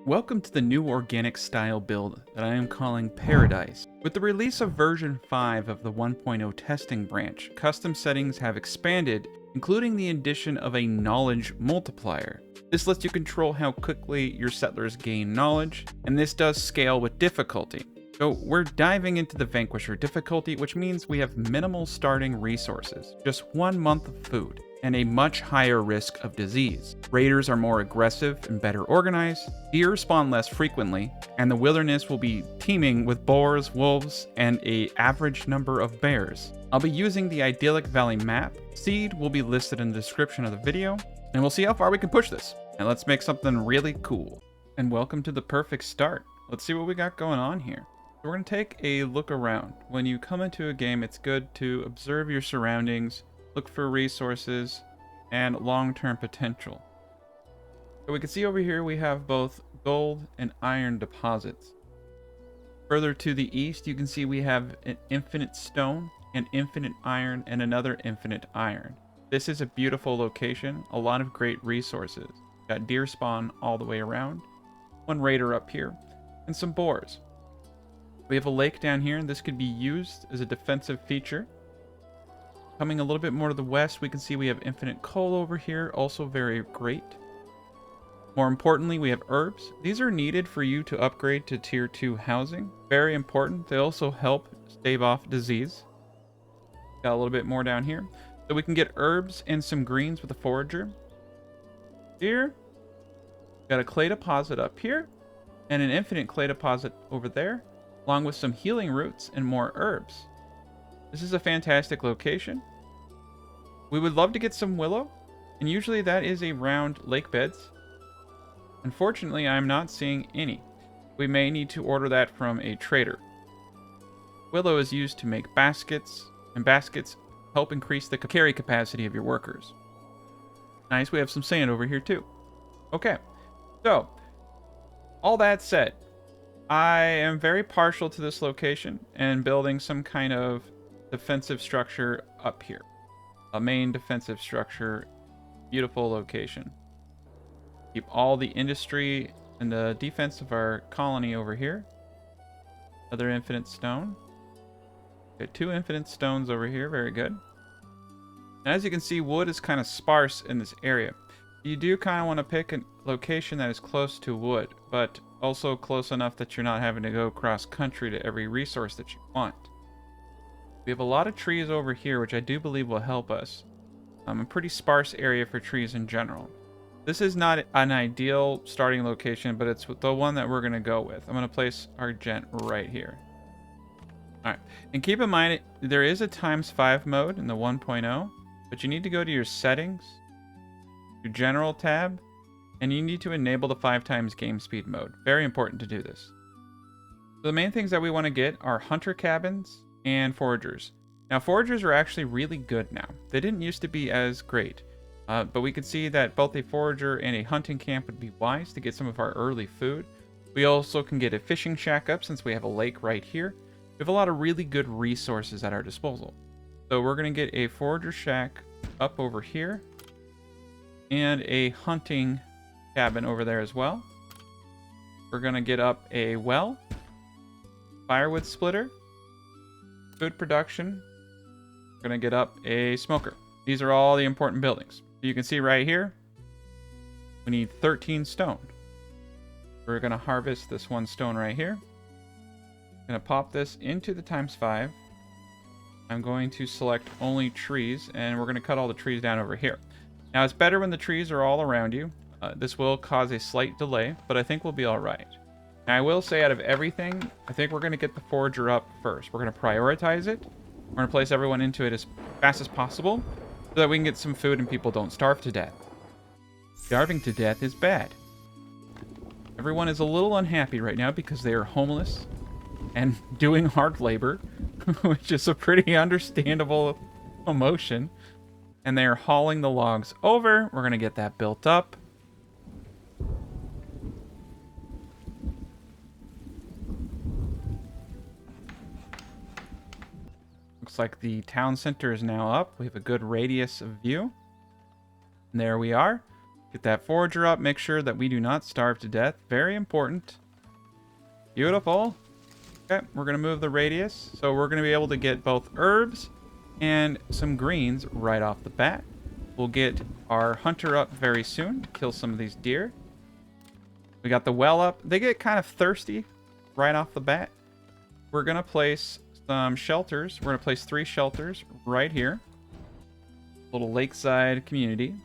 Welcome to the new organic style build that I am calling Paradise. With the release of version 5 of the 1.0 testing branch, custom settings have expanded, including the addition of a knowledge multiplier. This lets you control how quickly your settlers gain knowledge, and this does scale with difficulty. So we're diving into the Vanquisher difficulty, which means we have minimal starting resources, just 1 month of food, and a much higher risk of disease. Raiders are more aggressive and better organized, deer spawn less frequently, and the wilderness will be teeming with boars, wolves, and an average number of bears. I'll be using the Idyllic Valley map. Seed will be listed in the description of the video, and we'll see how far we can push this. And let's make something really cool. And welcome to the perfect start. Let's see what we got going on here. We're going to take a look around. When you come into a game, it's good to observe your surroundings, look for resources, and long-term potential. So we can see over here we have both gold and iron deposits. Further to the east, you can see we have an infinite stone, an infinite iron, and another infinite iron. This is a beautiful location, a lot of great resources. Got deer spawn all the way around, one raider up here, and some boars. We have a lake down here, and this could be used as a defensive feature. Coming a little bit more to the west, we can see we have infinite coal over here, also very great. More importantly, we have herbs. These are needed for you to upgrade to tier 2 housing. Very important. They also help stave off disease. Got a little bit more down here. So we can get herbs and some greens with a forager. Here, got a clay deposit up here, and an infinite clay deposit over there, along with some healing roots and more herbs. This is a fantastic location. We would love to get some willow, and usually that is around lake beds. Unfortunately, I'm not seeing any. We may need to order that from a trader. Willow is used to make baskets, and baskets help increase the carry capacity of your workers. Nice, we have some sand over here too. Okay, so all that said, I am very partial to this location and building some kind of defensive structure up here. A main defensive structure. Beautiful location. Keep all the industry and the defense of our colony over here. Another infinite stone. Got 2 infinite stones over here. Very good. And as you can see, wood is kind of sparse in this area. You do kind of want to pick a location that is close to wood, but also close enough that you're not having to go cross country to every resource that you want. We have a lot of trees over here, which I do believe will help us. A pretty sparse area for trees in general. This is not an ideal starting location, but it's the one that we're going to go with. I'm going to place our gent right here. Alright, and keep in mind, there is a ×5 mode in the 1.0, but you need to go to your settings, your general tab, and you need to enable the 5x game speed mode. Very important to do this. So the main things that we want to get are hunter cabins and foragers. Now, foragers are actually really good now. They didn't used to be as great, but we could see that both a forager and a hunting camp would be wise to get some of our early food. We also can get a fishing shack up since we have a lake right here. We have a lot of really good resources at our disposal. So we're going to get a forager shack up over here and a hunting cabin over there as well. We're going to get up a well, firewood splitter, food production. We're going to get up a smoker. These are all the important buildings. You can see right here, we need 13 stone. We're going to harvest this 1 stone right here. Going to pop this into the ×5. I'm going to select only trees, and we're going to cut all the trees down over here. Now, it's better when the trees are all around you. This will cause a slight delay, but I think we'll be all right. Now, I will say out of everything, I think we're going to get the forager up first. We're going to prioritize it. We're going to place everyone into it as fast as possible so that we can get some food and people don't starve to death. Starving to death is bad. Everyone is a little unhappy right now because they are homeless and doing hard labor, which is a pretty understandable emotion. And they are hauling the logs over. We're going to get that built up. Looks like the town center is now up. We have a good radius of view. And there we are. Get that forager up. Make sure that we do not starve to death. Very important. Beautiful. Okay, we're going to move the radius. So we're going to be able to get both herbs and some greens right off the bat. We'll get our hunter up very soon to kill some of these deer. We got the well up. They get kind of thirsty right off the bat. We're going to place some shelters. We're going to place 3 shelters right here. Little lakeside community.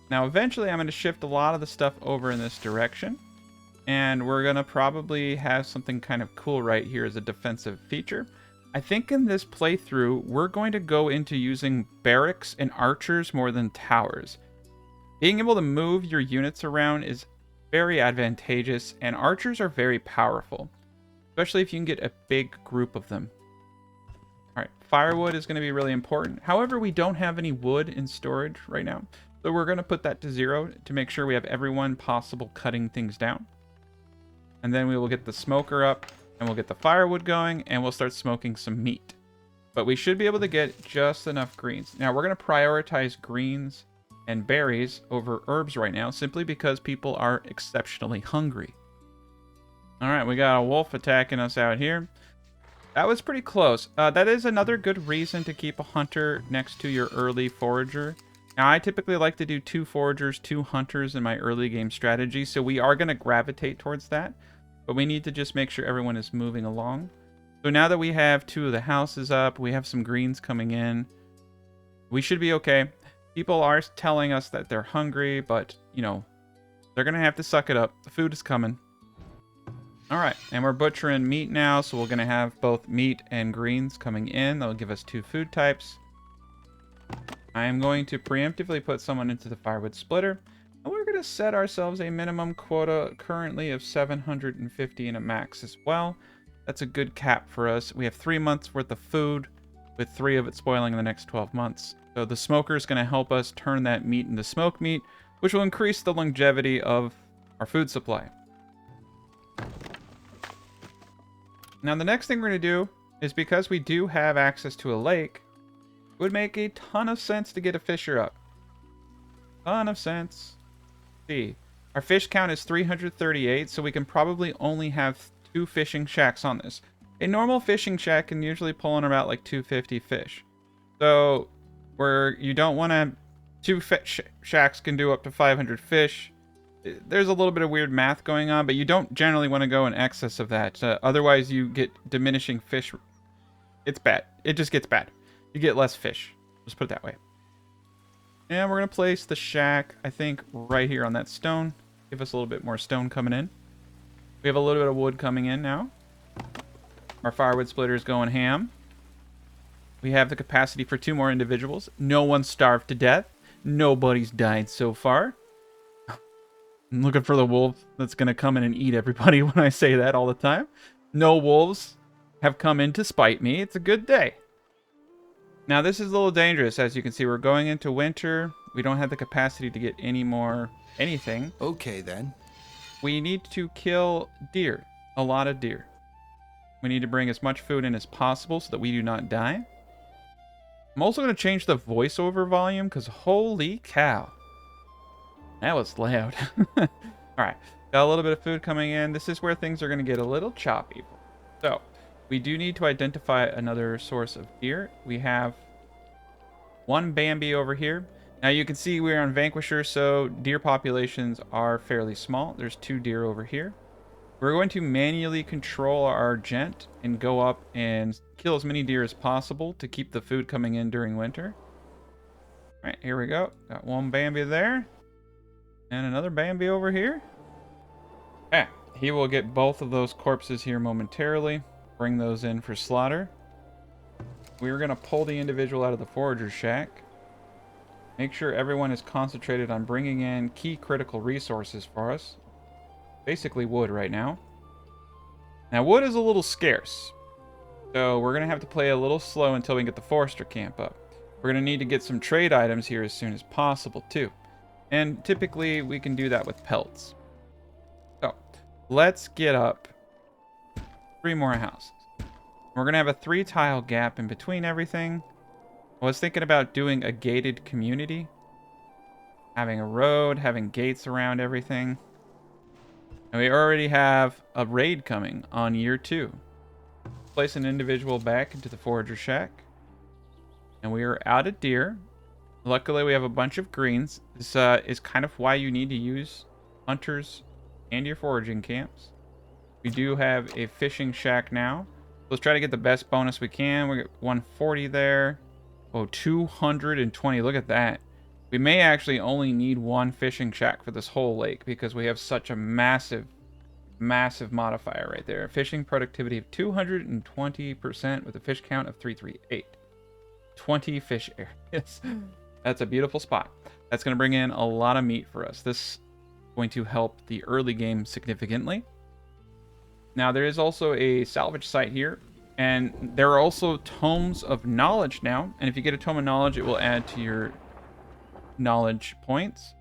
Now, eventually, I'm going to shift a lot of the stuff over in this direction. And we're going to probably have something kind of cool right here as a defensive feature. I think in this playthrough, we're going to go into using barracks and archers more than towers. Being able to move your units around is very advantageous, and archers are very powerful, especially if you can get a big group of them. All right, firewood is going to be really important. However, we don't have any wood in storage right now, so we're going to put that to 0 to make sure we have everyone possible cutting things down. And then we will get the smoker up, and we'll get the firewood going, and we'll start smoking some meat. But we should be able to get just enough greens. Now, we're going to prioritize greens and berries over herbs right now, simply because people are exceptionally hungry. All right, we got a wolf attacking us out here. That was pretty close. That is another good reason to keep a hunter next to your early forager. Now, I typically like to do 2 foragers, 2 hunters in my early game strategy, so we are going to gravitate towards that. But we need to just make sure everyone is moving along. So now that we have 2 of the houses up, we have some greens coming in, we should be okay. People are telling us that they're hungry, but, you know, they're going to have to suck it up. The food is coming. All right, and we're butchering meat now, so we're going to have both meat and greens coming in. That'll give us 2 food types. I am going to preemptively put someone into the firewood splitter. And we're going to set ourselves a minimum quota currently of 750 and a max as well. That's a good cap for us. We have 3 months worth of food, with 3 of it spoiling in the next 12 months. So the smoker is going to help us turn that meat into smoked meat, which will increase the longevity of our food supply. Now, the next thing we're going to do is, because we do have access to a lake, it would make a ton of sense to get a fisher up. Ton of sense. See, our fish count is 338, so we can probably only have 2 fishing shacks on this. A normal fishing shack can usually pull in about like 250 fish. So, where you don't want to... 2 shacks can do up to 500 fish. There's a little bit of weird math going on, but you don't generally want to go in excess of that. Otherwise, you get diminishing fish. It's bad. It just gets bad. You get less fish. Let's put it that way. And we're going to place the shack, I think, right here on that stone. Give us a little bit more stone coming in. We have a little bit of wood coming in now. Our firewood splitter is going ham. We have the capacity for 2 more individuals. No one starved to death. Nobody's died so far. I'm looking for the wolf that's going to come in and eat everybody when I say that all the time. No wolves have come in to spite me. It's a good day. Now, this is a little dangerous. As you can see, we're going into winter. We don't have the capacity to get any more anything. Okay, then. We need to kill deer. A lot of deer. We need to bring as much food in as possible so that we do not die. I'm also going to change the voiceover volume because holy cow. That was loud. All right. Got a little bit of food coming in. This is where things are going to get a little choppy. So, we do need to identify another source of deer. We have 1 Bambi over here. Now, you can see we're on Vanquisher, so deer populations are fairly small. There's 2 deer over here. We're going to manually control our gent and go up and kill as many deer as possible to keep the food coming in during winter. All right, here we go. Got 1 Bambi there. And another Bambi over here. Yeah, he will get both of those corpses here momentarily. Bring those in for slaughter. We're going to pull the individual out of the forager shack. Make sure everyone is concentrated on bringing in key critical resources for us. Basically wood right now. Now, wood is a little scarce. So we're going to have to play a little slow until we get the forester camp up. We're going to need to get some trade items here as soon as possible, too. And typically, we can do that with pelts. So, let's get up 3 more houses. We're going to have a 3-tile gap in between everything. I was thinking about doing a gated community. having a road, having gates around everything. And we already have a raid coming on year 2. Place an individual back into the forager shack. And we are out of deer. Luckily, we have a bunch of greens. This is kind of why you need to use hunters and your foraging camps. We do have a fishing shack now. Let's try to get the best bonus we can. We got 140 there. Oh, 220. Look at that. We may actually only need one fishing shack for this whole lake because we have such a massive, massive modifier right there. Fishing productivity of 220% with a fish count of 338. 20 fish areas. That's a beautiful spot. That's going to bring in a lot of meat for us. This is going to help the early game significantly. Now, there is also a salvage site here, and there are also tomes of knowledge now. And if you get a tome of knowledge, it will add to your knowledge points.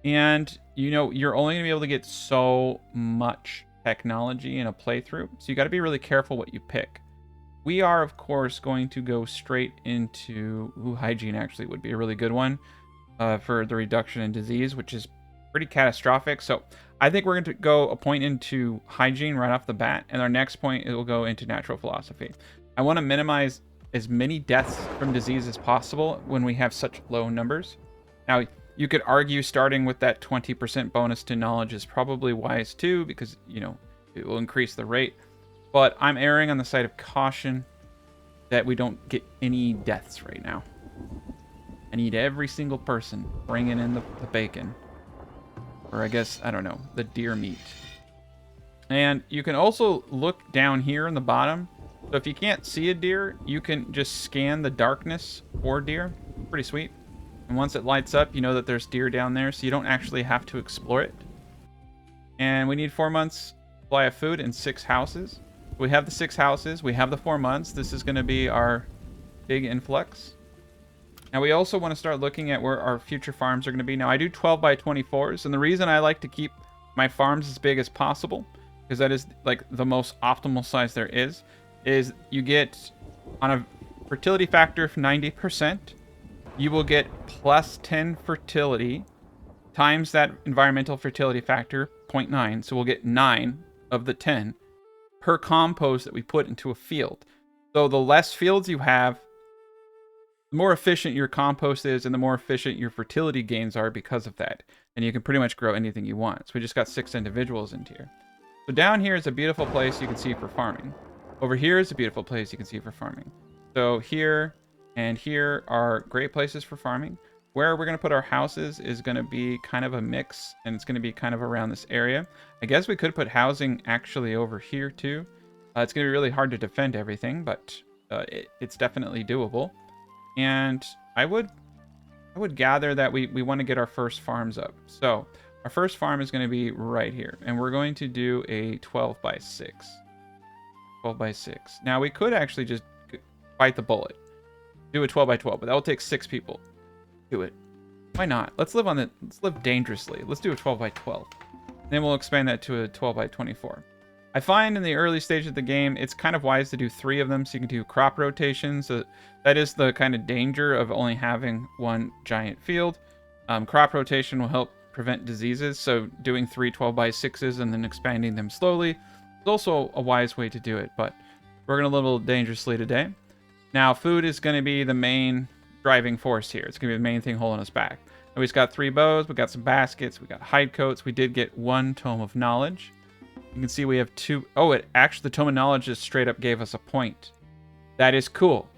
And, you know, you're only going to be able to get so much technology in a playthrough. So you got to be really careful what you pick. We are, of course, going to go straight into... Ooh, hygiene actually would be a really good one for the reduction in disease, which is pretty catastrophic. So I think we're going to go a point into hygiene right off the bat, and our next point it will go into natural philosophy. I want to minimize as many deaths from disease as possible when we have such low numbers. Now, you could argue starting with that 20% bonus to knowledge is probably wise too, because, you know, it will increase the rate. But I'm erring on the side of caution that we don't get any deaths right now. I need every single person bringing in the bacon. Or I guess, I don't know, the deer meat. And you can also look down here in the bottom. So if you can't see a deer, you can just scan the darkness for deer. Pretty sweet. And once it lights up, you know that there's deer down there, so you don't actually have to explore it. And we need 4 months supply of food and 6 houses. We have the 6 houses. We have the 4 months. This is going to be our big influx. Now, we also want to start looking at where our future farms are going to be. Now, I do 12 by 24s, and the reason I like to keep my farms as big as possible, because that is like the most optimal size there is you get on a fertility factor of 90%, you will get plus 10 fertility times that environmental fertility factor, 0.9. So we'll get 9 of the 10 per compost that we put into a field. So the less fields you have, the more efficient your compost is and the more efficient your fertility gains are because of that. And you can pretty much grow anything you want. So we just got 6 individuals into here. So down here is a beautiful place you can see for farming. Over here is a beautiful place you can see for farming. So here and here are great places for farming. Where we're going to put our houses is going to be kind of a mix, and it's going to be kind of around this area. I guess we could put housing actually over here too. It's going to be really hard to defend everything, but it's definitely doable. And I would gather that we want to get our first farms up. So our first farm is going to be right here, and we're going to do a 12 by 6. 12 by 6. Now we could actually just bite the bullet, do a 12 by 12, but that will take 6 people. Do it. Why not? Let's live dangerously. Let's do a 12 by 12. Then we'll expand that to a 12 by 24. I find in the early stage of the game, it's kind of wise to do 3 of them so you can do crop rotations. So that is the kind of danger of only having one giant field. Crop rotation will help prevent diseases. So doing 3 12 by 6s and then expanding them slowly is also a wise way to do it. But we're going to live a little dangerously today. Now, food is going to be the main driving force here. It's going to be the main thing holding us back. And we've got 3 bows, we got some baskets, we got hide coats. We did get 1 tome of knowledge. You can see we have 2. Oh, it actually, the tome of knowledge just straight up gave us a point. That is cool.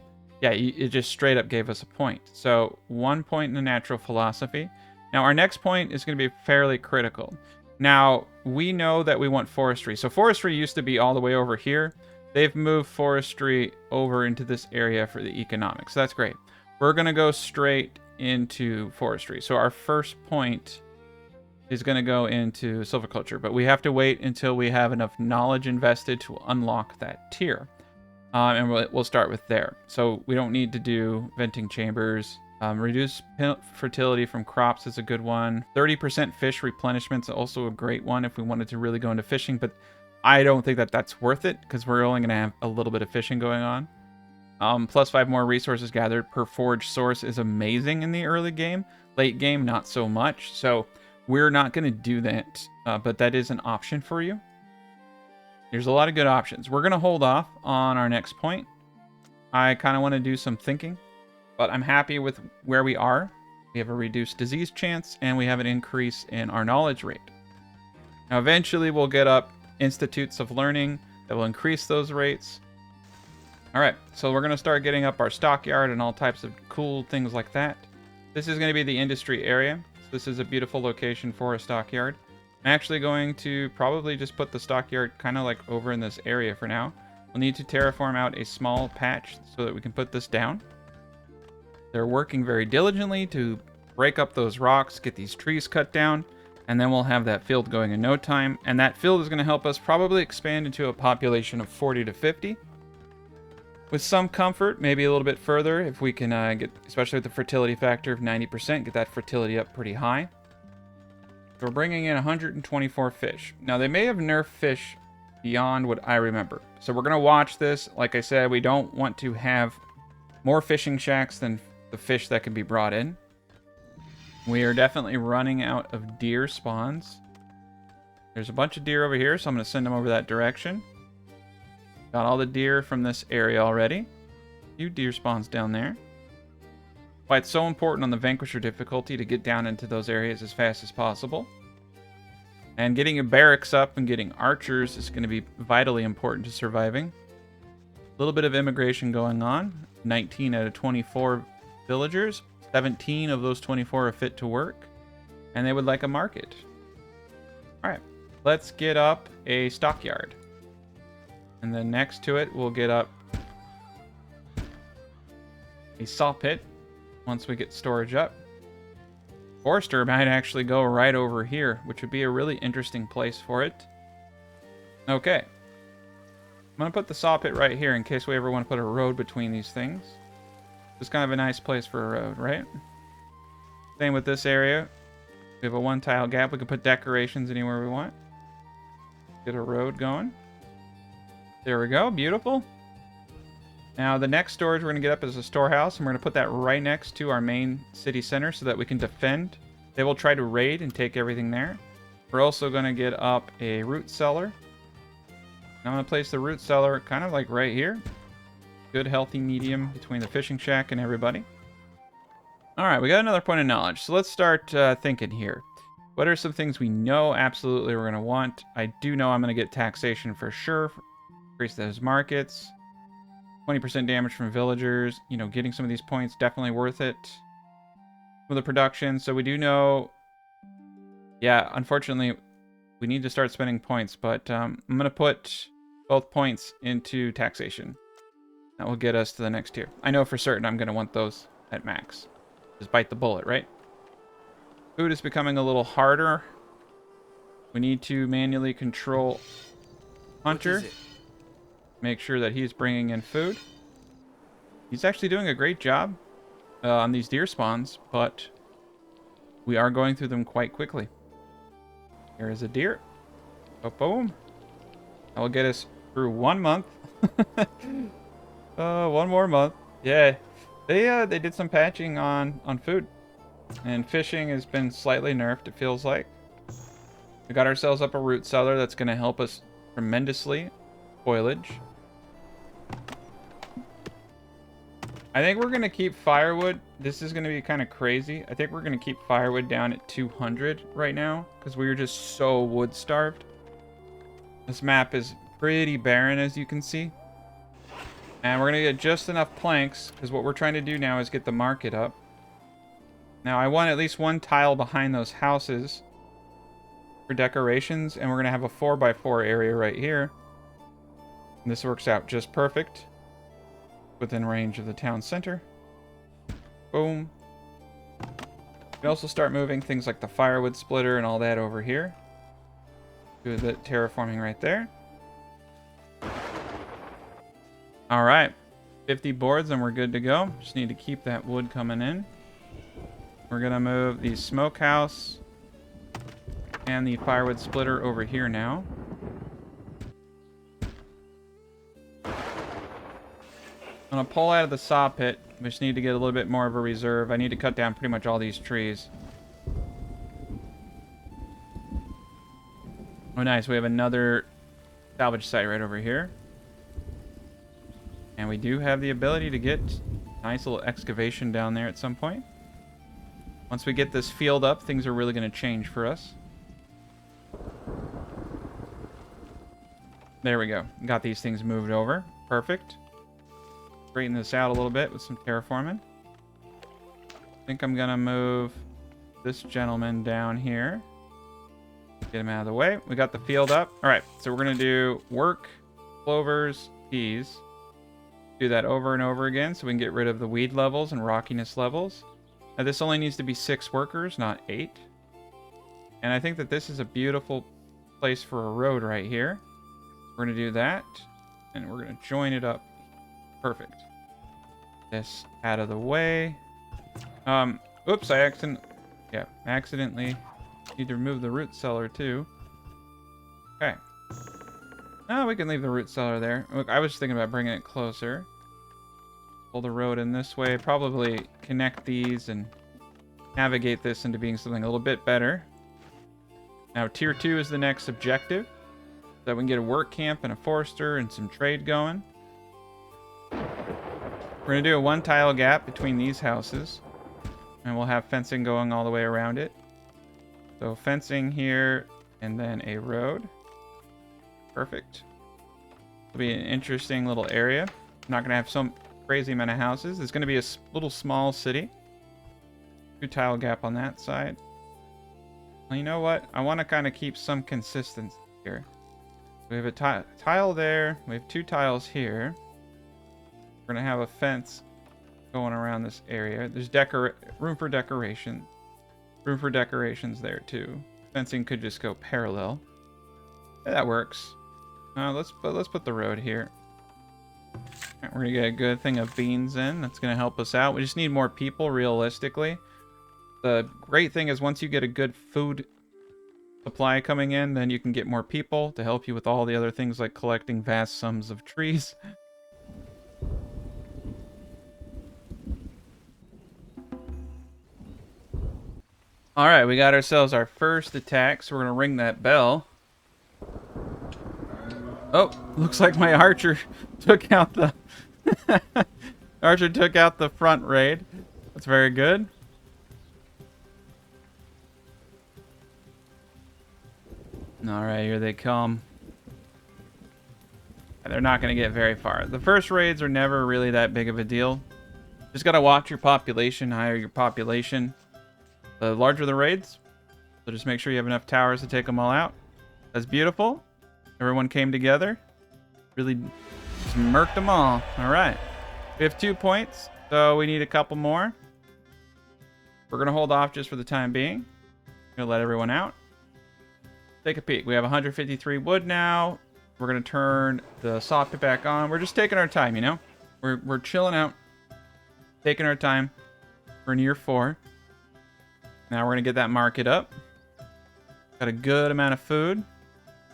Yeah, it just straight up gave us a point. So 1 point in the natural philosophy. Now our next point is going to be fairly critical. Now we know that we want forestry. So forestry used to be all the way over here. They've moved forestry over into this area for the economics. So that's great. We're going to go straight into forestry. So our first point is going to go into silviculture, but we have to wait until we have enough knowledge invested to unlock that tier. And we'll start with there. So we don't need to do venting chambers. Reduce fertility from crops is a good one. 30% fish replenishment is also a great one if we wanted to really go into fishing, but I don't think that that's worth it because we're only going to have a little bit of fishing going on. Plus 5 more resources gathered per forage source is amazing in the early game. Late game, not so much. So we're not going to do that, but that is an option for you. There's a lot of good options. We're going to hold off on our next point. I kind of want to do some thinking, but I'm happy with where we are. We have a reduced disease chance, and we have an increase in our knowledge rate. Now, eventually, we'll get up institutes of learning that will increase those rates. All right, so we're going to start getting up our stockyard and all types of cool things like that. This is going to be the industry area. So this is a beautiful location for a stockyard. I'm actually going to probably just put the stockyard kind of like over in this area for now. We'll need to terraform out a small patch so that we can put this down. They're working very diligently to break up those rocks, get these trees cut down, and then we'll have that field going in no time. And that field is going to help us probably expand into a population of 40 to 50. With some comfort, maybe a little bit further if we can get, especially with the fertility factor of 90%, get that fertility up pretty high. So we're bringing in 124 fish. Now, they may have nerfed fish beyond what I remember. So we're going to watch this. Like I said, we don't want to have more fishing shacks than the fish that can be brought in. We are definitely running out of deer spawns. There's a bunch of deer over here, so I'm going to send them over that direction. Got all the deer from this area already. A few deer spawns down there. Why it's so important on the Vanquisher difficulty to get down into those areas as fast as possible. And getting your barracks up and getting archers is going to be vitally important to surviving. A little bit of immigration going on. 19 out of 24 villagers. 17 of those 24 are fit to work. And they would like a market. Alright, let's get up a stockyard. And then next to it, we'll get up a saw pit once we get storage up. Forester might actually go right over here, which would be a really interesting place for it. Okay. I'm going to put the saw pit right here in case we ever want to put a road between these things. It's kind of a nice place for a road, right? Same with this area. We have a one tile gap. We can put decorations anywhere we want. Get a road going. There we go. Beautiful. Now, the next storage we're going to get up is a storehouse, and we're going to put that right next to our main city center so that we can defend. They will try to raid and take everything there. We're also going to get up a root cellar. I'm going to place the root cellar kind of like right here. Good, healthy medium between the fishing shack and everybody. All right, we got another point of knowledge. So let's start thinking here. What are some things we know absolutely we're going to want? I do know I'm going to get taxation for sure. Increase those markets. 20% damage from villagers. You know, getting some of these points, definitely worth it. For the production, so we do know... Yeah, unfortunately, we need to start spending points, but I'm going to put both points into taxation. That will get us to the next tier. I know for certain I'm going to want those at max. Just bite the bullet, right? Food is becoming a little harder. We need to manually control Hunter. Make sure that he's bringing in food. He's actually doing a great job on these deer spawns, but we are going through them quite quickly. Here is a deer. Oh, boom. That will get us through 1 month. One more month. Yeah. They did some patching on food. And fishing has been slightly nerfed, it feels like. We got ourselves up a root cellar that's going to help us tremendously. Foliage. I think we're going to keep firewood. This is going to be kind of crazy. I think we're going to keep firewood down at 200 right now because we are just so wood starved. This map is pretty barren, as you can see. And we're going to get just enough planks because what we're trying to do now is get the market up. Now, I want at least one tile behind those houses for decorations, and we're going to have a 4x4 area right here. And this works out just perfect. Within range of the town center. Boom. We also start moving things like the firewood splitter and all that over here. Do a bit terraforming right there. Alright. 50 boards and we're good to go. Just need to keep that wood coming in. We're going to move the smokehouse and the firewood splitter over here now. I'm gonna pull out of the saw pit. We just need to get a little bit more of a reserve. I need to cut down pretty much all these trees. Oh, nice. We have another salvage site right over here. And we do have the ability to get a nice little excavation down there at some point. Once we get this field up, things are really going to change for us. There we go. Got these things moved over. Perfect. Straighten this out a little bit with some terraforming. I think I'm going to move this gentleman down here. Get him out of the way. We got the field up. All right, so we're going to do work, clovers, peas. Do that over and over again so we can get rid of the weed levels and rockiness levels. Now, this only needs to be 6 workers, not 8. And I think that this is a beautiful place for a road right here. We're going to do that, and we're going to join it up. Perfect. This out of the way. Oops, I accidentally need to remove the root cellar too. Okay. Oh, we can leave the root cellar there. Look, I was thinking about bringing it closer. Pull the road in this way. Probably connect these and navigate this into being something a little bit better. Now, Tier 2 is the next objective. So that we can get a work camp and a forester and some trade going. We're going to do a 1 tile gap between these houses. And we'll have fencing going all the way around it. So fencing here and then a road. Perfect. It'll be an interesting little area. I'm not going to have some crazy amount of houses. It's going to be a little small city. 2 tile gap on that side. Well, you know what? I want to kind of keep some consistency here. We have a tile there. We have 2 tiles here. We're going to have a fence going around this area. There's room for decoration. Room for decorations there too. Fencing could just go parallel. Yeah, that works. Let's put the road here. Right, we're gonna get a good thing of beans in. That's gonna help us out. We just need more people, realistically. The great thing is once you get a good food supply coming in, then you can get more people to help you with all the other things like collecting vast sums of trees. All right, we got ourselves our first attack, so we're gonna ring that bell. Oh, looks like my archer took out the archer took out the front raid. That's very good. All right, here they come. They're not gonna get very far. The first raids are never really that big of a deal. Just gotta watch your population, higher your population. The larger the raids, so just make sure you have enough towers to take them all out. That's beautiful. Everyone came together. Really murked them all. All right. We have 2 points, so we need a couple more. We're going to hold off just for the time being. Going to let everyone out. Take a peek. We have 153 wood now. We're going to turn the saw pit back on. We're just taking our time, you know? We're chilling out. Taking our time. We're in year 4. Now we're going to get that market up. Got a good amount of food.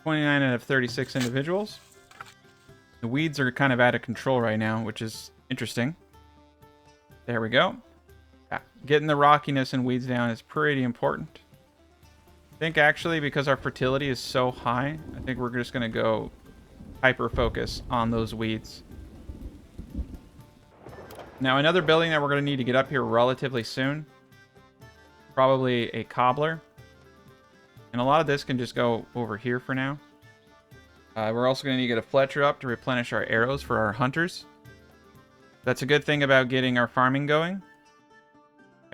29 out of 36 individuals. The weeds are kind of out of control right now, which is interesting. There we go. Yeah, getting the rockiness and weeds down is pretty important. I think actually because our fertility is so high, I think we're just going to go hyper-focus on those weeds. Now another building that we're going to need to get up here relatively soon. Probably a cobbler. And a lot of this can just go over here for now. We're also going to need to get a Fletcher up to replenish our arrows for our hunters. That's a good thing about getting our farming going.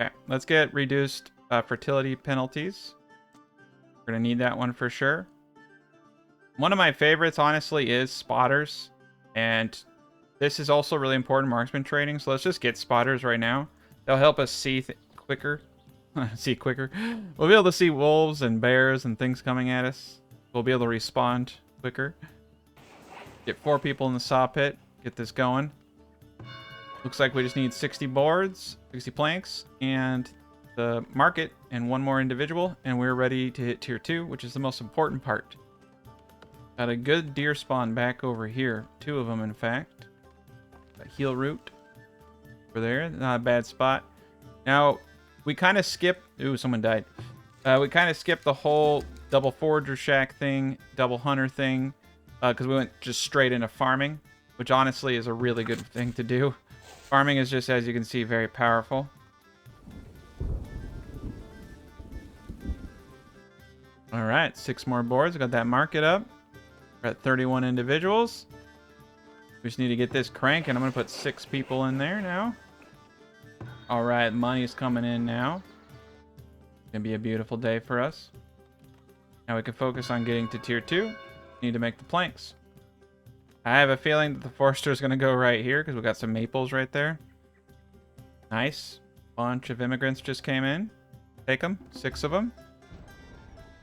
Okay, let's get reduced fertility penalties. We're going to need that one for sure. One of my favorites, honestly, is spotters. And this is also really important marksman training. So let's just get spotters right now. They'll help us see quicker. See quicker. We'll be able to see wolves and bears and things coming at us. We'll be able to respond quicker. Get 4 people in the saw pit. Get this going. Looks like we just need 60 boards, 60 planks, and the market, and 1 more individual, and we're ready to hit tier 2, which is the most important part. Got a good deer spawn back over here. 2 of them, in fact. heal route over there. Not a bad spot. Now, we kind of skipped... Ooh, someone died. We kind of skipped the whole double forager shack thing, double hunter thing, because we went just straight into farming, which honestly is a really good thing to do. Farming is just, as you can see, very powerful. All right, 6 more boards. We got that market up. We're at 31 individuals. We just need to get this crank, and I'm going to put 6 people in there now. All right, money's coming in now. It's going to be a beautiful day for us. Now we can focus on getting to tier 2. Need to make the planks. I have a feeling that the forester is going to go right here because we got some maples right there. Nice. Bunch of immigrants just came in. Take them. 6 of them.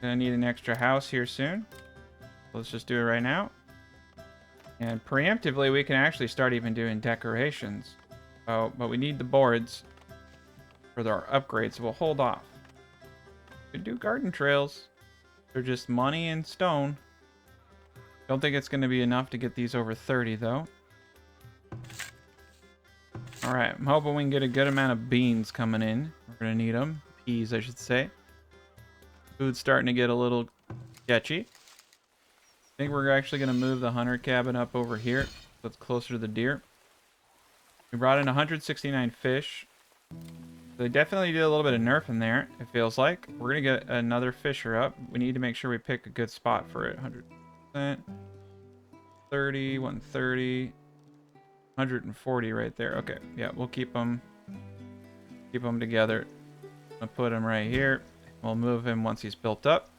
Gonna need an extra house here soon. Let's just do it right now. And preemptively, we can actually start even doing decorations. Oh, but we need the boards for our upgrades, so we'll hold off. We could do garden trails. They're just money and stone. Don't think it's going to be enough to get these over 30, though. Alright, I'm hoping we can get a good amount of beans coming in. We're going to need them. Peas, I should say. Food's starting to get a little sketchy. I think we're actually going to move the hunter cabin up over here, so it's closer to the deer. We brought in 169 fish. They definitely did a little bit of nerf in there, it feels like. We're going to get another fisher up. We need to make sure we pick a good spot for it. 100%. 30, 130, 140 right there. Okay, yeah, we'll keep them together. I'll put him right here. We'll move him once he's built up.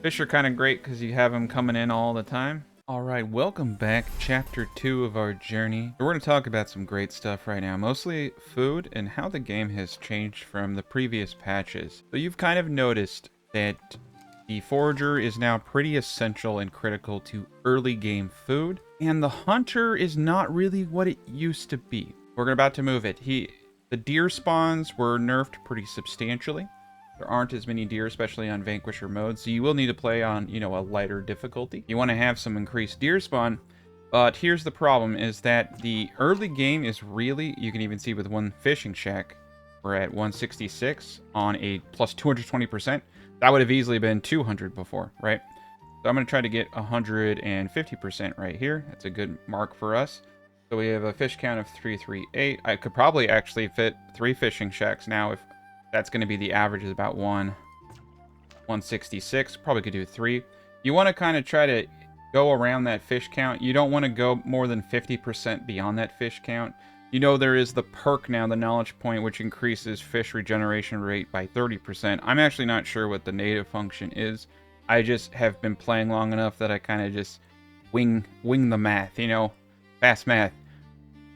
Fish are kind of great because you have them coming in all the time. All right, welcome back. Chapter 2 of our journey. We're going to talk about some great stuff right now, mostly food and how the game has changed from the previous patches. So you've kind of noticed that the forager is now pretty essential and critical to early game food, and the hunter is not really what it used to be. We're about to move it. The deer spawns were nerfed pretty substantially. There aren't as many deer, especially on Vanquisher mode, so you will need to play on, you know, a lighter difficulty. You want to have some increased deer spawn, but here's the problem, is that the early game is really, you can even see with one fishing shack, we're at 166 on a plus 220%. That would have easily been 200 before, right? So I'm going to try to get 150% right here. That's a good mark for us. So we have a fish count of 338. I could probably actually fit 3 fishing shacks now if that's going to be the average, is about 166. Probably could do 3. You want to kind of try to go around that fish count. You don't want to go more than 50% beyond that fish count. You know, there is the perk now, the knowledge point, which increases fish regeneration rate by 30%. I'm actually not sure what the native function is. I just have been playing long enough that I kind of just wing the math, you know, fast math.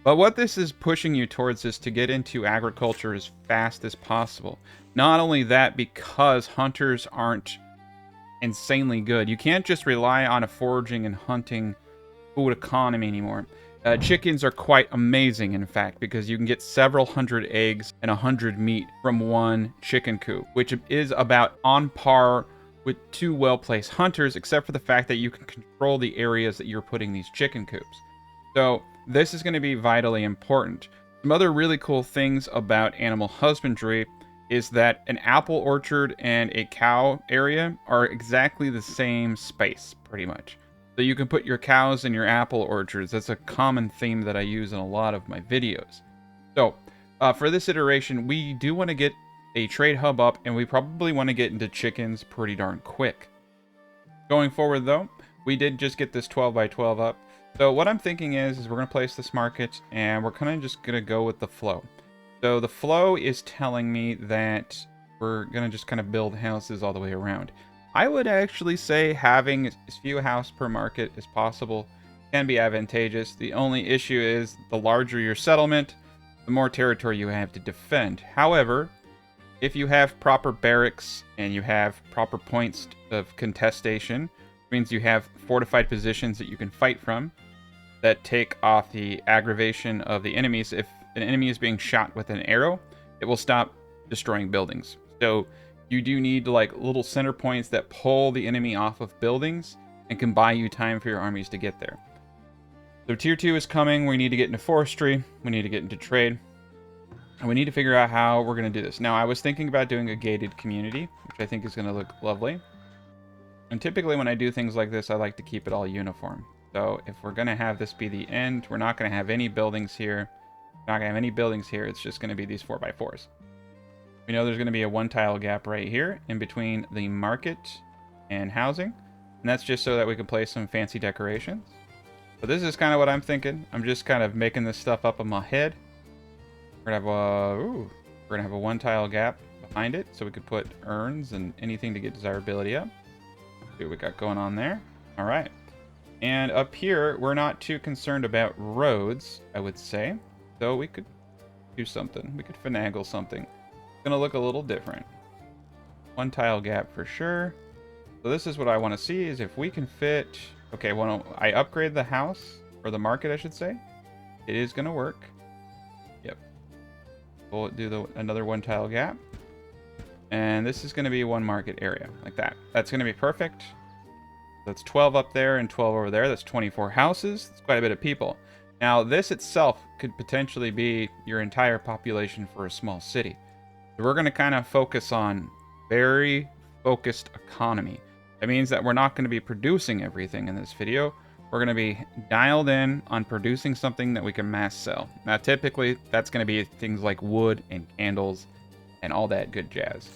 But what this is pushing you towards is to get into agriculture as fast as possible. Not only that, because hunters aren't insanely good. You can't just rely on a foraging and hunting food economy anymore. Chickens are quite amazing, in fact, because you can get several hundred eggs and 100 meat from one chicken coop, which is about on par with 2 well-placed hunters, except for the fact that you can control the areas that you're putting these chicken coops. So this is going to be vitally important. Some other really cool things about animal husbandry is that an apple orchard and a cow area are exactly the same space, pretty much. So you can put your cows in your apple orchards. That's a common theme that I use in a lot of my videos. So for this iteration, we do want to get a trade hub up, and we probably want to get into chickens pretty darn quick. Going forward, though, we did just get this 12 by 12 up. So what I'm thinking is we're going to place this market, and we're kind of just going to go with the flow. So the flow is telling me that we're going to just kind of build houses all the way around. I would actually say having as few houses per market as possible can be advantageous. The only issue is the larger your settlement, the more territory you have to defend. However, if you have proper barracks and you have proper points of contestation, means you have fortified positions that you can fight from that take off the aggravation of the enemies. If an enemy is being shot with an arrow, it will stop destroying buildings. So you do need like little center points that pull the enemy off of buildings and can buy you time for your armies to get there. So tier 2 is coming. We need to get into forestry. We need to get into trade. And we need to figure out how we're going to do this. Now, I was thinking about doing a gated community, which I think is going to look lovely. And typically when I do things like this, I like to keep it all uniform. So if we're going to have this be the end, we're not going to have any buildings here. We're not going to have any buildings here. It's just going to be these 4x4s. We know there's going to be a 1-tile gap right here in between the market and housing. And that's just so that we can place some fancy decorations. But this is kind of what I'm thinking. I'm just kind of making this stuff up in my head. We're going to have a 1-tile gap behind it, so we could put urns and anything to get desirability up. See what we got going on there. All right. And up here, we're not too concerned about roads, I would say. So we could do something. We could finagle something. It's going to look a little different. 1-tile gap for sure. So this is what I want to see, is if we can fit... Okay, when I upgrade the house, or the market, I should say, it is going to work. Yep. We'll do another 1-tile gap. And this is going to be one market area, like that. That's going to be perfect. That's 12 up there and 12 over there. That's 24 houses. That's quite a bit of people. Now, this itself could potentially be your entire population for a small city. So we're going to kind of focus on very focused economy. That means that we're not going to be producing everything in this video. We're going to be dialed in on producing something that we can mass sell. Now, typically, that's going to be things like wood and candles and all that good jazz.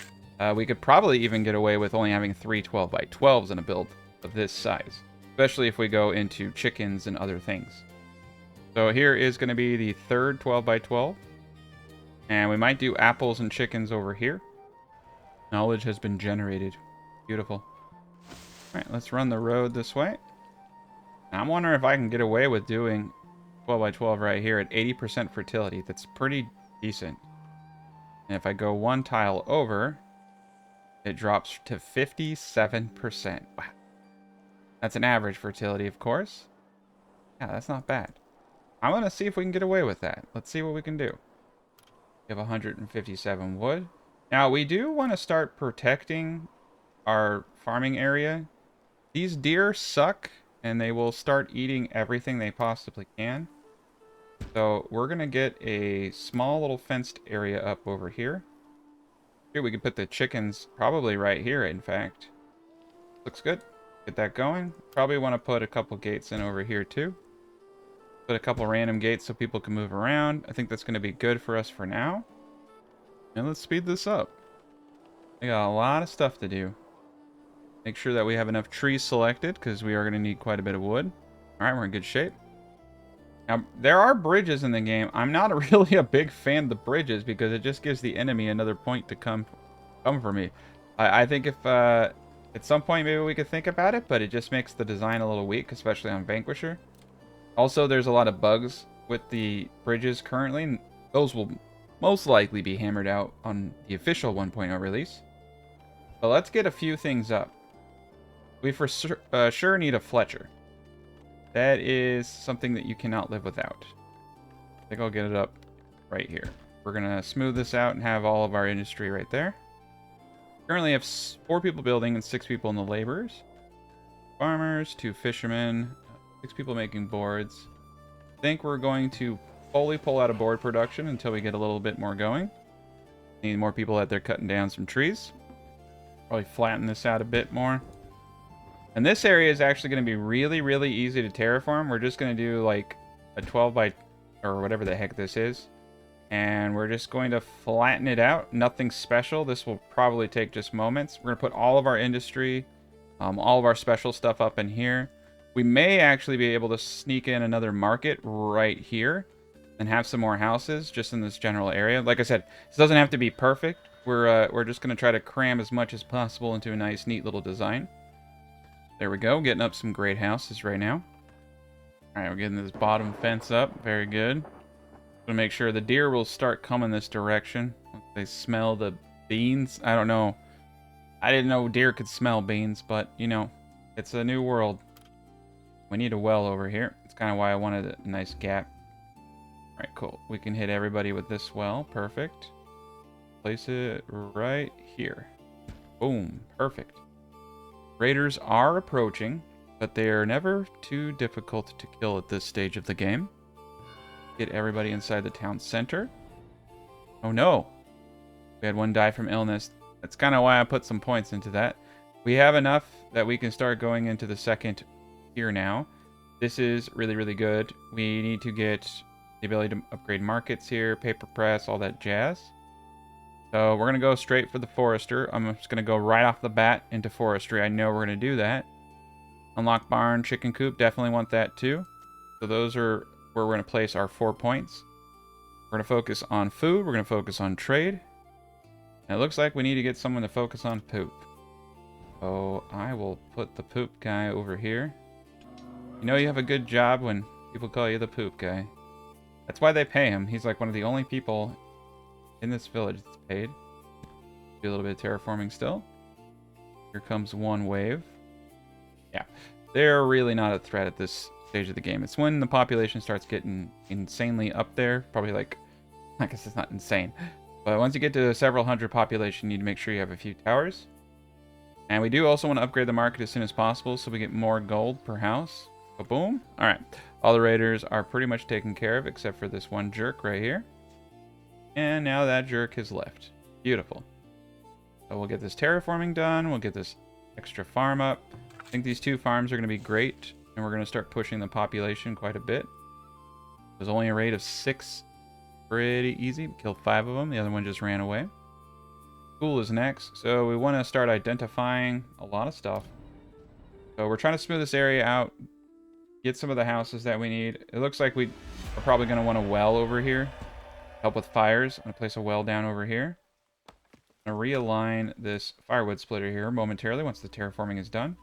We could probably even get away with only having 3 12x12s in a build of this size, especially if we go into chickens and other things. So here is going to be the third 12x12. And we might do apples and chickens over here. Knowledge has been generated. Beautiful. Alright, let's run the road this way. Now, I'm wondering if I can get away with doing 12x12 right here at 80% fertility. That's pretty decent. And if I go 1 tile over, it drops to 57%. Wow. That's an average fertility, of course. Yeah, that's not bad. I'm going to see if we can get away with that. Let's see what we can do. We have 157 wood. Now, we do want to start protecting our farming area. These deer suck, and they will start eating everything they possibly can. So we're going to get a small little fenced area up over here. Here we could put the chickens probably right here, in fact. Looks good. Get that going. Probably want to put a couple gates in over here too. Put a couple random gates so people can move around. I think that's going to be good for us for now. And let's speed this up. We got a lot of stuff to do. Make sure that we have enough trees selected, because we are going to need quite a bit of wood. Alright, we're in good shape. Now, there are bridges in the game. I'm not really a big fan of the bridges, because it just gives the enemy another point to come for me. I think if at some point maybe we could think about it, but it just makes the design a little weak, especially on Vanquisher. Also, there's a lot of bugs with the bridges currently, and those will most likely be hammered out on the official 1.0 release. But let's get a few things up. We for sure need a Fletcher. That is something that you cannot live without. I think I'll get it up right here. We're going to smooth this out and have all of our industry right there. Currently have 4 people building and 6 people in the laborers. Farmers, 2 fishermen, 6 people making boards. I think we're going to fully pull out of board production until we get a little bit more going. Need more people out there cutting down some trees. Probably flatten this out a bit more. And this area is actually going to be really, really easy to terraform. We're just going to do like a 12 by, or whatever the heck this is. And we're just going to flatten it out. Nothing special. This will probably take just moments. We're going to put all of our industry, all of our special stuff up in here. We may actually be able to sneak in another market right here and have some more houses just in this general area. Like I said, this doesn't have to be perfect. We're just going to try to cram as much as possible into a nice, neat little design. There we go, getting up some great houses right now. Alright, we're getting this bottom fence up. Very good. To make sure the deer will start coming this direction. Once they smell the beans. I don't know. I didn't know deer could smell beans, but, you know, it's a new world. We need a well over here. That's kind of why I wanted a nice gap. Alright, cool. We can hit everybody with this well. Perfect. Place it right here. Boom. Perfect. Raiders are approaching. but they are never too difficult to kill at this stage of the game. Get everybody inside the town center. Oh no! We had one die from illness. That's kind of why I put some points into that. We have enough that we can start going into the second tier now. This is really, really good. We need to get the ability to upgrade markets here, paper press, all that jazz. So we're going to go straight for the forester. I'm just going to go right off the bat into forestry. I know we're going to do that. Unlock barn, chicken coop. Definitely want that too. So those are where we're going to place our 4 points. We're going to focus on food. We're going to focus on trade. And it looks like we need to get someone to focus on poop. So I will put the poop guy over here. You know you have a good job when people call you the poop guy. That's why they pay him. He's like one of the only people in this village that's paid. Do a little bit of terraforming still. Here comes one wave. Yeah, they're really not a threat at this stage of the game. It's when the population starts getting insanely up there. Probably like, I guess it's not insane. But once you get to several hundred population, you need to make sure you have a few towers. And we do also want to upgrade the market as soon as possible so we get more gold per house. So boom. Alright. All the raiders are pretty much taken care of except for this one jerk right here. And now that jerk has left. Beautiful. So we'll get this terraforming done. We'll get this extra farm up. I think these 2 farms are going to be great. And we're going to start pushing the population quite a bit. There's only a rate of 6. Pretty easy. We killed 5 of them. The other one just ran away. School is next. So we want to start identifying a lot of stuff. So we're trying to smooth this area out. Get some of the houses that we need. It looks like we are probably going to want a well over here. Help with fires. I'm going to place a well down over here. I'm going to realign this firewood splitter here momentarily once the terraforming is done.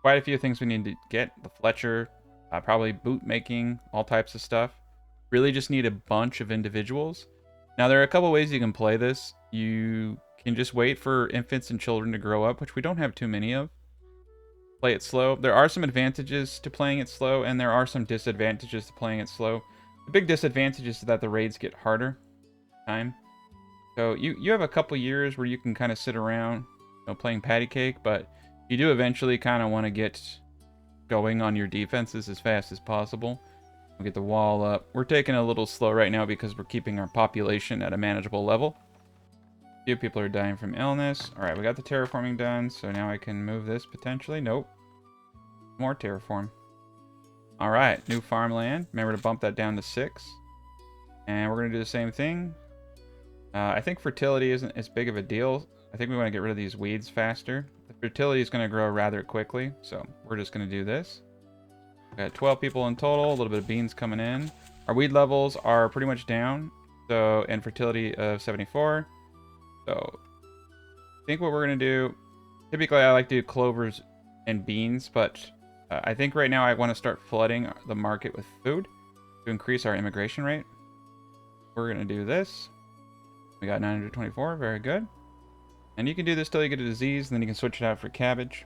Quite a few things we need to get. The Fletcher, probably boot making, all types of stuff. Really just need a bunch of individuals. Now, there are a couple ways you can play this. You can just wait for infants and children to grow up, which we don't have too many of. Play it slow. There are some advantages to playing it slow, and there are some disadvantages to playing it slow. The big disadvantage is that the raids get harder time. So you have a couple years where you can kind of sit around, playing patty cake, but you do eventually kind of want to get going on your defenses as fast as possible. We'll get the wall up. We're taking a little slow right now because we're keeping our population at a manageable level. A few people are dying from illness. All right, we got the terraforming done, so now I can move this potentially. Nope. More terraform. All right, new farmland. Remember to bump that down to 6. And we're going to do the same thing. I think fertility isn't as big of a deal. I think we want to get rid of these weeds faster. The fertility is going to grow rather quickly, so we're just going to do this. We got 12 people in total, a little bit of beans coming in. Our weed levels are pretty much down, so, and fertility of 74. So, I think what we're going to do, typically I like to do clovers and beans, but I think right now I want to start flooding the market with food to increase our immigration rate. We're going to do this. We got 924, very good. And you can do this till you get a disease, and then you can switch it out for cabbage.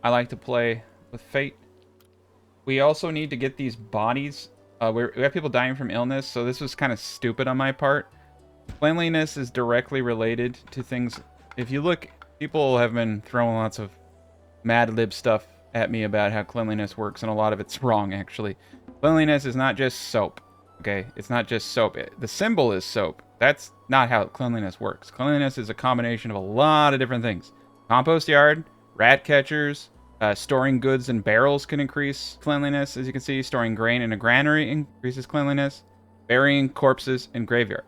I like to play with fate. We also need to get these bodies. We have people dying from illness, so this was kind of stupid on my part. Cleanliness is directly related to things. If you look, people have been throwing lots of Mad Lib stuff at me about how cleanliness works, and a lot of it's wrong, actually. Cleanliness is not just soap, okay? It's not just soap. The symbol is soap. That's not how cleanliness works. Cleanliness is a combination of a lot of different things. Compost yard, rat catchers, storing goods in barrels can increase cleanliness. As you can see, storing grain in a granary increases cleanliness. Burying corpses in graveyard.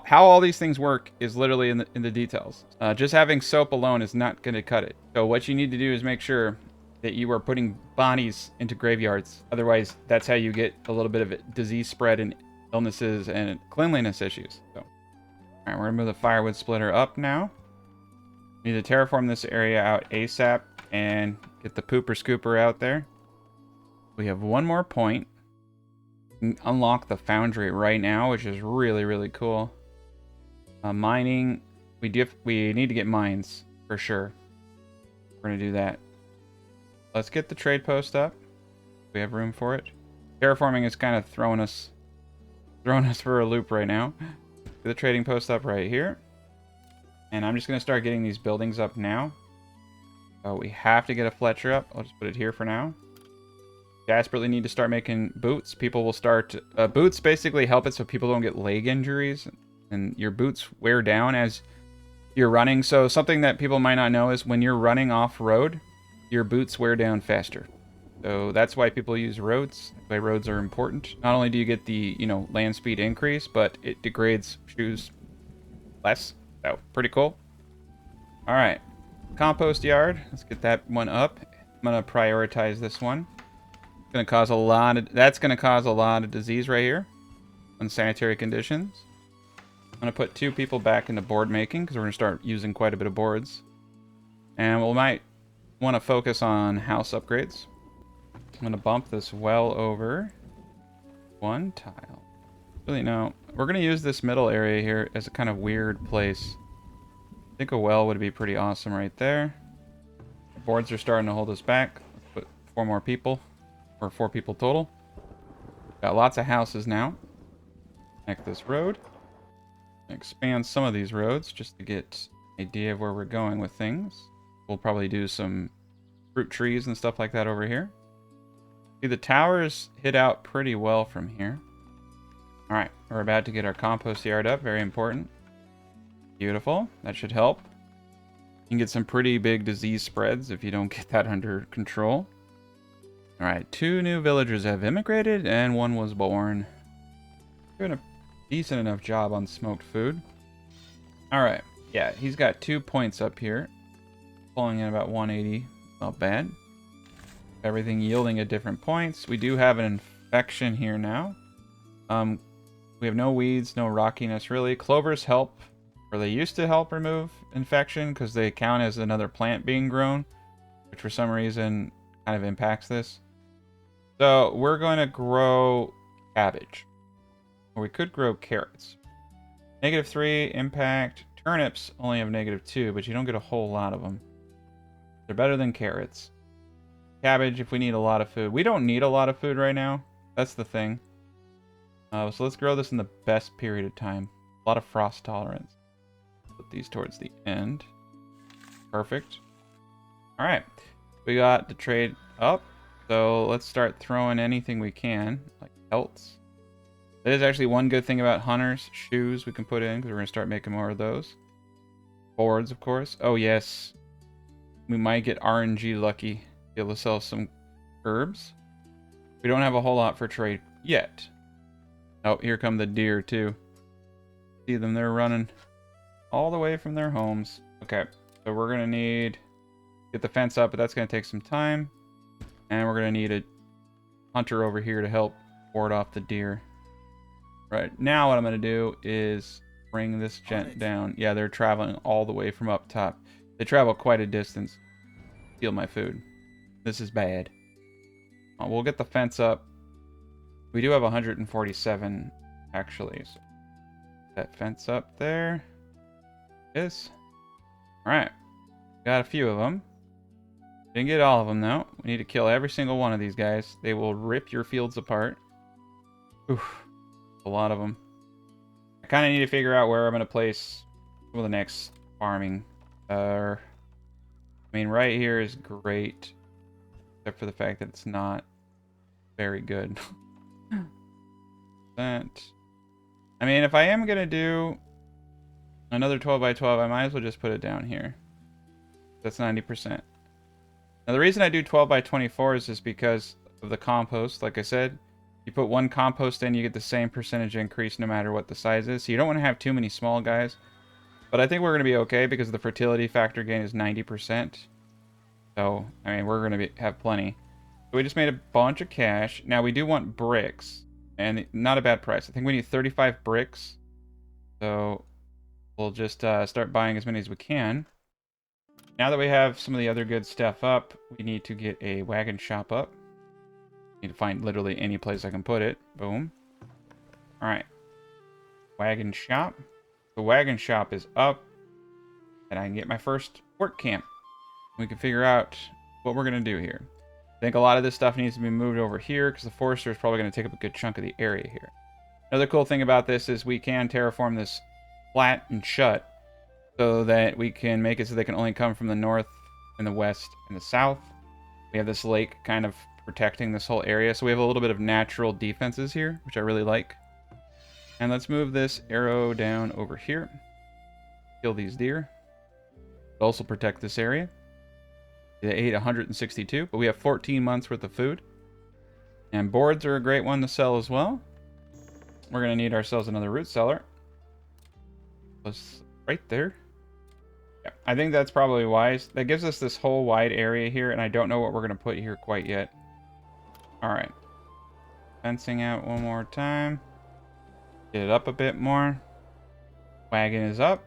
How all these things work is literally in the details. Just having soap alone is not going to cut it. So what you need to do is make sure that you are putting bodies into graveyards. Otherwise, that's how you get a little bit of disease spread and illnesses and cleanliness issues. So, all right, we're gonna move the firewood splitter up now. We need to terraform this area out ASAP and get the pooper scooper out there. We have one more point. We can unlock the foundry right now, which is really, really cool. Mining, we need to get mines for sure. We're gonna do that. Let's get the trade post up. We have room for it. Terraforming is kind of throwing us for a loop right now. Get the trading post up right here. And I'm just going to start getting these buildings up now. So we have to get a Fletcher up. I'll just put it here for now. Desperately need to start making boots. People will start... boots basically help it so people don't get leg injuries. And your boots wear down as you're running. So something that people might not know is when you're running off-road, your boots wear down faster. So that's why people use roads. That's why roads are important. Not only do you get the, land speed increase, but it degrades shoes less. So, pretty cool. All right. Compost yard. Let's get that one up. I'm going to prioritize this one. It's going to cause a lot of... That's going to cause a lot of disease right here. Unsanitary conditions. I'm going to put 2 people back into board making because we're going to start using quite a bit of boards. And we might want to focus on house upgrades. I'm going to bump this well over 1 tile. Really, no. We're going to use this middle area here as a kind of weird place. I think a well would be pretty awesome right there. The boards are starting to hold us back. Let's put 4 more people. Or 4 people total. Got lots of houses now. Connect this road. Expand some of these roads just to get an idea of where we're going with things. We'll probably do some fruit trees and stuff like that over here. See, the towers hit out pretty well from here. Alright, we're about to get our compost yard up. Very important. Beautiful. That should help. You can get some pretty big disease spreads if you don't get that under control. Alright, 2 new villagers have immigrated and 1 was born. Doing a decent enough job on smoked food. Alright, yeah, he's got 2 points up here. Pulling in about 180. Not bad. Everything yielding at different points. We do have an infection here now. We have no weeds, no rockiness really. Clovers help, or they used to help remove infection because they count as another plant being grown, which for some reason kind of impacts this. So we're going to grow cabbage. Or we could grow carrots. -3 impact. Turnips only have -2, but you don't get a whole lot of them. They're better than carrots. Cabbage if we need a lot of food. We don't need a lot of food right now. That's the thing. So let's grow this in the best period of time. A lot of frost tolerance. Put these towards the end. Perfect. Alright. We got the trade up. So let's start throwing anything we can. Like pelts. That is actually one good thing about hunters. Shoes we can put in because we're going to start making more of those. Boards, of course. Oh, yes. We might get RNG lucky. Be able to sell some herbs. We don't have a whole lot for trade yet. Oh, here come the deer, too. See them, they're running all the way from their homes. Okay, so we're going to need... Get the fence up, but that's going to take some time. And we're going to need a hunter over here to help ward off the deer. Right, now what I'm going to do is bring this gent down. Yeah, they're traveling all the way from up top. They travel quite a distance. Steal my food. This is bad. We'll get the fence up. We do have 147, actually. So that fence up there. Is. Alright. Got a few of them. Didn't get all of them, though. We need to kill every single one of these guys. They will rip your fields apart. Oof. A lot of them. I kind of need to figure out where I'm going to place some of the next farming. I mean, right here is great. Except for the fact that it's not very good. That. I mean, if I am going to do another 12 by 12, I might as well just put it down here. That's 90%. Now, the reason I do 12 by 24 is just because of the compost. Like I said, you put 1 compost in, you get the same percentage increase no matter what the size is. So you don't want to have too many small guys. But I think we're going to be okay because the fertility factor gain is 90%. So, I mean, we're going to have plenty. So we just made a bunch of cash. Now, we do want bricks. And not a bad price. I think we need 35 bricks. So we'll just start buying as many as we can. Now that we have some of the other good stuff up, we need to get a wagon shop up. Need to find literally any place I can put it. Boom. Alright. Wagon shop. The wagon shop is up. And I can get my first work camp. We can figure out what we're going to do here. I think a lot of this stuff needs to be moved over here because the forester is probably going to take up a good chunk of the area here. Another cool thing about this is we can terraform this flat and shut so that we can make it so they can only come from the north in the west and the south. We have this lake kind of protecting this whole area. So we have a little bit of natural defenses here, which I really like. And let's move this arrow down over here. Kill these deer. Also protect this area. They ate 162, but we have 14 months worth of food. And boards are a great one to sell as well. We're going to need ourselves another root cellar. Let's right there. Yeah, I think that's probably wise. That gives us this whole wide area here, and I don't know what we're going to put here quite yet. All right. Fencing out one more time. Get it up a bit more. Wagon is up.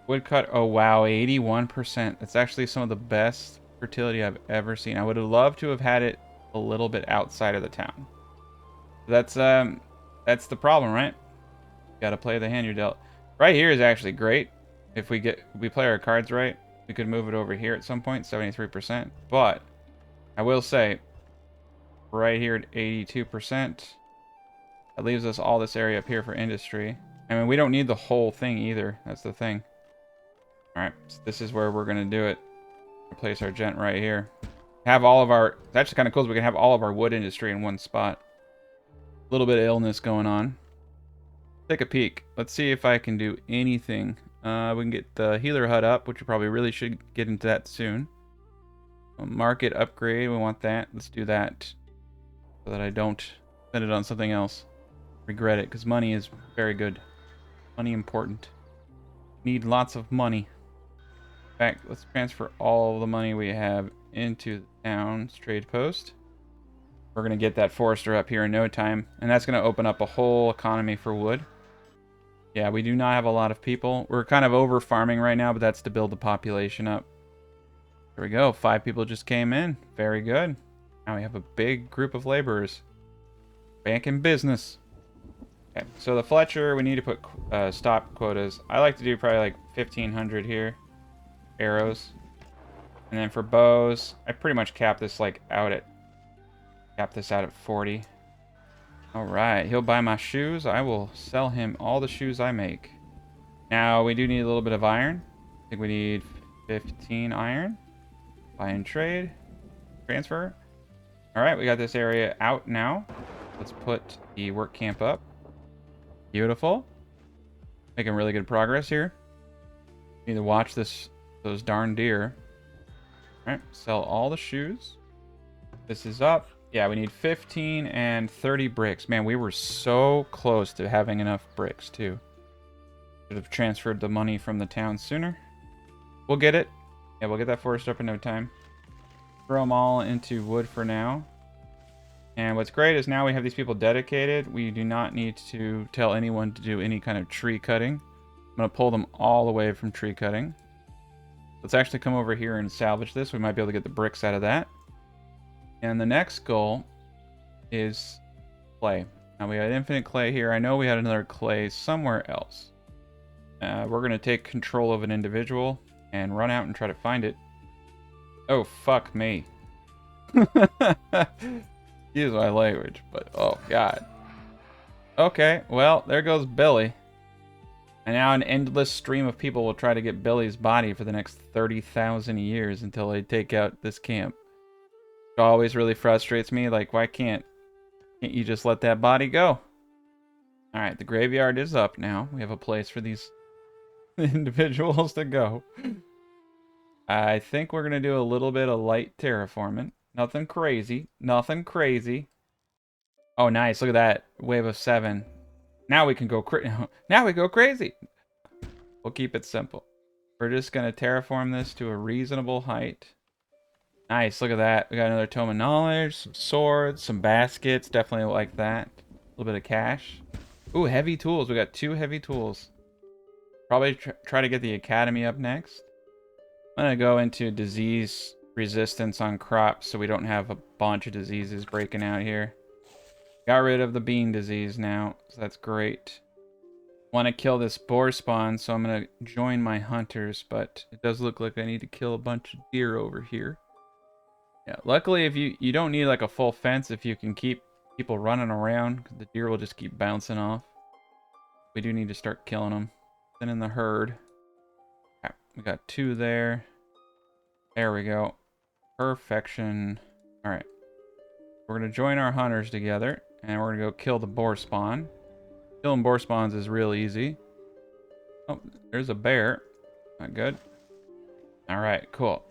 Woodcut, oh wow, 81%. That's actually some of the best fertility I've ever seen. I would have loved to have had it a little bit outside of the town. That's the problem, right? Got to play the hand you're dealt. Right here is actually great. If we play our cards right, we could move it over here at some point, 73%. But I will say, right here at 82%, that leaves us all this area up here for industry. I mean, we don't need the whole thing either. That's the thing. All right, so this is where we're gonna do it. Replace our gent right here. Have all of our. It's actually kind of cool. We can have all of our wood industry in one spot. A little bit of illness going on. Take a peek. Let's see if I can do anything. We can get the healer hut up, which we probably really should get into that soon. Market upgrade. We want that. Let's do that, so that I don't spend it on something else. Regret it, because money is very good. Money important. Need lots of money. In fact, let's transfer all the money we have into the town's trade post. We're going to get that forester up here in no time, and that's going to open up a whole economy for wood. Yeah, we do not have a lot of people. We're kind of over farming right now, but that's to build the population up. There we go. 5 people just came in. Very good. Now we have a big group of laborers. Back in business. Okay, so the Fletcher, we need to put stop quotas. I like to do probably like 1,500 here. Arrows. And then for bows, I pretty much cap this out at 40. Alright, he'll buy my shoes. I will sell him all the shoes I make. Now, we do need a little bit of iron. I think we need 15 iron. Buy and trade. Transfer. Alright, we got this area out now. Let's put the work camp up. Beautiful. Making really good progress here. Need to watch those darn deer. Alright, sell all the shoes. This is up. Yeah, we need 15 and 30 bricks. Man, we were so close to having enough bricks, too. Should have transferred the money from the town sooner. We'll get it. Yeah, we'll get that forest up in no time. Throw them all into wood for now. And what's great is now we have these people dedicated. We do not need to tell anyone to do any kind of tree cutting. I'm going to pull them all away from tree cutting. Let's actually come over here and salvage this. We might be able to get the bricks out of that. And the next goal is clay. Now we had infinite clay here. I know we had another clay somewhere else. We're going to take control of an individual and run out and try to find it. Oh, fuck me. Excuse my language, but oh god. Okay, well, there goes Billy. And now an endless stream of people will try to get Billy's body for the next 30,000 years until they take out this camp. It always really frustrates me, like, why can't you just let that body go? Alright, the graveyard is up now. We have a place for these individuals to go. I think we're going to do a little bit of light terraforming. Nothing crazy. Nothing crazy. Oh, nice. Look at that. Wave of 7. Now we can go now we go crazy. We'll keep it simple. We're just going to terraform this to a reasonable height. Nice. Look at that. We got another tome of knowledge, some swords, some baskets. Definitely like that. A little bit of cash. Ooh, heavy tools. We got 2 heavy tools. Probably try to get the academy up next. I'm going to go into disease resistance on crops so we don't have a bunch of diseases breaking out here. Got rid of the bean disease now, so that's great. Want to kill this boar spawn, so I'm going to join my hunters, but it does look like I need to kill a bunch of deer over here. Yeah, luckily if you don't need like a full fence if you can keep people running around, 'cause the deer will just keep bouncing off. We do need to start killing them. Then in the herd. Okay, we got 2 there. There we go. Perfection. All right. We're going to join our hunters together, and we're going to go kill the boar spawn. Killing boar spawns is real easy. Oh, there's a bear. Not good. All right, cool.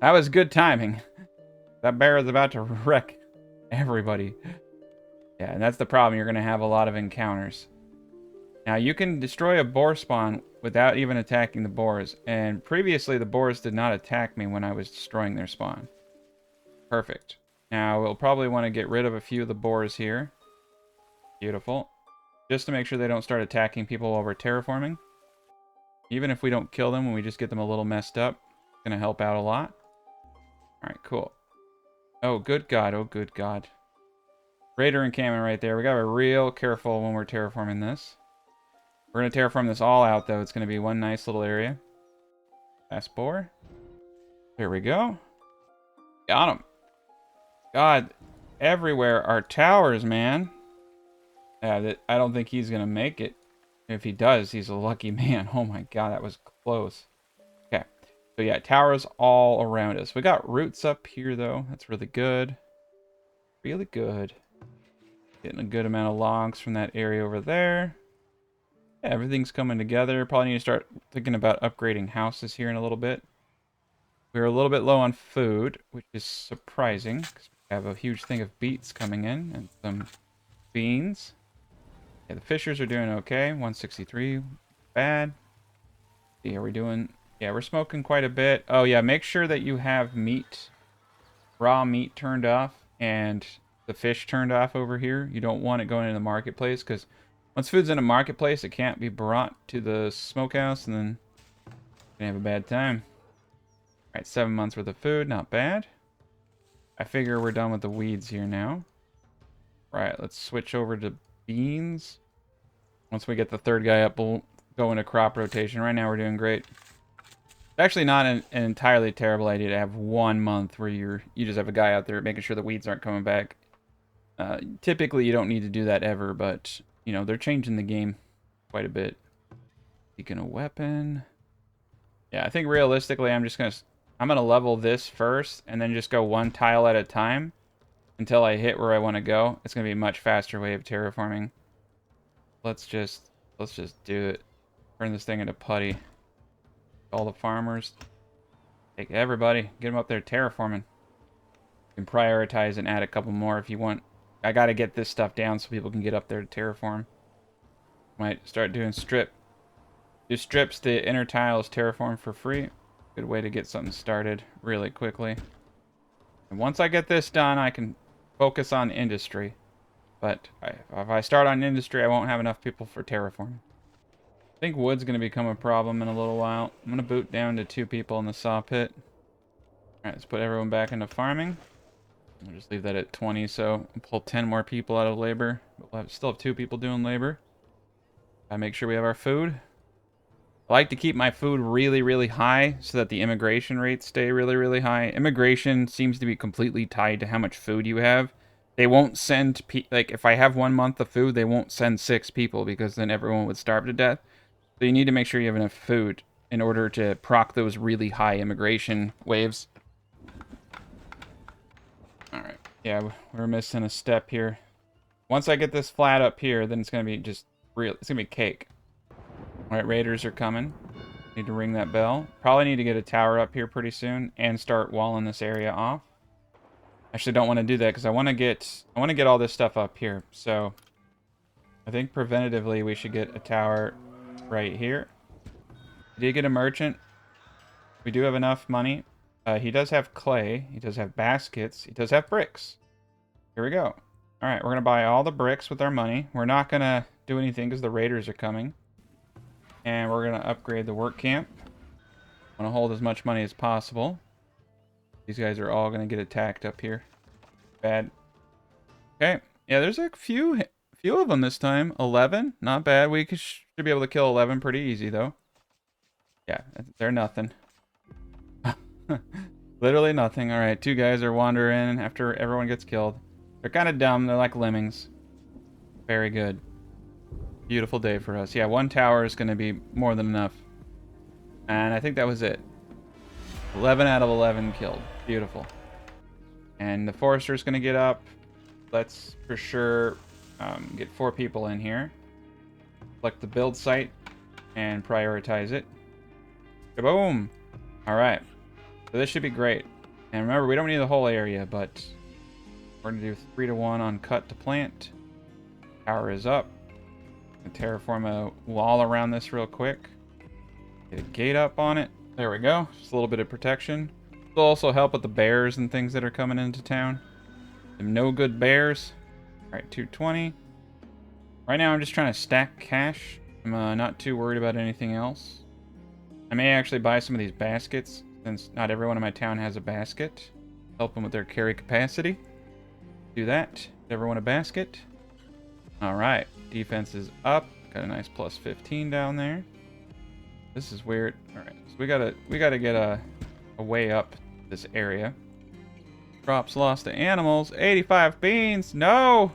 That was good timing. That bear is about to wreck everybody. Yeah, and that's the problem. You're going to have a lot of encounters. Now, you can destroy a boar spawn without even attacking the boars. And previously, the boars did not attack me when I was destroying their spawn. Perfect. Now, we'll probably want to get rid of a few of the boars here. Beautiful. Just to make sure they don't start attacking people while we're terraforming. Even if we don't kill them, when we just get them a little messed up, it's going to help out a lot. Alright, cool. Oh, good God. Oh, good God. Raider encampment right there. We got to be real careful when we're terraforming this. We're going to terraform this all out, though. It's going to be one nice little area. Fast boar. There we go. Got him. God, everywhere are towers, man. Yeah, I don't think he's going to make it. If he does, he's a lucky man. Oh my God, that was close. Okay. So yeah, towers all around us. We got roots up here, though. That's really good. Really good. Getting a good amount of logs from that area over there. Yeah, everything's coming together. Probably need to start thinking about upgrading houses here in a little bit. We're a little bit low on food, which is surprising, because we have a huge thing of beets coming in and some beans. Yeah, the fishers are doing okay. 163, bad. See, are we doing... Yeah, we're smoking quite a bit. Oh yeah, make sure that you have meat, raw meat turned off, and the fish turned off over here. You don't want it going in the marketplace, because once food's in a marketplace, it can't be brought to the smokehouse, and then you're gonna have a bad time. Alright, 7 months worth of food, not bad. I figure we're done with the weeds here now. Right, let's switch over to beans. Once we get the third guy up, we'll go into crop rotation. Right now we're doing great. It's actually not an entirely terrible idea to have 1 month where you just have a guy out there making sure the weeds aren't coming back. Typically you don't need to do that ever, but you know, they're changing the game quite a bit. Speaking of weapon. Yeah, I think realistically I'm gonna level this first and then just go one tile at a time until I hit where I want to go. It's gonna be a much faster way of terraforming. Let's just do it. Turn this thing into putty. All the farmers. Take everybody. Get them up there terraforming. You can prioritize and add a couple more if you want. I gotta get this stuff down so people can get up there to terraform. Might start doing strip. Do strips to inner tiles terraform for free. Good way to get something started really quickly. And once I get this done, I can focus on industry. But if I start on industry, I won't have enough people for terraforming. I think wood's going to become a problem in a little while. I'm going to boot down to 2 people in the saw pit. Alright, let's put everyone back into farming. I'll just leave that at 20, so I'll pull 10 more people out of labor. But we'll still have 2 people doing labor. I make sure we have our food. I like to keep my food really, really high so that the immigration rates stay really, really high. Immigration seems to be completely tied to how much food you have. They won't send, like, if I have 1 month of food, they won't send 6 people because then everyone would starve to death. So you need to make sure you have enough food in order to proc those really high immigration waves. Alright, yeah, we're missing a step here. Once I get this flat up here, then it's going to be just real, it's going to be cake. Alright, raiders are coming. Need to ring that bell. Probably need to get a tower up here pretty soon and start walling this area off. Actually, don't want to do that because I want to get all this stuff up here. So I think preventatively we should get a tower right here. We did get a merchant. We do have enough money. He does have clay. He does have baskets. He does have bricks. Here we go. All right, we're gonna buy all the bricks with our money. We're not gonna do anything because the raiders are coming. And we're gonna upgrade the work camp. I want to hold as much money as possible. These guys are all gonna get attacked up here. Bad. Okay. Yeah, there's a few of them this time. 11, not bad. We should be able to kill 11 pretty easy though. Yeah, they're nothing. Literally nothing. All right, 2 guys are wandering after everyone gets killed. They're kind of dumb. They're like lemmings. Very good. Beautiful day for us. Yeah, 1 tower is going to be more than enough. And I think that was it. 11 out of 11 killed. Beautiful. And the forester's going to get up. Let's for sure get 4 people in here. Select the build site and prioritize it. Kaboom! Alright. So this should be great. And remember, we don't need the whole area, but we're going to do 3 to 1 on cut to plant. Power is up. Terraform a wall around this real quick. Get a gate up on it. There we go. Just a little bit of protection. This will also help with the bears and things that are coming into town. Some no good bears. Alright, 220. Right now I'm just trying to stack cash. I'm not too worried about anything else. I may actually buy some of these baskets, since not everyone in my town has a basket. Help them with their carry capacity. Do that. Give everyone a basket. Alright, defense is up. Got a nice plus 15 down there. This is weird. Alright, so we gotta get a way up this area. Crops lost to animals. 85 beans! No!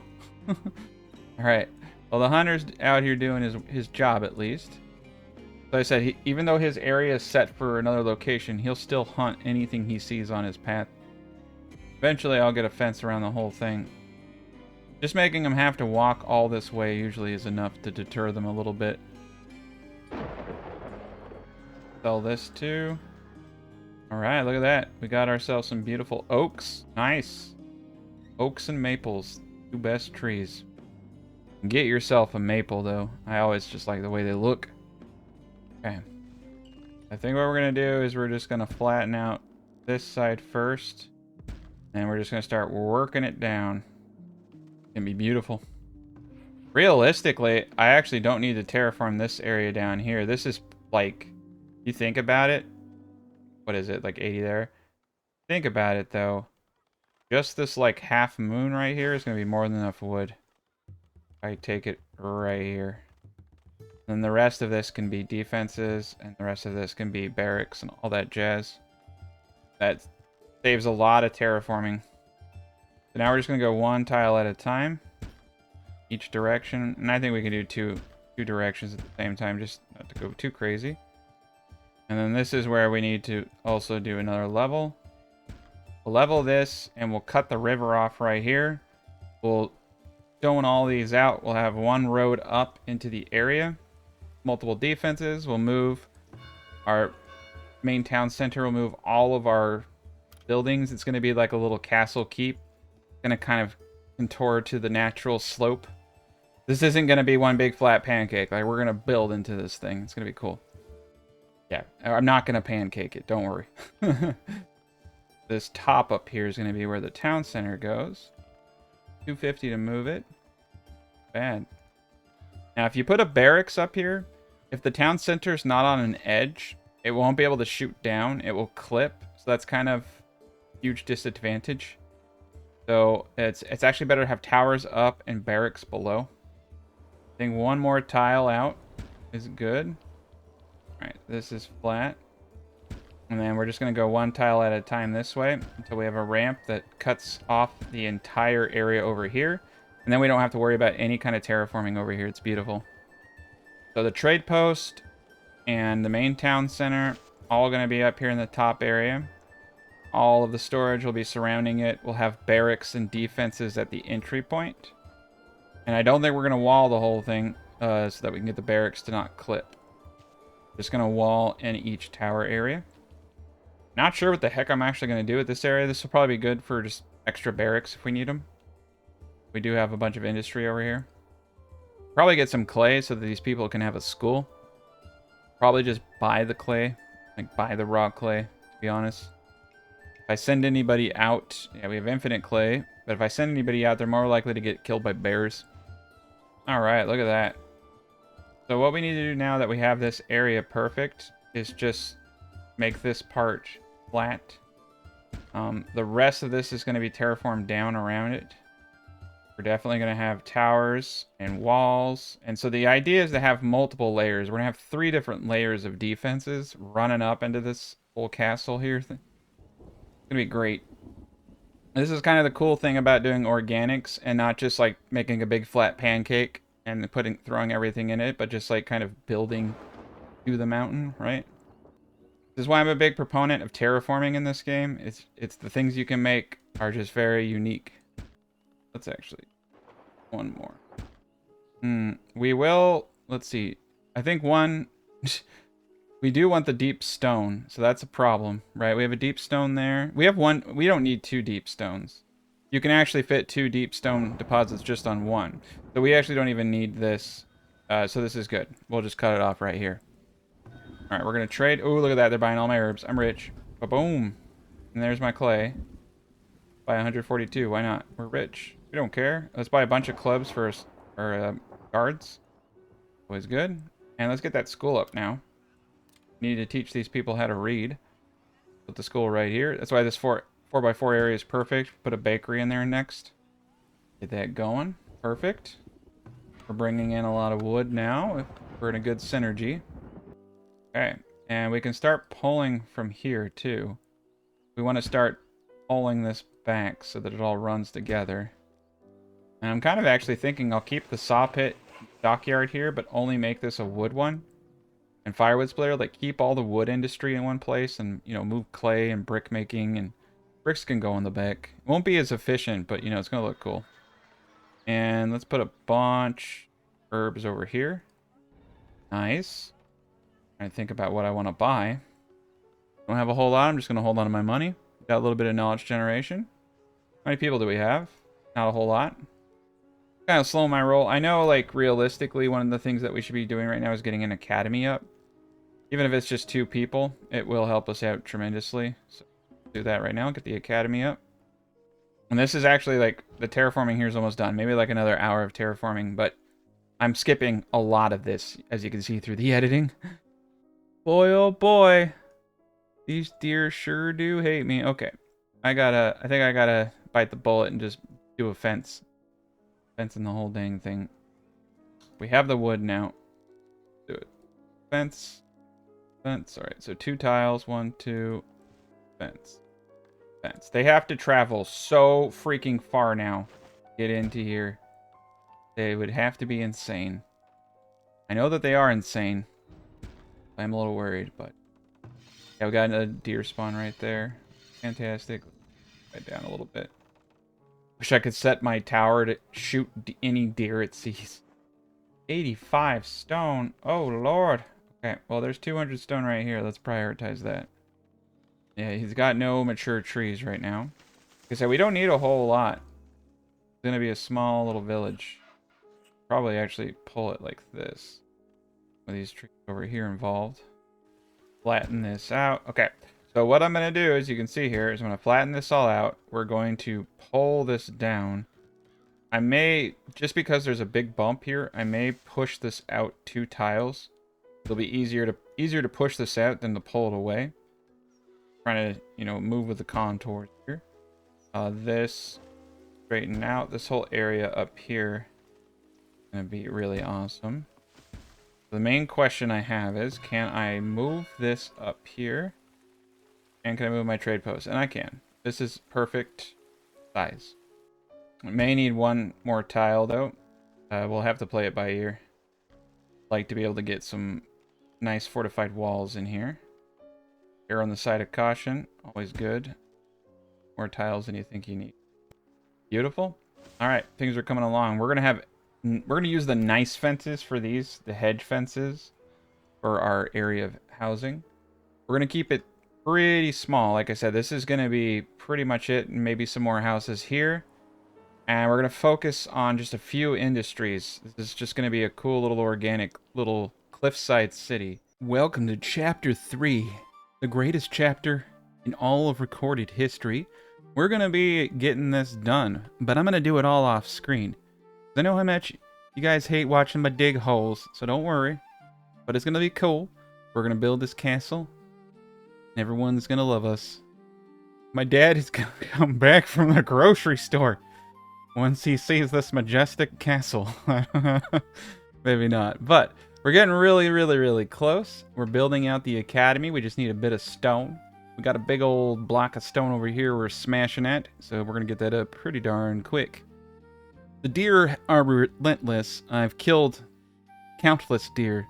Alright. Well, the hunter's out here doing his job at least. So I said, even though his area is set for another location, he'll still hunt anything he sees on his path. Eventually, I'll get a fence around the whole thing. Just making them have to walk all this way usually is enough to deter them a little bit. Sell this too. Alright, look at that. We got ourselves some beautiful oaks. Nice. Oaks and maples. 2 best trees. Get yourself a maple, though. I always just like the way they look. Okay. I think what we're going to do is we're just going to flatten out this side first. And we're just going to start working it down. It's going to be beautiful. Realistically, I actually don't need to terraform this area down here. This is like, you think about it. What is it, like 80 there? Think about it, though. Just this like half moon right here is going to be more than enough wood. I take it right here. Then the rest of this can be defenses, and the rest of this can be barracks and all that jazz. That saves a lot of terraforming. So now we're just going to go 1 tile at a time. Each direction. And I think we can do two directions at the same time, just not to go too crazy. And then this is where we need to also do another level. We'll level this, and we'll cut the river off right here. We'll Showing all these out, we'll have 1 road up into the area. Multiple defenses. We'll move our main town center. We'll move all of our buildings. It's going to be like a little castle keep. Going to kind of contour to the natural slope. This isn't going to be one big flat pancake. Like, we're going to build into this thing. It's going to be cool. Yeah, I'm not going to pancake it. Don't worry. This top up here is going to be where the town center goes. 250 to move it. Bad. Now, if you put a barracks up here, if the town center is not on an edge, it won't be able to shoot down. It will clip. So that's kind of a huge disadvantage. So it's actually better to have towers up and barracks below. I think 1 more tile out is good. All right, this is flat. And then we're just going to go 1 tile at a time this way until we have a ramp that cuts off the entire area over here. And then we don't have to worry about any kind of terraforming over here. It's beautiful. So the trade post and the main town center, all going to be up here in the top area. All of the storage will be surrounding it. We'll have barracks and defenses at the entry point. And I don't think we're going to wall the whole thing so that we can get the barracks to not clip. Just going to wall in each tower area. Not sure what the heck I'm actually going to do with this area. This will probably be good for just extra barracks if we need them. We do have a bunch of industry over here. Probably get some clay so that these people can have a school. Probably just buy the clay. Like, buy the raw clay, to be honest. If I send anybody out... Yeah, we have infinite clay. But if I send anybody out, they're more likely to get killed by bears. Alright, look at that. So what we need to do now that we have this area perfect is just make this part flat. The rest of this is going to be terraformed down around it. We're definitely going to have towers and walls. And so the idea is to have multiple layers. We're going to have 3 different layers of defenses running up into this whole castle here. It's going to be great. This is kind of the cool thing about doing organics and not just like making a big flat pancake and throwing everything in it, but just like kind of building to the mountain, right? This is why I'm a big proponent of terraforming in this game. It's the things you can make are just very unique. Let's actually one more. We will, let's see. I think one we do want the deep stone, so that's a problem, right? We have a deep stone there. We have one, we don't need 2 deep stones. You can actually fit 2 deep stone deposits just on one. So we actually don't even need this. So this is good. We'll just cut it off right here. All right, we're going to trade. Oh, look at that. They're buying all my herbs. I'm rich. Ba-boom. And there's my clay. Buy 142. Why not? We're rich. We don't care. Let's buy a bunch of clubs for guards. Always good. And let's get that school up now. We need to teach these people how to read. Put the school right here. That's why this 4x4 area is perfect. Put a bakery in there next. Get that going. Perfect. We're bringing in a lot of wood now. We're in a good synergy. Okay, and we can start pulling from here too. We want to start pulling this back so that it all runs together. And I'm kind of actually thinking I'll keep the saw pit dockyard here, but only make this a wood one. And firewood splitter, like keep all the wood industry in one place and, you know, move clay and brick making, and bricks can go in the back. It won't be as efficient, but, you know, it's going to look cool. And let's put a bunch of herbs over here. Nice. I think about what I want to buy. Don't have a whole lot. I'm just going to hold on to my money. Got a little bit of knowledge generation. How many people do we have? Not a whole lot. Kind of slow my roll. I know, like, realistically, one of the things that we should be doing right now is getting an academy up. Even if it's just 2 people, it will help us out tremendously. So do that right now. Get the academy up. And this is actually, like, the terraforming here is almost done. Maybe, like, another hour of terraforming, but I'm skipping a lot of this, as you can see through the editing. Boy, oh boy. These deer sure do hate me. Okay. I think I gotta bite the bullet and just do a fence. Fencing the whole dang thing. We have the wood now. Do it. Fence. Fence. Alright, so 2 tiles. 1, 2. Fence. Fence. They have to travel so freaking far now to get into here. They would have to be insane. I know that they are insane. I'm a little worried, but yeah, we got a deer spawn right there. Fantastic. Right down a little bit. Wish I could set my tower to shoot any deer it sees. 85 stone. Oh lord. Okay, well there's 200 stone right here. Let's prioritize that. Yeah, he's got no mature trees right now. Like I said, we don't need a whole lot. It's gonna be a small little village. Probably actually pull it like this. With these trees over here involved. Flatten this out. Okay, so what I'm going to do, as you can see here, is I'm going to flatten this all out. We're going to pull this down. I may, just because there's a big bump here, I may push this out 2 tiles. It'll be easier to push this out than to pull it away. Trying to, you know, move with the contours here. This, straighten out this whole area up here. Going to be really awesome. The main question I have is, can I move this up here? And can I move my trade post? And I can. This is perfect size. I may need 1 more tile, though. We'll have to play it by ear. Like to be able to get some nice fortified walls in here. Err on the side of caution. Always good. More tiles than you think you need. Beautiful. Alright, things are coming along. We're going to use the nice fences for these, the hedge fences, for our area of housing. We're going to keep it pretty small. Like I said, this is going to be pretty much it, and maybe some more houses here. And we're going to focus on just a few industries. This is just going to be a cool little organic little cliffside city. Welcome to Chapter 3, the greatest chapter in all of recorded history. We're going to be getting this done, but I'm going to do it all off screen. I know how much you guys hate watching my dig holes, so don't worry. But it's going to be cool. We're going to build this castle. And everyone's going to love us. My dad is going to come back from the grocery store once he sees this majestic castle. Maybe not. But we're getting really, really, really close. We're building out the academy. We just need a bit of stone. We got a big old block of stone over here we're smashing at. So we're going to get that up pretty darn quick. The deer are relentless. I've killed countless deer.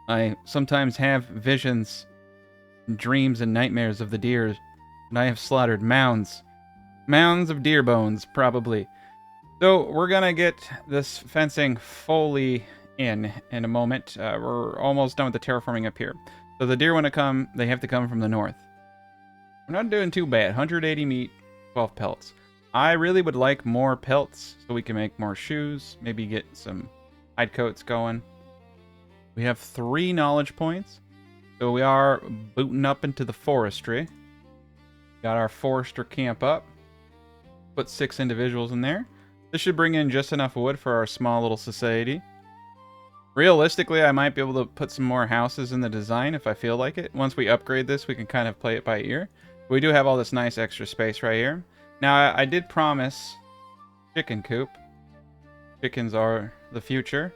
I sometimes have visions dreams and nightmares of the deer. And I have slaughtered mounds. Mounds of deer bones, probably. So we're gonna get this fencing fully in a moment. We're almost done with the terraforming up here. So the deer want to come, they have to come from the north. We're not doing too bad. 180 meat, 12 pelts. I really would like more pelts so we can make more shoes, maybe get some hide coats going. We have 3 knowledge points. So we are booting up into the forestry. Got our forester camp up. Put 6 individuals in there. This should bring in just enough wood for our small little society. Realistically, I might be able to put some more houses in the design if I feel like it. Once we upgrade this, we can kind of play it by ear. We do have all this nice extra space right here. Now, I did promise chicken coop. Chickens are the future.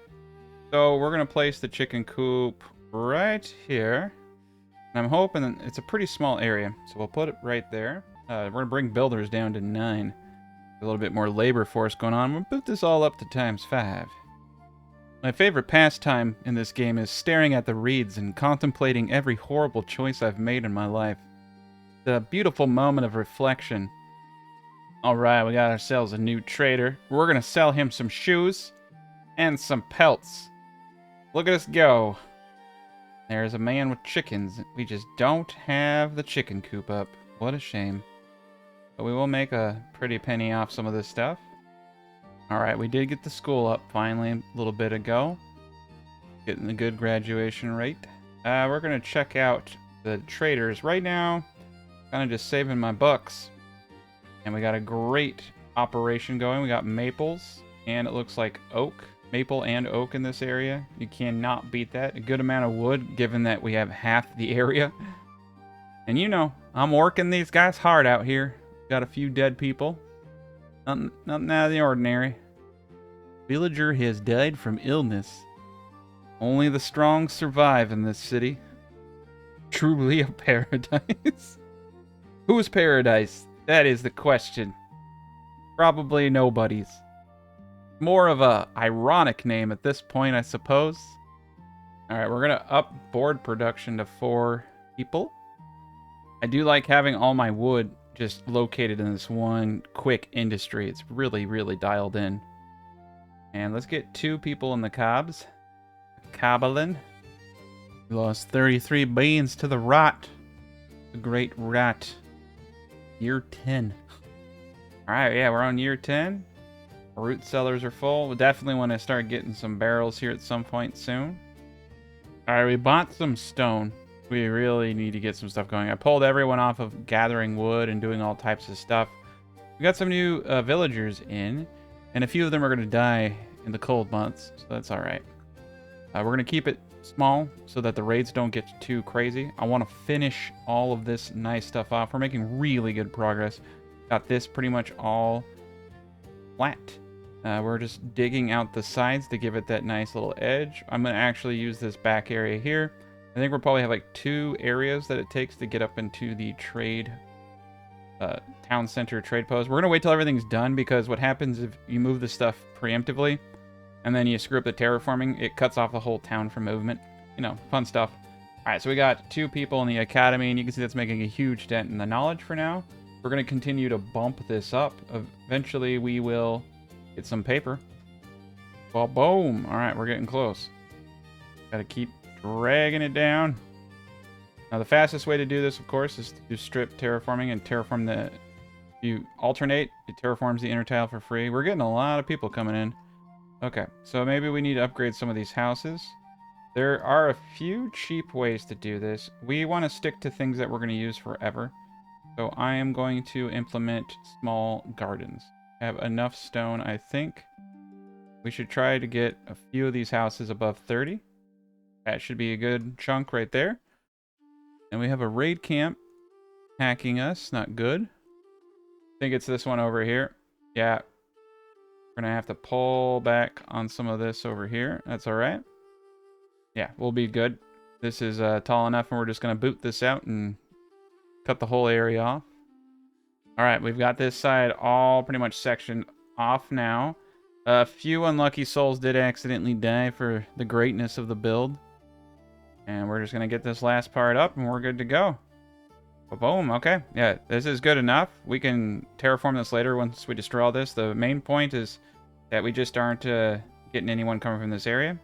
So we're going to place the chicken coop right here. And I'm hoping it's a pretty small area. So we'll put it right there. We're going to bring builders down to 9. A little bit more labor force going on. We'll boot this all up to ×5. My favorite pastime in this game is staring at the reeds and contemplating every horrible choice I've made in my life. It's a beautiful moment of reflection. Alright, we got ourselves a new trader. We're gonna sell him some shoes and some pelts. Look at us go. There's a man with chickens. We just don't have the chicken coop up. What a shame. But we will make a pretty penny off some of this stuff. Alright, we did get the school up finally a little bit ago. Getting a good graduation rate. We're going to check out the traders. Right now, kind of just saving my bucks. And we got a great operation going. We got maples, and it looks like oak. Maple and oak in this area. You cannot beat that. A good amount of wood, given that we have half the area. And you know, I'm working these guys hard out here. Got a few dead people. Nothing out of the ordinary. Villager has died from illness. Only the strong survive in this city. Truly a paradise. Whose paradise? That is the question. Probably nobody's. More of a ironic name at this point, I suppose. Alright, we're gonna up board production to 4 people. I do like having all my wood just located in this one quick industry. It's really, really dialed in. And let's get 2 people in the cobs. Cobbling. We lost 33 beans to the rot. The great rot. Year 10. Alright, yeah, we're on year 10. Our root cellars are full. We definitely want to start getting some barrels here at some point soon. Alright, we bought some stone. We really need to get some stuff going. I pulled everyone off of gathering wood and doing all types of stuff. We got some new villagers in, and a few of them are going to die in the cold months, so that's alright. We're going to keep it small so that the raids don't get too crazy. I want to finish all of this nice stuff off. We're making really good progress. Got this pretty much all flat. We're just digging out the sides to give it that nice little edge. I'm going to actually use this back area here. I think we'll probably have like 2 areas that it takes to get up into the trade, town center trade post. We're going to wait till everything's done, because what happens if you move this stuff preemptively and then you screw up the terraforming, it cuts off the whole town from movement. You know, fun stuff. Alright, so we got 2 people in the academy, and you can see that's making a huge dent in the knowledge for now. We're going to continue to bump this up. Eventually we will get some paper. Well, boom. Alright, we're getting close. Gotta keep dragging it down. Now the fastest way to do this, of course, is to strip terraforming and terraform the... If you alternate, it terraforms the inner tile for free. We're getting a lot of people coming in. Okay, so maybe we need to upgrade some of these houses. There are a few cheap ways to do this. We want to stick to things that we're going to use forever. So I am going to implement small gardens. I have enough stone, I think. We should try to get a few of these houses above 30. That should be a good chunk right there. And we have a raid camp hacking us. Not good. I think it's this one over here. Yeah. We're going to have to pull back on some of this over here. That's all right. Yeah, we'll be good. This is tall enough, and we're just going to boot this out and cut the whole area off. All right, we've got this side all pretty much sectioned off now. A few unlucky souls did accidentally die for the greatness of the build. And we're just going to get this last part up and we're good to go. Boom. Okay. Yeah, this is good enough. We can terraform this later once we destroy all this. The main point is that we just aren't getting anyone coming from this area.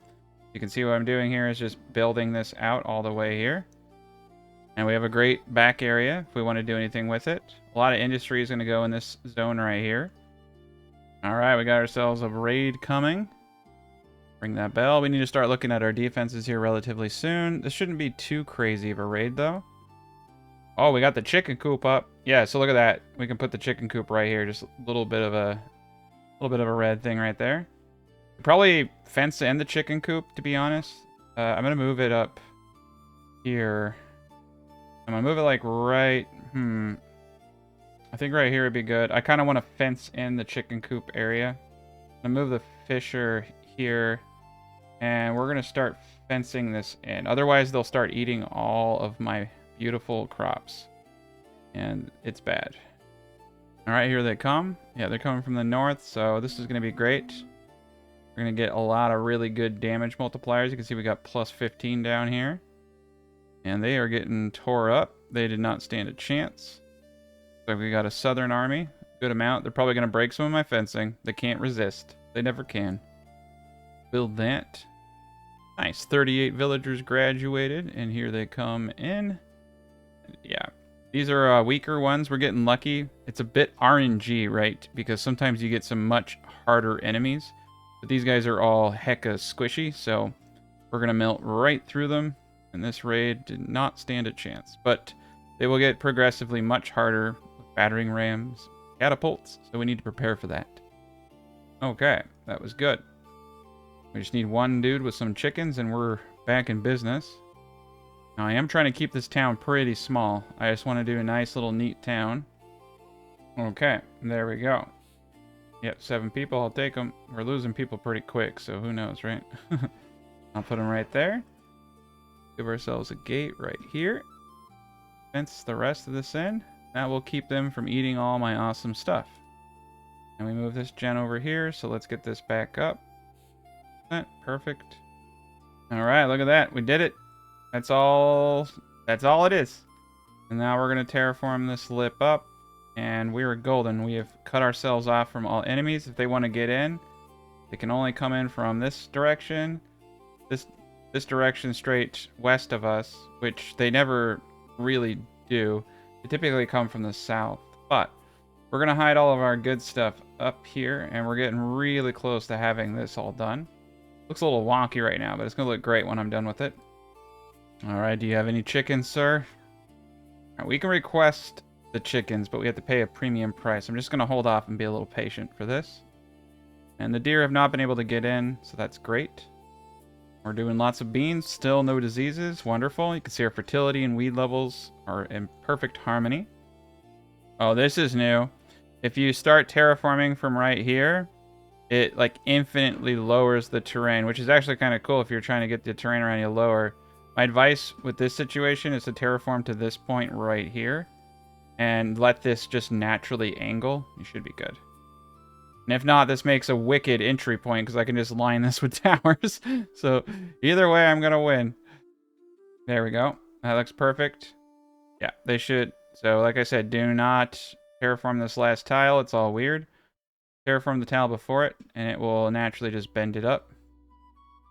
You can see what I'm doing here is just building this out all the way here. And we have a great back area if we want to do anything with it. A lot of industry is going to go in this zone right here. All right, we got ourselves a raid coming. Ring that bell. We need to start looking at our defenses here relatively soon. This shouldn't be too crazy of a raid, though. Oh, we got the chicken coop up. Yeah, so look at that. We can put the chicken coop right here. Just a little bit of a red thing right there. Probably fence in the chicken coop, to be honest. I'm gonna move it up here. I'm gonna move it like right. I think right here would be good. I kind of want to fence in the chicken coop area. I'm gonna move the fisher here. And we're going to start fencing this in. Otherwise, they'll start eating all of my beautiful crops. And it's bad. All right, here they come. Yeah, they're coming from the north, so this is going to be great. We're going to get a lot of really good damage multipliers. You can see we got plus 15 down here. And they are getting tore up. They did not stand a chance. So we got a southern army. Good amount. They're probably going to break some of my fencing. They can't resist. They never can. Build that. Nice. 38 villagers graduated, and here they come in. Yeah. These are weaker ones. We're getting lucky. It's a bit RNG, right? Because sometimes you get some much harder enemies. But these guys are all hecka squishy, so we're going to melt right through them. And this raid did not stand a chance. But they will get progressively much harder with battering rams, catapults, so we need to prepare for that. Okay, that was good. We just need one dude with some chickens and we're back in business. Now I am trying to keep this town pretty small. I just want to do a nice little neat town. Okay, there we go. Yep, 7 people, I'll take them. We're losing people pretty quick, so who knows, right? I'll put them right there. Give ourselves a gate right here. Fence the rest of this in. That will keep them from eating all my awesome stuff. And we move this gen over here, so let's get this back up. Perfect. All right, look at that. We did it. That's all it is. And now we're going to terraform this lip up. And we are golden. We have cut ourselves off from all enemies. If they want to get in, they can only come in from this direction. This direction straight west of us, which they never really do. They typically come from the south. But we're going to hide all of our good stuff up here. And we're getting really close to having this all done. Looks a little wonky right now, but it's going to look great when I'm done with it. Alright, do you have any chickens, sir? Right, we can request the chickens, but we have to pay a premium price. I'm just going to hold off and be a little patient for this. And the deer have not been able to get in, so that's great. We're doing lots of beans, still no diseases. Wonderful. You can see our fertility and weed levels are in perfect harmony. Oh, this is new. If you start terraforming from right here, it like infinitely lowers the terrain, which is actually kind of cool if you're trying to get the terrain around you lower. My advice with this situation is to terraform to this point right here and let this just naturally angle. You should be good. And if not, this makes a wicked entry point because I can just line this with towers. So either way, I'm going to win. There we go. That looks perfect. Yeah, they should. So like I said, do not terraform this last tile. It's all weird. Terraform the tile before it, and it will naturally just bend it up.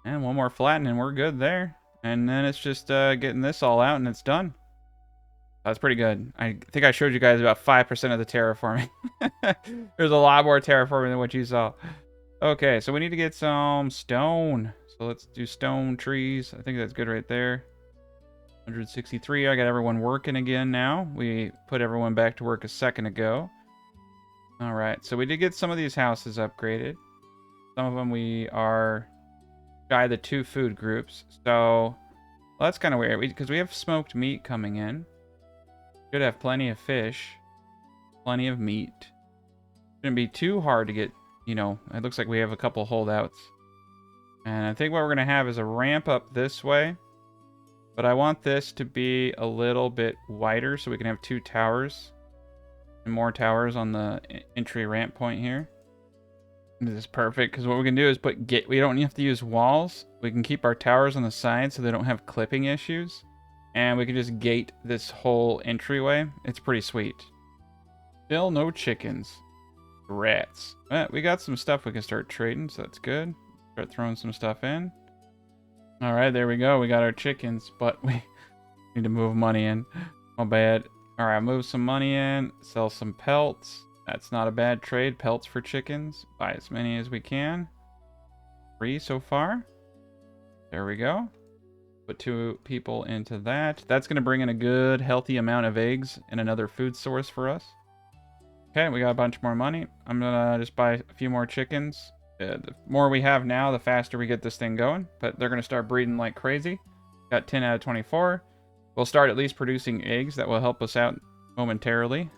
And one more flatten, and we're good there. And then it's just getting this all out, and it's done. That's pretty good. I think I showed you guys about 5% of the terraforming. There's a lot more terraforming than what you saw. Okay, so we need to get some stone. So let's do stone trees. I think that's good right there. 163. I got everyone working again now. We put everyone back to work a second ago. All right, so we did get some of these houses upgraded. Some of them we are shy of the 2 food groups. So well, that's kind of weird because we have smoked meat coming in. Should have plenty of fish, plenty of meat. Shouldn't be too hard to get, you know, it looks like we have a couple holdouts. And I think what we're going to have is a ramp up this way. But I want this to be a little bit wider so we can have 2 towers. And more towers on the entry ramp point here. This is perfect because what we can do is we don't have to use walls. We can keep our towers on the side so they don't have clipping issues. And we can just gate this whole entryway. It's pretty sweet. Still no chickens. Rats. We got some stuff we can start trading, so that's good. Start throwing some stuff in. Alright, there we go. We got our chickens, but we need to move money in. Oh, bad. Alright, move some money in. Sell some pelts. That's not a bad trade. Pelts for chickens. Buy as many as we can. 3 so far. There we go. Put 2 people into that. That's going to bring in a good, healthy amount of eggs and another food source for us. Okay, we got a bunch more money. I'm going to just buy a few more chickens. The more we have now, the faster we get this thing going. But they're going to start breeding like crazy. Got 10 out of 24. We'll start at least producing eggs. That will help us out momentarily.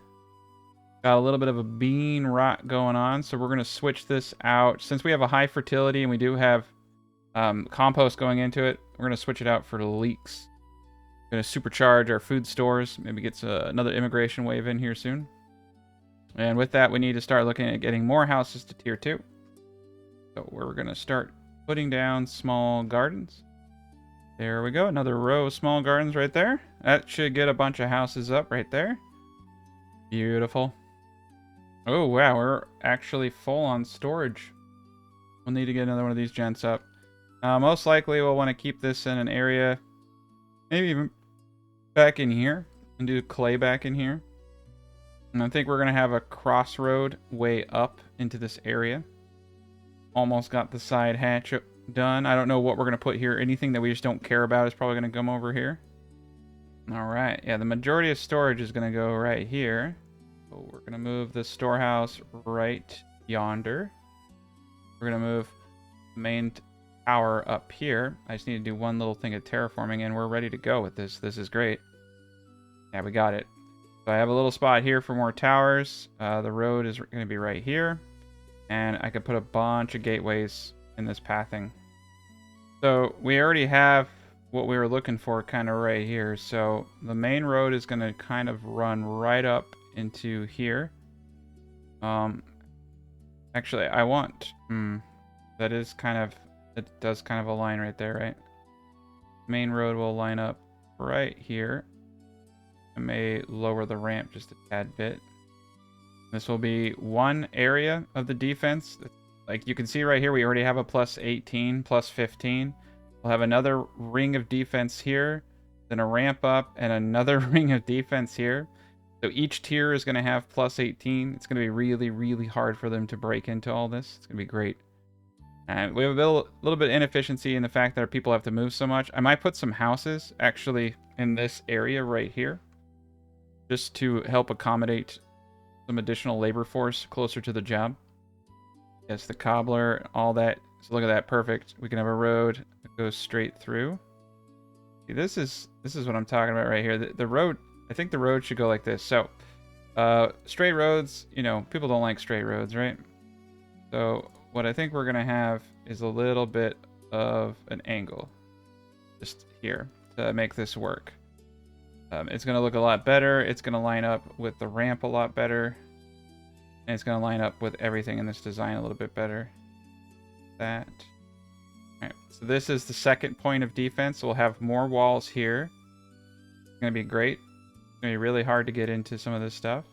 Got a little bit of a bean rot going on, so we're going to switch this out. Since we have a high fertility and we do have compost going into it, we're going to switch it out for leeks. Going to supercharge our food stores. Maybe get another immigration wave in here soon. And with that, we need to start looking at getting more houses to tier 2. So we're going to start putting down small gardens. There we go. Another row of small gardens right there. That should get a bunch of houses up right there. Beautiful. Oh, wow. We're actually full on storage. We'll need to get another one of these gents up. Most likely, we'll want to keep this in an area, maybe even back in here, and do clay back in here. And I think we're going to have a crossroad way up into this area. Almost got the side hatch done. I don't know what we're going to put here. Anything that we just don't care about is probably going to come over here. All right. Yeah, the majority of storage is going to go right here. So we're going to move the storehouse right yonder. We're going to move the main tower up here. I just need to do one little thing of terraforming, and we're ready to go with this. This is great. Yeah, we got it. So I have a little spot here for more towers. The road is going to be right here. And I could put a bunch of gateways in this pathing. So we already have what we were looking for kind of right here. So the main road is going to kind of run right up into here. Actually, I want... that is kind of... It does kind of align right there, right? Main road will line up right here. I may lower the ramp just a tad bit. This will be one area of the defense. Like you can see right here, we already have a plus 18, plus 15. We'll have another ring of defense here, then a ramp up, and another ring of defense here. So each tier is going to have plus 18. It's going to be really, really hard for them to break into all this. It's going to be great. And we have a little bit of inefficiency in the fact that our people have to move so much. I might put some houses actually in this area right here, just to help accommodate some additional labor force closer to the job. Yes, the cobbler, all that. So look at that, perfect. We can have a road that goes straight through. See, this is what I'm talking about right here. The road, I think the road should go like this. So, straight roads, you know, people don't like straight roads, right? So what I think we're gonna have is a little bit of an angle, just here, to make this work. It's going to look a lot better. It's going to line up with the ramp a lot better. And it's going to line up with everything in this design a little bit better. That. Alright, so this is the second point of defense. We'll have more walls here. It's going to be great. It's going to be really hard to get into some of this stuff.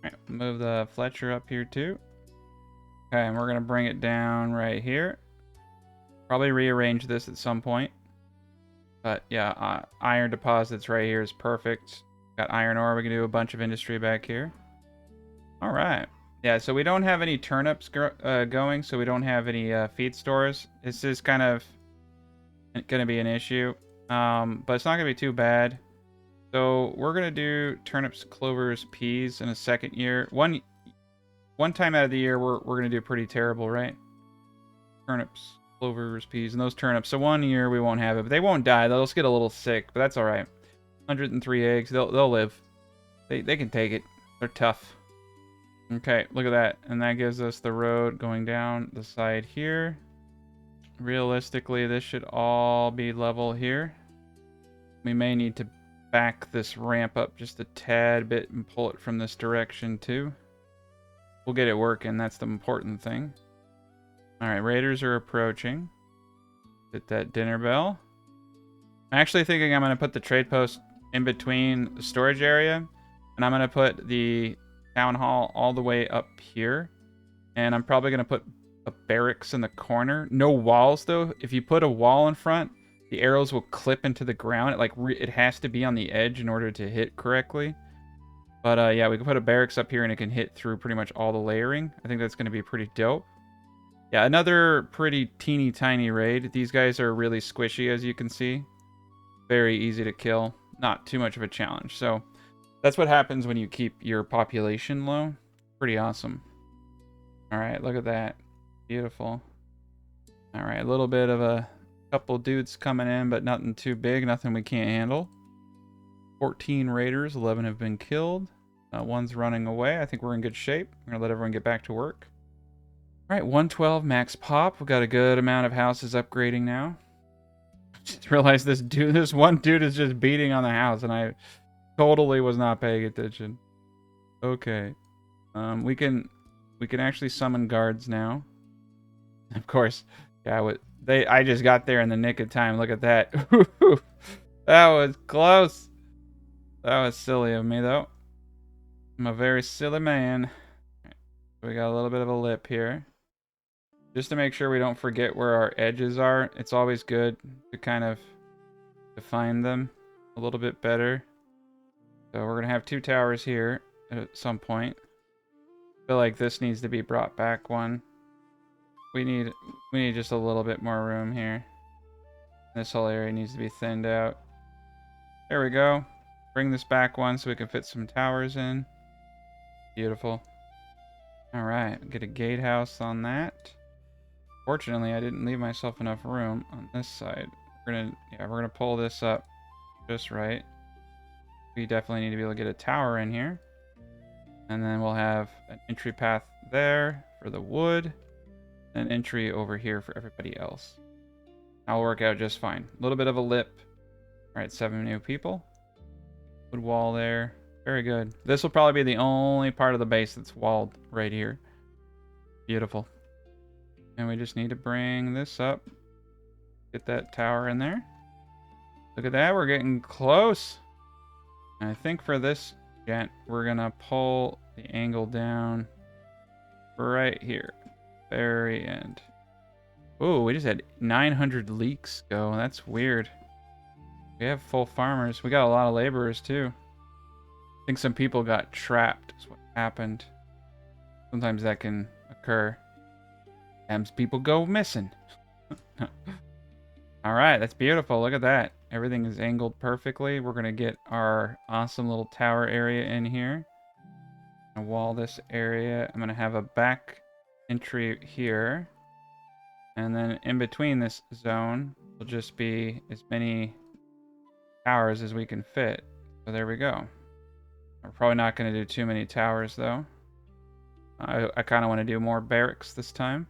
Alright, move the Fletcher up here too. Okay, and we're going to bring it down right here. Probably rearrange this at some point. But yeah, iron deposits right here is perfect. Got iron ore. We can do a bunch of industry back here. All right. Yeah, so we don't have any turnips going, so we don't have any feed stores. This is kind of going to be an issue, but it's not going to be too bad. So we're going to do turnips, clovers, peas in a second year. One time out of the year, we're going to do pretty terrible, right? Turnips, clovers, peas, and those turnips. So one year we won't have it, but they won't die. They'll just get a little sick, but that's all right. 103 eggs. They'll live. They can take it. They're tough. Okay, look at that. And that gives us the road going down the side here. Realistically, this should all be level here. We may need to back this ramp up just a tad bit and pull it from this direction too. we'll get it working. That's the important thing. All right, raiders are approaching. Hit that dinner bell. I'm actually thinking I'm going to put the trade post in between the storage area, and I'm going to put the town hall all the way up here. And I'm probably going to put a barracks in the corner. No walls, though. If you put a wall in front, the arrows will clip into the ground. It has to be on the edge in order to hit correctly. But yeah, we can put a barracks up here and it can hit through pretty much all the layering. I think that's going to be pretty dope. Yeah, another pretty teeny tiny raid. These guys are really squishy, as you can see. Very easy to kill. Not too much of a challenge. So that's what happens when you keep your population low. Pretty awesome. All right, look at that. Beautiful. All right, a little bit of a couple dudes coming in, but nothing too big, nothing we can't handle. 14 raiders, 11 have been killed. One's running away. I think we're in good shape. We're gonna let everyone get back to work. All right, 112 max pop. We've got a good amount of houses upgrading now. Just realized this one dude is just beating on the house, and I totally was not paying attention. Okay, we can actually summon guards now. Of course, yeah. I just got there in the nick of time. Look at that. That was close. That was silly of me, though. I'm a very silly man. We got a little bit of a lip here. Just to make sure we don't forget where our edges are, it's always good to kind of define them a little bit better. So we're going to have 2 towers here at some point. I feel like this needs to be brought back one. We need just a little bit more room here. This whole area needs to be thinned out. There we go. Bring this back one so we can fit some towers in. Beautiful. All right, get a gatehouse on that. Fortunately, I didn't leave myself enough room on this side. We're gonna pull this up just right. We definitely need to be able to get a tower in here. And then we'll have an entry path there for the wood. An entry over here for everybody else. That'll work out just fine. A little bit of a lip. All right, 7 new people. Wood wall there. Very good. This will probably be the only part of the base that's walled right here. Beautiful. And we just need to bring this up. Get that tower in there. Look at that. We're getting close. And I think for this gent, we're going to pull the angle down right here. Very end. Ooh, we just had 900 leaks go. That's weird. We have full farmers. We got a lot of laborers too. I think some people got trapped is what happened. Sometimes that can occur. Sometimes people go missing. All right, that's beautiful. Look at that. Everything is angled perfectly. We're going to get our awesome little tower area in here. I'm going to wall this area. I'm going to have a back entry here. And then in between this zone will just be as many towers as we can fit. So there we go. We're probably not going to do too many towers though. I kind of want to do more barracks this time.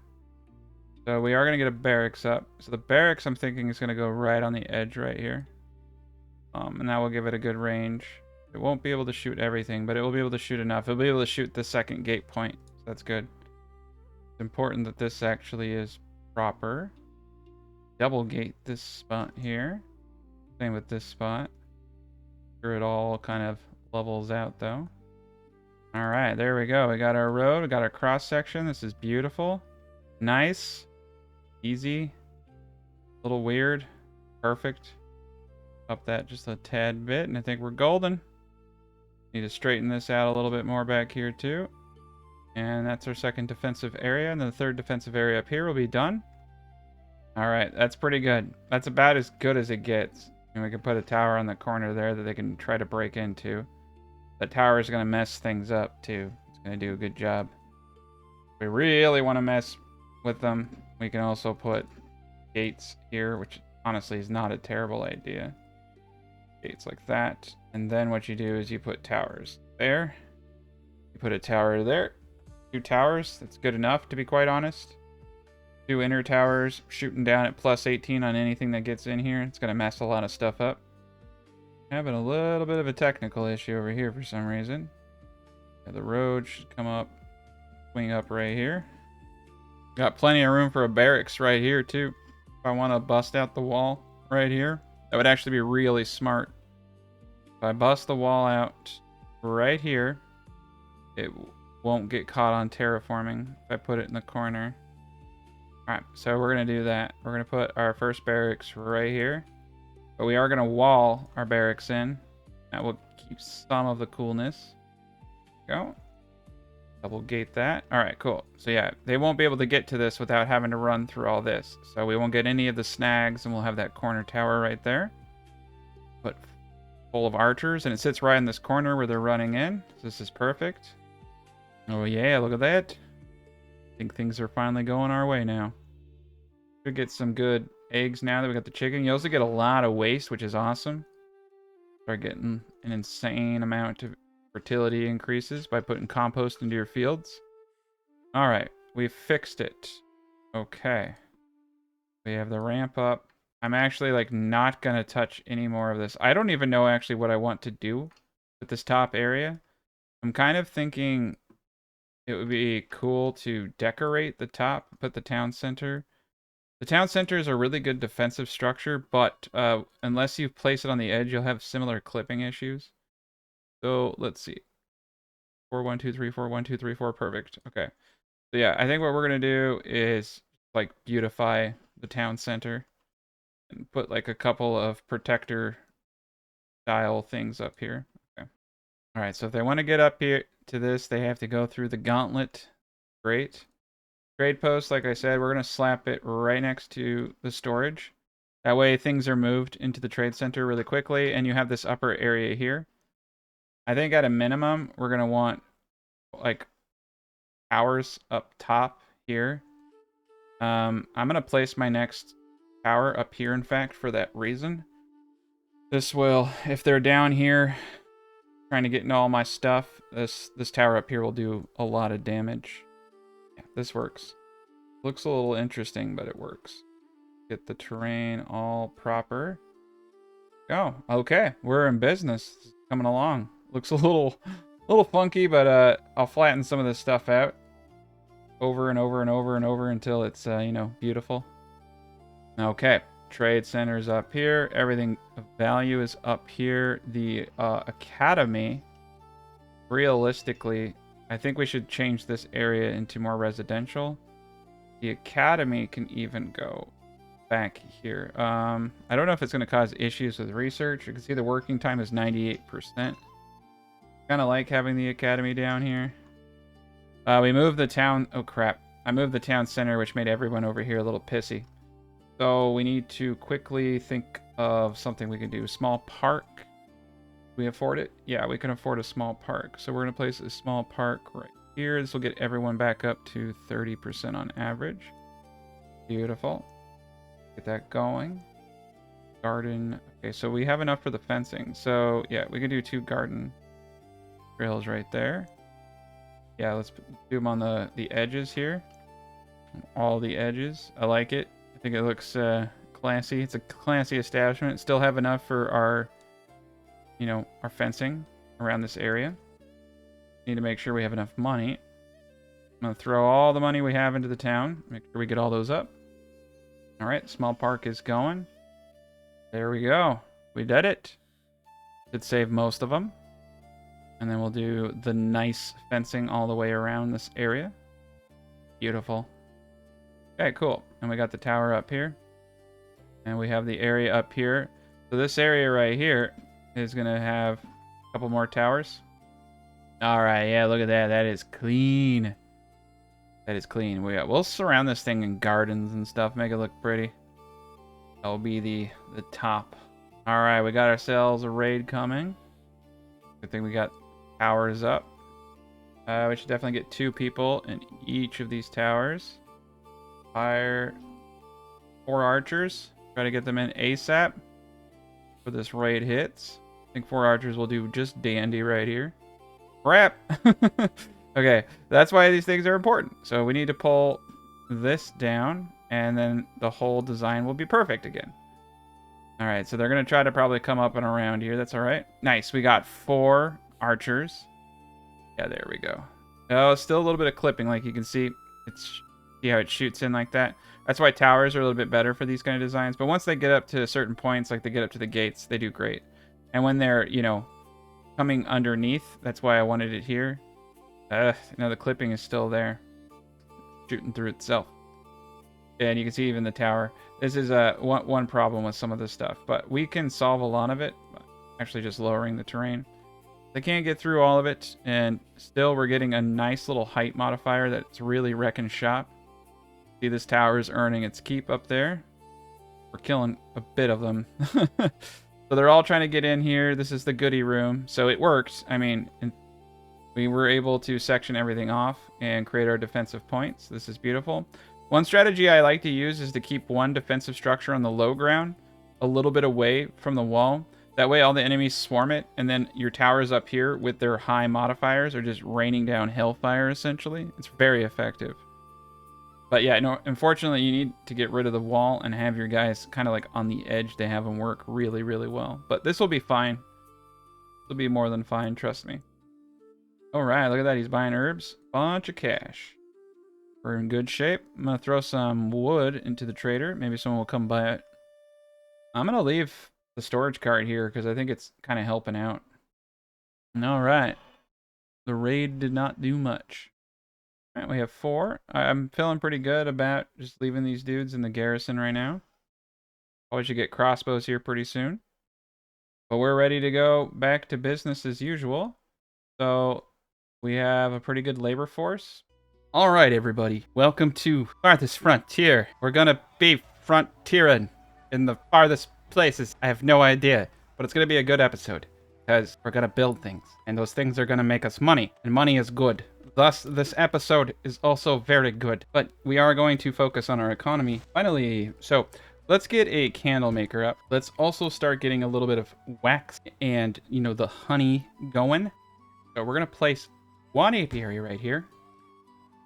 So we are going to get a barracks up. So the barracks I'm thinking is going to go right on the edge right here. And that will give it a good range. It won't be able to shoot everything, but it will be able to shoot enough. It'll be able to shoot the second gate point. So that's good. It's important that this actually is proper. Double gate this spot here. Same with this spot. Sure it all kind of levels out though. All right, there we go. We got our road. We got our cross section. This is beautiful. Nice. Easy. A little weird. Perfect. Up that just a tad bit, and I think we're golden. Need to straighten this out a little bit more back here too. And that's our second defensive area, and then the third defensive area up here will be done. All right, that's pretty good. That's about as good as it gets. And we can put a tower on the corner there that they can try to break into. That tower is going to mess things up too. It's going to do a good job. If we really want to mess with them, we can also put gates here, which honestly is not a terrible idea. Gates like that. And then what you do is you put towers there. You put a tower there. 2 towers. That's good enough, to be quite honest. 2 inner towers shooting down at plus 18 on anything that gets in here. It's going to mess a lot of stuff up. Having a little bit of a technical issue over here for some reason. Yeah, the road should come up Swing up right here. Got plenty of room for a barracks right here, too. If I want to bust out the wall right here, that would actually be really smart. If I bust the wall out right here, it won't get caught on terraforming if I put it in the corner. Alright, so we're going to do that. We're going to put our first barracks right here. But we are going to wall our barracks in. That will keep some of the coolness. Go. Double gate that. Alright, cool. So yeah, they won't be able to get to this without having to run through all this. So we won't get any of the snags, and we'll have that corner tower right there. Put full of archers, and it sits right in this corner where they're running in. So this is perfect. Oh yeah, look at that. I think things are finally going our way now. Should get some good eggs now that we got the chicken. You also get a lot of waste, which is awesome. Start getting an insane amount of fertility increases by putting compost into your fields. All right, we've fixed it. Okay. We have the ramp up. I'm actually like not gonna touch any more of this. I don't even know actually what I want to do with this top area. I'm kind of thinking it would be cool to decorate the top, put the town center. The town center is a really good defensive structure, but unless you place it on the edge, you'll have similar clipping issues. So let's see. 4, 1, 2, 3, 4, 1, 2, 3, 4. Perfect. Okay. So yeah, I think what we're gonna do is like beautify the town center and put like a couple of protector style things up here. Okay. All right. So if they want to get up here to this, they have to go through the gauntlet. Great. Trade post, like I said, we're going to slap it right next to the storage. That way things are moved into the trade center really quickly, and you have this upper area here. I think at a minimum, we're going to want like towers up top here. I'm going to place my next tower up here, in fact, for that reason. This will, if they're down here trying to get into all my stuff, this tower up here will do a lot of damage. Yeah, this works. Looks a little interesting, but it works. Get the terrain all proper. Oh, okay. We're in business. It's coming along. Looks a little funky, but I'll flatten some of this stuff out over and over and over and over until it's you know, beautiful. Okay. Trade center's up here. Everything of value is up here. The academy, realistically, I think we should change this area into more residential. The academy can even go back here. I don't know if it's going to cause issues with research. You can see the working time is 98%. Kind of like having the academy down here. We moved the town... Oh, crap. I moved the town center, which made everyone over here a little pissy. So we need to quickly think of something we can do. Small park. We afford it? Yeah, we can afford a small park. So we're going to place a small park right here. This will get everyone back up to 30% on average. Beautiful. Get that going. Garden. Okay, so we have enough for the fencing. So yeah, we can do 2 garden trails right there. Yeah, let's do them on the edges here. All the edges. I like it. I think it looks classy. It's a classy establishment. Still have enough for our, you know, our fencing around this area. Need to make sure we have enough money. I'm going to throw all the money we have into the town. Make sure we get all those up. All right, small park is going. There we go. We did it. Should save most of them. And then we'll do the nice fencing all the way around this area. Beautiful. Okay, cool. And we got the tower up here. And we have the area up here. So this area right here is going to have a couple more towers. All right, yeah, look at that. That is clean. That is clean. We'll surround this thing in gardens and stuff, make it look pretty. That'll be the top. All right, we got ourselves a raid coming. Good thing we got towers up. We should definitely get 2 people in each of these towers. Fire 4 archers. Try to get them in ASAP for this raid hits. I think 4 archers will do just dandy right here. Crap! Okay, that's why these things are important. So we need to pull this down, and then the whole design will be perfect again. All right, so they're going to try to probably come up and around here. That's all right. Nice, we got 4 archers. Yeah, there we go. Oh, still a little bit of clipping, like you can see. See how it shoots in like that. That's why towers are a little bit better for these kind of designs. But once they get up to certain points, like they get up to the gates, they do great. And when they're, you know, coming underneath, that's why I wanted it here. The clipping is still there, shooting through itself. And you can see even the tower. This is one problem with some of this stuff, but we can solve a lot of it. Actually, just lowering the terrain. They can't get through all of it, and still we're getting a nice little height modifier that's really wrecking shop. See, this tower is earning its keep up there. We're killing a bit of them. So they're all trying to get in here. This is the goodie room, so it works. I mean, we were able to section everything off and create our defensive points. This is beautiful. One strategy I like to use is to keep one defensive structure on the low ground a little bit away from the wall. That way all the enemies swarm it, and then your towers up here with their high modifiers are just raining down hellfire, essentially. It's very effective. But yeah, no, unfortunately, you need to get rid of the wall and have your guys kind of like on the edge to have them work really, really well. But this will be fine. This will be more than fine, trust me. All right, look at that. He's buying herbs. Bunch of cash. We're in good shape. I'm going to throw some wood into the trader. Maybe someone will come buy it. I'm going to leave the storage cart here because I think it's kind of helping out. All right. The raid did not do much. All right, we have 4. I'm feeling pretty good about just leaving these dudes in the garrison right now. Probably should get crossbows here pretty soon. But we're ready to go back to business as usual. So we have a pretty good labor force. All right, everybody. Welcome to Farthest Frontier. We're going to be frontierin' in the farthest places. I have no idea, but it's going to be a good episode because we're going to build things, and those things are going to make us money, and money is good. Thus, this episode is also very good, but we are going to focus on our economy. Finally, so let's get a candle maker up. Let's also start getting a little bit of wax and, you know, the honey going. So we're going to place one apiary right here.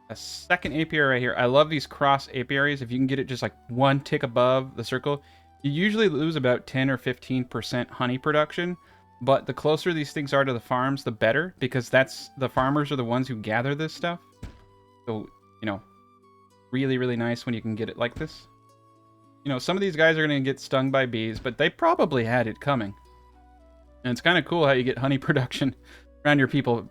A second apiary right here. I love these cross apiaries. If you can get it just like one tick above the circle, you usually lose about 10 or 15% honey production. But the closer these things are to the farms, the better, because the farmers are the ones who gather this stuff. So, you know, really, really nice when you can get it like this. You know, some of these guys are going to get stung by bees, but they probably had it coming. And it's kind of cool how you get honey production around your people.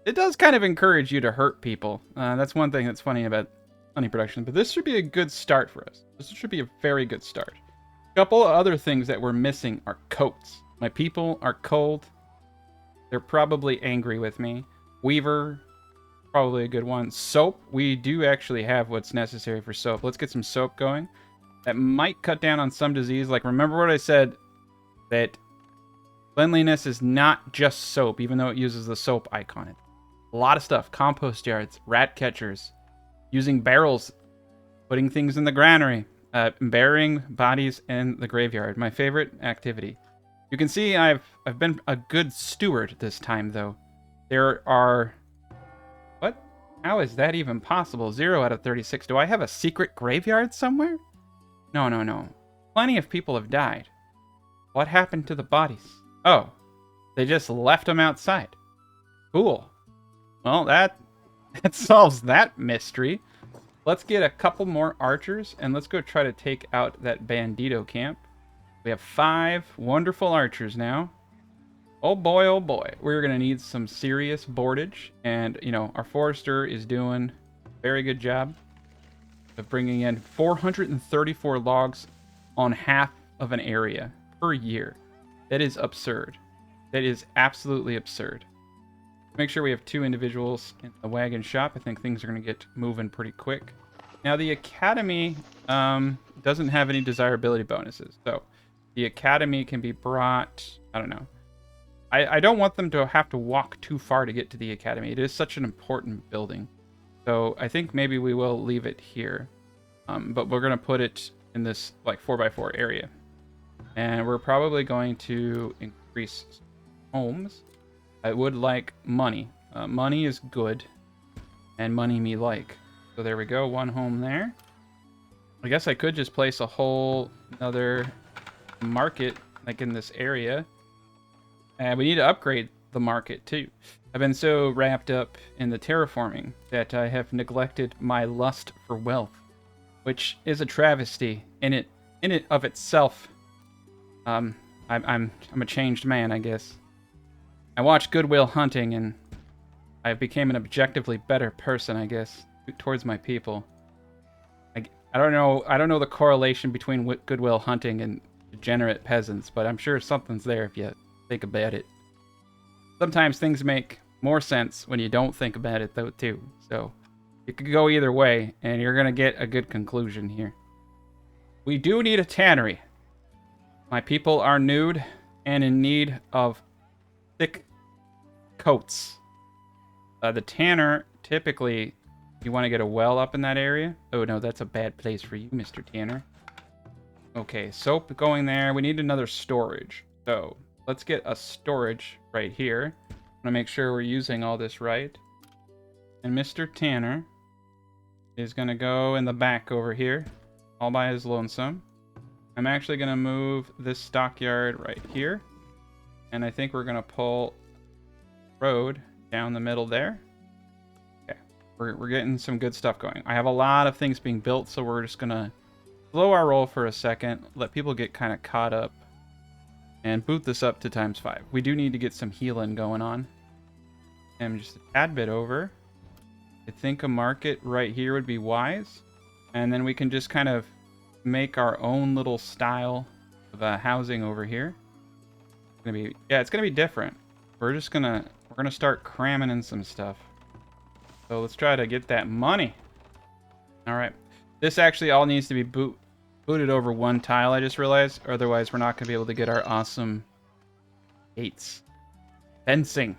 It does kind of encourage you to hurt people. That's one thing that's funny about honey production. But this should be a good start for us. This should be a very good start. A couple of other things that we're missing are coats. My people are cold. They're probably angry with me. Weaver, probably a good one. Soap, we do actually have what's necessary for soap. Let's get some soap going. That might cut down on some disease. Like, remember what I said, that cleanliness is not just soap, even though it uses the soap icon. A lot of stuff. Compost yards, rat catchers, using barrels, putting things in the granary, burying bodies in the graveyard. My favorite activity. You can see I've been a good steward this time, though. There are... What? How is that even possible? 0 out of 36. Do I have a secret graveyard somewhere? No, no, no. Plenty of people have died. What happened to the bodies? Oh, they just left them outside. Cool. Well, that solves that mystery. Let's get a couple more archers, and let's go try to take out that bandito camp. We have 5 wonderful archers now. Oh boy, oh boy. We're going to need some serious boardage. And, you know, our forester is doing a very good job of bringing in 434 logs on half of an area per year. That is absurd. That is absolutely absurd. Make sure we have 2 individuals in the wagon shop. I think things are going to get moving pretty quick. Now, the academy doesn't have any desirability bonuses. So the academy can be brought, I don't know. I don't want them to have to walk too far to get to the academy. It is such an important building. So I think maybe we will leave it here. But we're going to put it in this like 4x4 area. And we're probably going to increase homes. I would like money. Money is good. And money me like. So there we go. 1 home there. I guess I could just place a whole another market like in this area. And we need to upgrade the market too. I've been so wrapped up in the terraforming that I have neglected my lust for wealth, which is a travesty in it of itself. I'm a changed man, I guess. I watched Good Will Hunting, and I became an objectively better person, I guess, towards my people. I don't know the correlation between Good Will Hunting and degenerate peasants, but I'm sure something's there if you think about it. Sometimes things make more sense when you don't think about it, though, too. So it could go either way, and you're gonna get a good conclusion here. We do need a tannery. My people are nude and in need of thick coats. The tanner, typically, you want to get a well up in that area. Oh, no, that's a bad place for you, Mr. Tanner. Okay, soap going there. We need another storage. So let's get a storage right here. I want to make sure we're using all this right. And Mr. Tanner is going to go in the back over here, all by his lonesome. I'm actually going to move this stockyard right here. And I think we're going to pull road down the middle there. Okay, we're getting some good stuff going. I have a lot of things being built, so we're just going to slow our roll for a second, let people get kind of caught up, and boot this up to ×5. We do need to get some healing going on. And just a tad bit over. I think a market right here would be wise. And then we can just kind of make our own little style of housing over here. It's gonna be different. We're gonna start cramming in some stuff. So let's try to get that money. All right, this actually all needs to be booted over one tile. I just realized, otherwise we're not gonna be able to get our awesome gates. Fencing.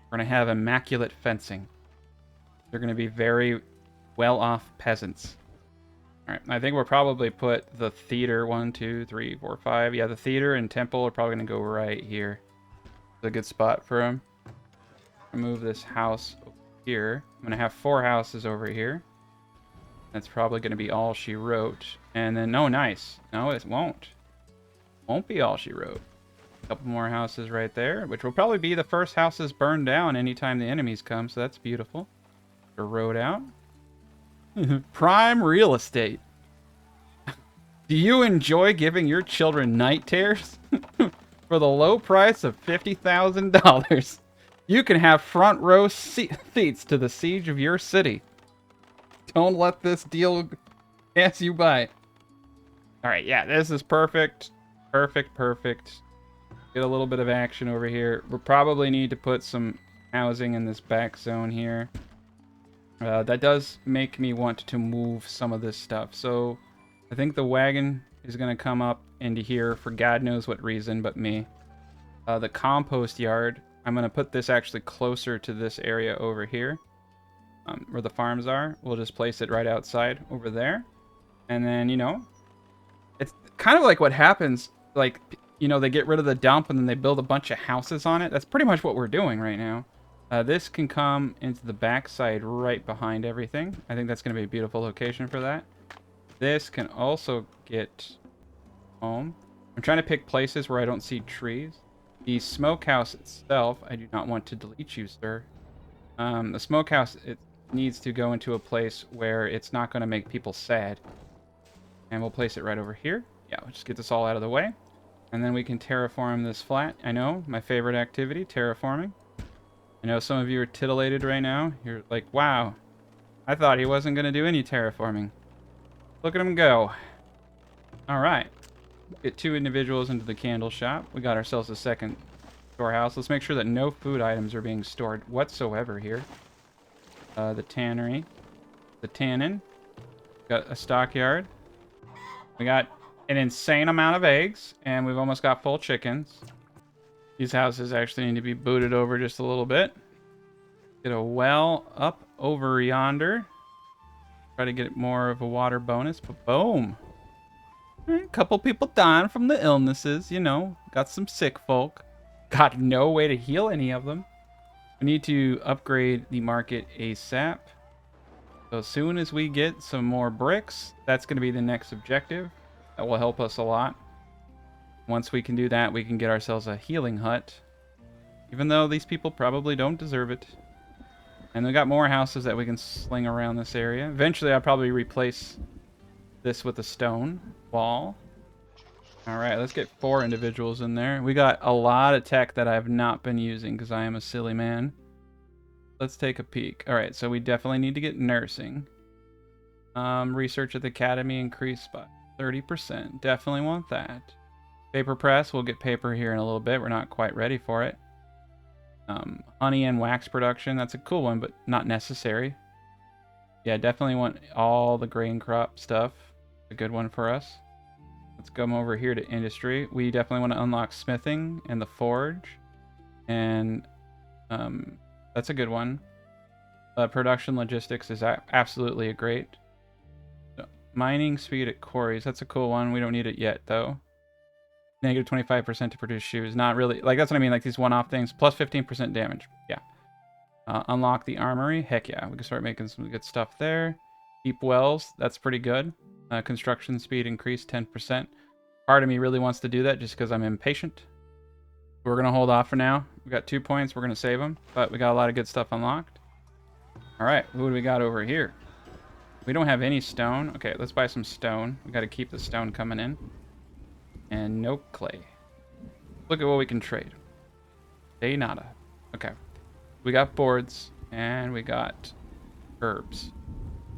We're gonna have immaculate fencing. They're gonna be very well-off peasants. All right, I think we'll probably put the theater 1, 2, 3, 4, 5. Yeah, the theater and temple are probably going to go right here. It's a good spot for them. Move this house over here. I'm going to have 4 houses over here. That's probably going to be all she wrote. And then, no, nice. No, it won't. Won't be all she wrote. A couple more houses right there, which will probably be the first houses burned down anytime the enemies come, so that's beautiful. The road out. Prime real estate. Do you enjoy giving your children night terrors? For the low price of $50,000, you can have front row seats to the siege of your city. Don't let this deal pass you by. All right, yeah, this is perfect. Perfect. Get a little bit of action over here. We'll probably need to put some housing in this back zone here. That does make me want to move some of this stuff. So I think the wagon is going to come up into here for God knows what reason but me. The compost yard, I'm going to put this actually closer to this area over here where the farms are. We'll just place it right outside over there. And then, you know, it's kind of like what happens, like, you know, they get rid of the dump and then they build a bunch of houses on it. That's pretty much what we're doing right now. This can come into the backside right behind everything. I think that's going to be a beautiful location for that. This can also get home. I'm trying to pick places where I don't see trees. The smokehouse itself, I do not want to delete you, sir. The smokehouse, it needs to go into a place where it's not going to make people sad. And we'll place it right over here. Yeah, we'll just get this all out of the way. And then we can terraform this flat. I know, my favorite activity, terraforming. I know some of you are titillated right now. You're like, wow, I thought he wasn't going to do any terraforming. Look at him go. All right. Get 2 individuals into the candle shop. We got ourselves a second storehouse. Let's make sure that no food items are being stored whatsoever here. The tannery. The tannin. Got a stockyard. We got an insane amount of eggs, and we've almost got full chickens. These houses actually need to be booted over just a little bit. Get a well up over yonder. Try to get more of a water bonus, but boom. A couple people dying from the illnesses, you know. Got some sick folk. Got no way to heal any of them. We need to upgrade the market ASAP. So as soon as we get some more bricks, that's going to be the next objective. That will help us a lot. Once we can do that, we can get ourselves a healing hut. even though these people probably don't deserve it. And we got more houses that we can sling around this area. Eventually, I'll probably replace this with a stone wall. All right, let's get 4 individuals in there. We got a lot of tech that I have not been using because I am a silly man. Let's take a peek. All right, so we definitely need to get nursing. Research at the academy increased by 30%. Definitely want that. Paper press, we'll get paper here in a little bit. We're not quite ready for it. Honey and wax production, that's a cool one, but not necessary. Yeah, definitely want all the grain crop stuff. A good one for us. Let's come over here to industry. We definitely want to unlock smithing and the forge. And that's a good one. Production logistics is absolutely a great. So, mining speed at quarries, that's a cool one. We don't need it yet, though. Negative 25% to produce shoes. Not really. Like, that's what I mean. Like, these one-off things. Plus 15% damage. Yeah. Unlock the armory. Heck yeah. We can start making some good stuff there. Deep wells. That's pretty good. Construction speed increased 10%. Part of me really wants to do that just because I'm impatient. We're going to hold off for now. We got 2 points. We're going to save them. But we got a lot of good stuff unlocked. All right. What do we got over here? We don't have any stone. Okay, let's buy some stone. We got to keep the stone coming in. And no clay. Look at what we can trade. De nada. Okay. We got boards and we got herbs.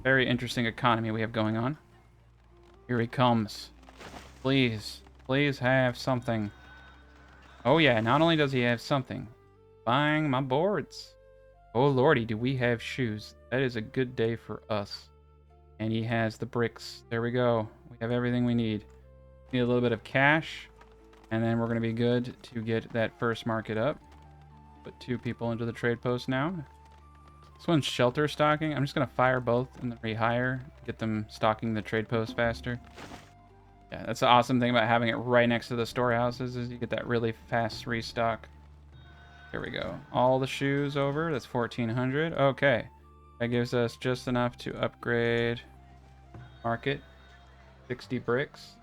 Very interesting economy we have going on. Here he comes. Please. Please have something. Oh yeah, not only does he have something. Buying my boards. Oh lordy, do we have shoes. That is a good day for us. And he has the bricks. There we go. We have everything we need. Need a little bit of cash, and then we're going to be good to get that first market up. Put 2 people into the trade post now. This one's shelter stocking. I'm just going to fire both and then rehire. Get them stocking the trade post faster. Yeah, that's the awesome thing about having it right next to the storehouses is you get that really fast restock. There we go. All the shoes over. That's 1,400. Okay. That gives us just enough to upgrade market. 60 bricks.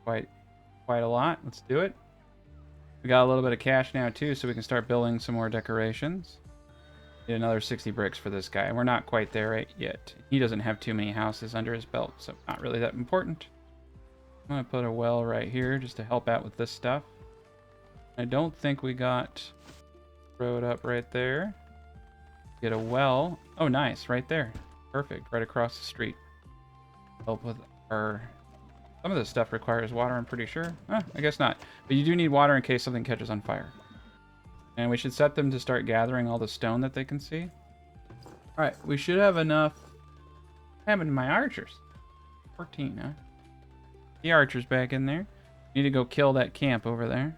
Quite a lot. Let's do it. We got a little bit of cash now too, so we can start building some more decorations. Need another 60 bricks for this guy. We're not quite there right yet. He doesn't have too many houses under his belt, so not really that important. I'm gonna put a well right here just to help out with this stuff. I don't think we got road up right there. Get a well. Oh, nice, right there. Perfect, right across the street. Help with our. Some of this stuff requires water, I'm pretty sure. I guess not. But you do need water in case something catches on fire. And we should set them to start gathering all the stone that they can see. Alright, we should have enough. Having my archers. 14, huh? The archers back in there. Need to go kill that camp over there.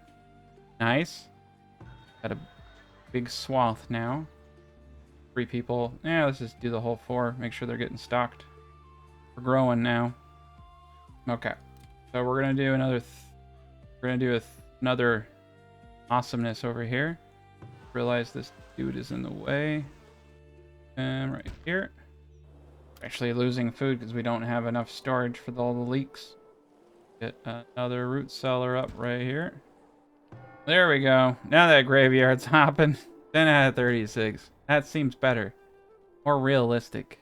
Nice. Got a big swath now. 3 people. Yeah, let's just do the whole 4. Make sure they're getting stocked. We're growing now. Okay, so we're gonna do another. Another awesomeness over here. Realize this dude is in the way. And right here. Actually losing food because we don't have enough storage for all the leeks. Get another root cellar up right here. There we go. Now that graveyard's hopping. 10 out of 36. That seems better. More realistic.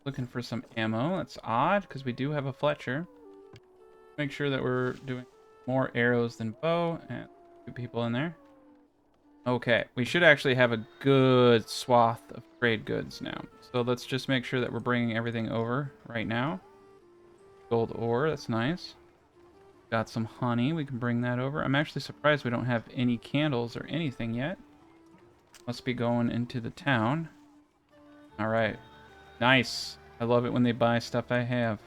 Looking for some ammo. That's odd because we do have a Fletcher. Make sure that we're doing more arrows than bow. And 2 people in there. Okay, we should actually have a good swath of trade goods now. So let's just make sure that we're bringing everything over right now. Gold ore, that's nice. Got some honey, we can bring that over. I'm actually surprised we don't have any candles or anything yet. Must be going into the town. All right. Nice. I love it when they buy stuff I have.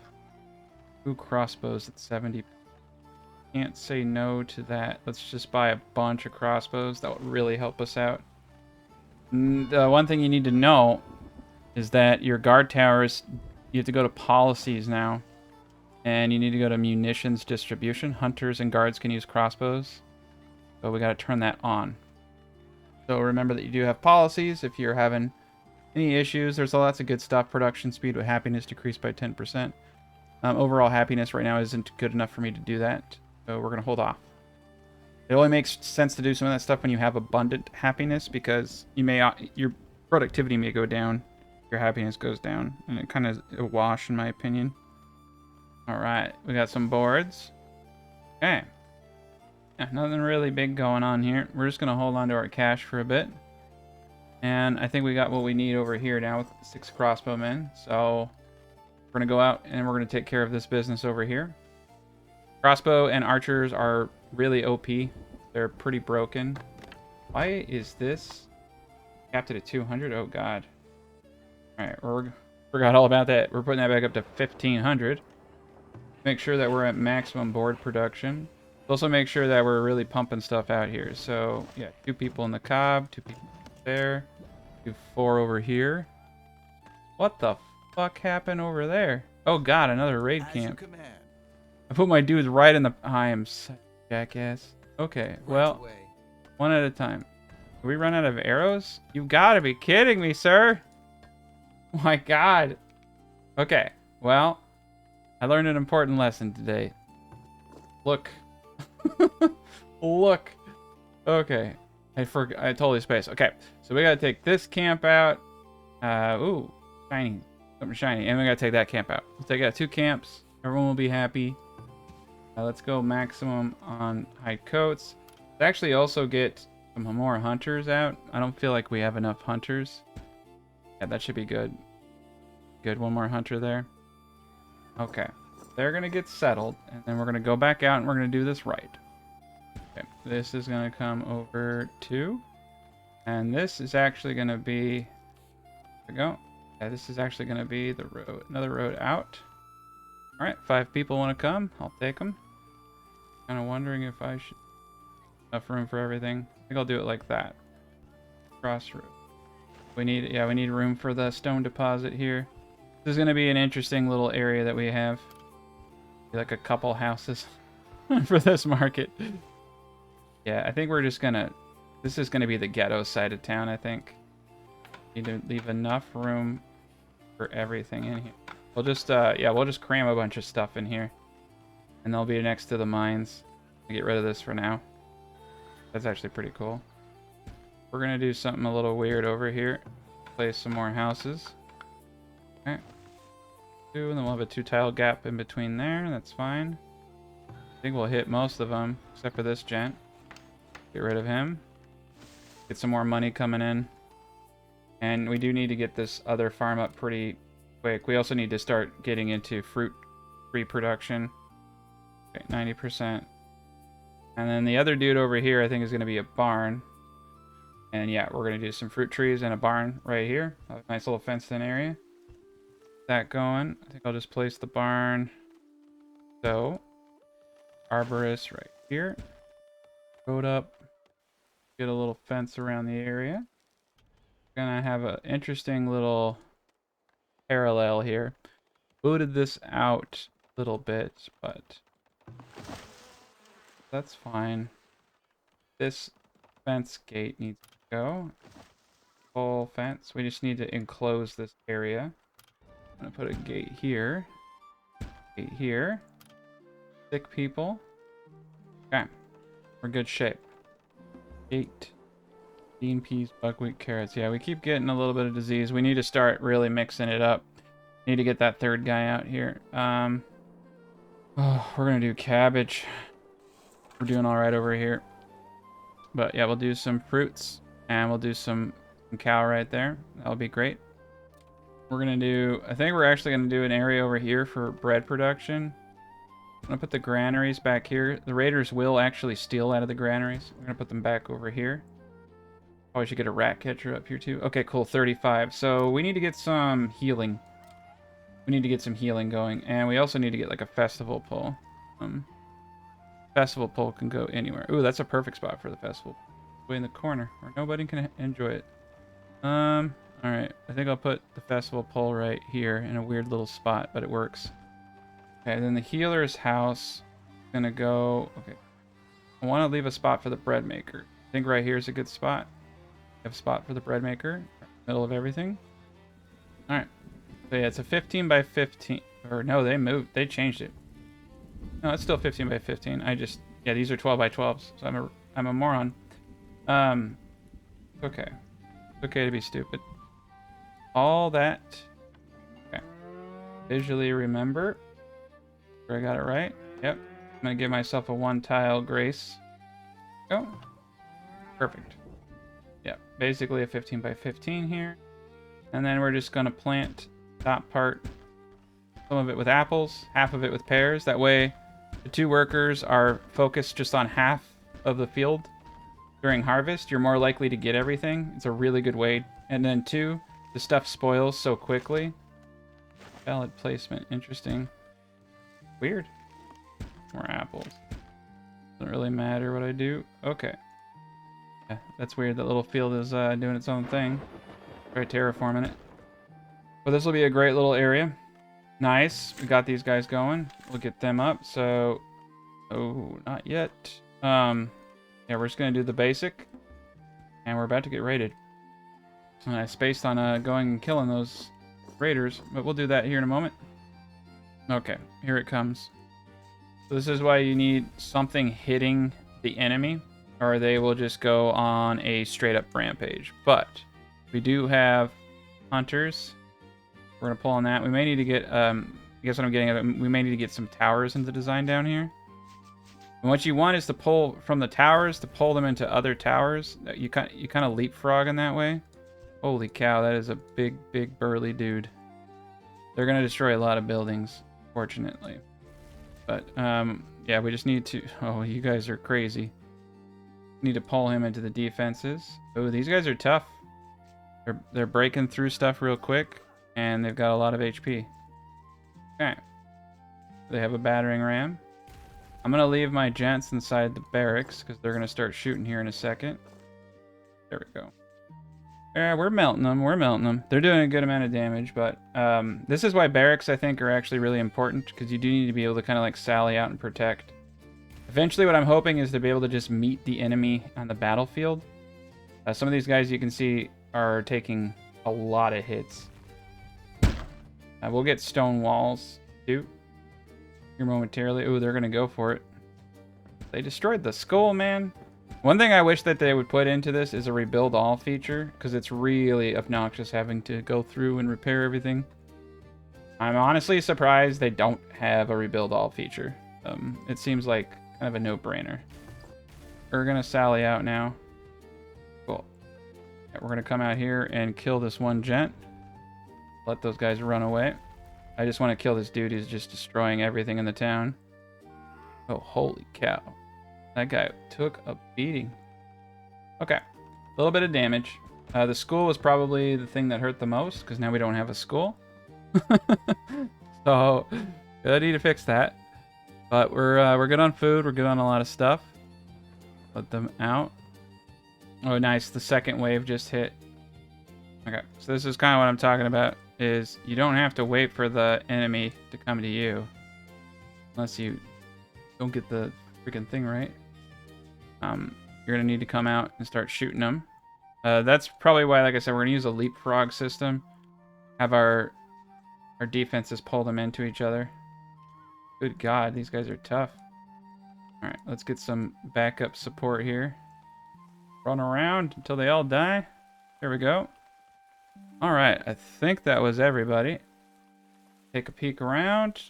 2 crossbows at 70. Can't say no to that. Let's just buy a bunch of crossbows. That would really help us out. The one thing you need to know is that your guard towers, you have to go to policies now. And you need to go to munitions distribution. Hunters and guards can use crossbows. So we got to turn that on. So remember that you do have policies if you're having any issues. There's lots of good stuff. Production speed with happiness decreased by 10%. Overall happiness right now isn't good enough for me to do that. So we're going to hold off. It only makes sense to do some of that stuff when you have abundant happiness, because you may your productivity may go down, your happiness goes down, and it kind of a wash in my opinion. All right, we got some boards. Okay. Yeah, nothing really big going on here. We're just gonna hold on to our cash for a bit. And I think we got what we need over here now with 6 crossbowmen. So we're gonna go out and we're gonna take care of this business over here. Crossbow and archers are really OP. They're pretty broken. Why is this capped at 200? Oh god. Alright, we forgot all about that. We're putting that back up to 1500. Make sure that we're at maximum board production. Also make sure that we're really pumping stuff out here. So yeah, 2 people in the cob, 2 people there, 4 over here. What the fuck happened over there? Oh god, another raid camp. I put my dudes right in the... I am such a jackass. Okay, well, one at a time. Did we run out of arrows? You gotta be kidding me, sir. Oh my god. Okay, well, I learned an important lesson today. Look. Look. Okay. I totally spaced. Okay, so we gotta take this camp out. Ooh, shiny. Something shiny. And we gotta take that camp out. We'll take out 2 camps. Everyone will be happy. Let's go maximum on hide coats. Let's actually also get some more hunters out. I don't feel like we have enough hunters. Yeah, that should be good. Good, 1 more hunter there. Okay. They're gonna get settled, and then we're gonna go back out and we're gonna do this right. Okay, this is gonna come over 2. And this is actually gonna be... There we go. Yeah, this is actually gonna be the road, another road out. Alright, 5 people want to come. I'll take them. Kind of wondering if I should... Enough room for everything. I think I'll do it like that. Crossroad. We need room for the stone deposit here. This is going to be an interesting little area that we have. Like a couple houses for this market. Yeah, I think we're just going to... This is going to be the ghetto side of town, I think. Need to leave enough room for everything in here. We'll just, yeah, we'll just cram a bunch of stuff in here. And they'll be next to the mines. I'll get rid of this for now. That's actually pretty cool. We're gonna do something a little weird over here. Place some more houses. Okay. 2, and then we'll have a 2-tile gap in between there. That's fine. I think we'll hit most of them, except for this gent. Get rid of him. Get some more money coming in. And we do need to get this other farm up pretty quick. We also need to start getting into fruit reproduction. Okay, 90%. And then the other dude over here, I think, is going to be a barn. And yeah, we're going to do some fruit trees and a barn right here. A nice little fenced-in area. That going. I think I'll just place the barn. So, arborist right here. Road up. Get a little fence around the area. Gonna have an interesting little parallel here. Booted this out a little bit, but that's fine. This fence gate needs to go. Full fence. We just need to enclose this area. I'm gonna put a gate here. Gate here. Sick people. Okay. We're in good shape. Gate. Bean, peas, buckwheat, carrots. Yeah, we keep getting a little bit of disease. We need to start really mixing it up. Need to get that 3rd guy out here. Oh, we're gonna do cabbage. We're doing all right over here. But yeah, we'll do some fruits and we'll do some cow right there. That'll be great. We're gonna do... I think we're actually gonna do an area over here for bread production. I'm gonna put the granaries back here. The raiders will actually steal out of the granaries. We're gonna put them back over here. Oh, we should get a rat catcher up here too. Okay, cool. 35. So we need to get some healing. We need to get some healing going. And we also need to get like a festival pole. Festival pole can go anywhere. Ooh, that's a perfect spot for the festival. Way in the corner where nobody can enjoy it. Alright. I think I'll put the festival pole right here in a weird little spot, but it works. Okay, then the healer's house is gonna go... Okay. I want to leave a spot for the bread maker. I think right here is a good spot. Have a spot for the bread maker. Middle of everything. Alright. So yeah, it's a 15 by 15. Or no, they moved. They changed it. No, it's still 15 by 15. I just... Yeah, these are 12 by 12s. So I'm I'm a moron. Okay. It's okay to be stupid. All that. Okay. Visually remember. Sure I got it right. Yep. I'm gonna give myself a 1-tile grace. Go. Perfect. Yeah, basically a 15 by 15 here. And then we're just gonna plant top part, some of it with apples, half of it with pears. That way the 2 workers are focused just on half of the field. During harvest, you're more likely to get everything. It's a really good way. And then 2, the stuff spoils so quickly. Valid placement. Interesting. Weird. More apples. Doesn't really matter what I do. Okay. Yeah, that's weird. That little field is doing its own thing. Try terraforming it. But this will be a great little area. Nice. We got these guys going. We'll get them up. So, oh, not yet. Yeah, we're just going to do the basic. And we're about to get raided. And I spaced on going and killing those raiders. But we'll do that here in a moment. Okay, here it comes. So this is why you need something hitting the enemy, or they will just go on a straight-up rampage. But we do have hunters. We're going to pull on that. We may need to get, I guess what I'm getting at, we may need to get some towers into design down here. And what you want is to pull from the towers to pull them into other towers. You kind of leapfrog in that way. Holy cow, that is a big, big burly dude. They're going to destroy a lot of buildings, fortunately. But, yeah, we just need to... Oh, you guys are crazy. Need to pull him into the defenses. Oh, these guys are tough. They're breaking through stuff real quick, and they've got a lot of HP. Okay. They have a battering ram. I'm going to leave my gents inside the barracks, because they're going to start shooting here in a second. There we go. Yeah, we're melting them. We're melting them. They're doing a good amount of damage, but this is why barracks, I think, are actually really important, because you do need to be able to kind of like sally out and protect. Eventually, what I'm hoping is to be able to just meet the enemy on the battlefield. Some of these guys you can see are taking a lot of hits. We'll get stone walls, too. Here momentarily. Ooh, they're going to go for it. They destroyed the skull, man. One thing I wish that they would put into this is a rebuild all feature, because it's really obnoxious having to go through and repair everything. I'm honestly surprised they don't have a rebuild all feature. It seems like kind of a no-brainer. We're going to sally out now. Cool. Yeah, we're going to come out here and kill this one gent. Let those guys run away. I just want to kill this dude who's just destroying everything in the town. Oh, holy cow. That guy took a beating. Okay. A little bit of damage. The school was probably the thing that hurt the most, because now we don't have a school. So, I need to fix that. But we're good on food. We're good on a lot of stuff. Let them out. Oh, nice. The second wave just hit. Okay. So this is kind of what I'm talking about, is you don't have to wait for the enemy to come to you. Unless you don't get the freaking thing right. You're going to need to come out and start shooting them. That's probably why, like I said, we're going to use a leapfrog system. Have our defenses pull them into each other. Good God, these guys are tough. Alright, let's get some backup support here. Run around until they all die. There we go. Alright, I think that was everybody. Take a peek around.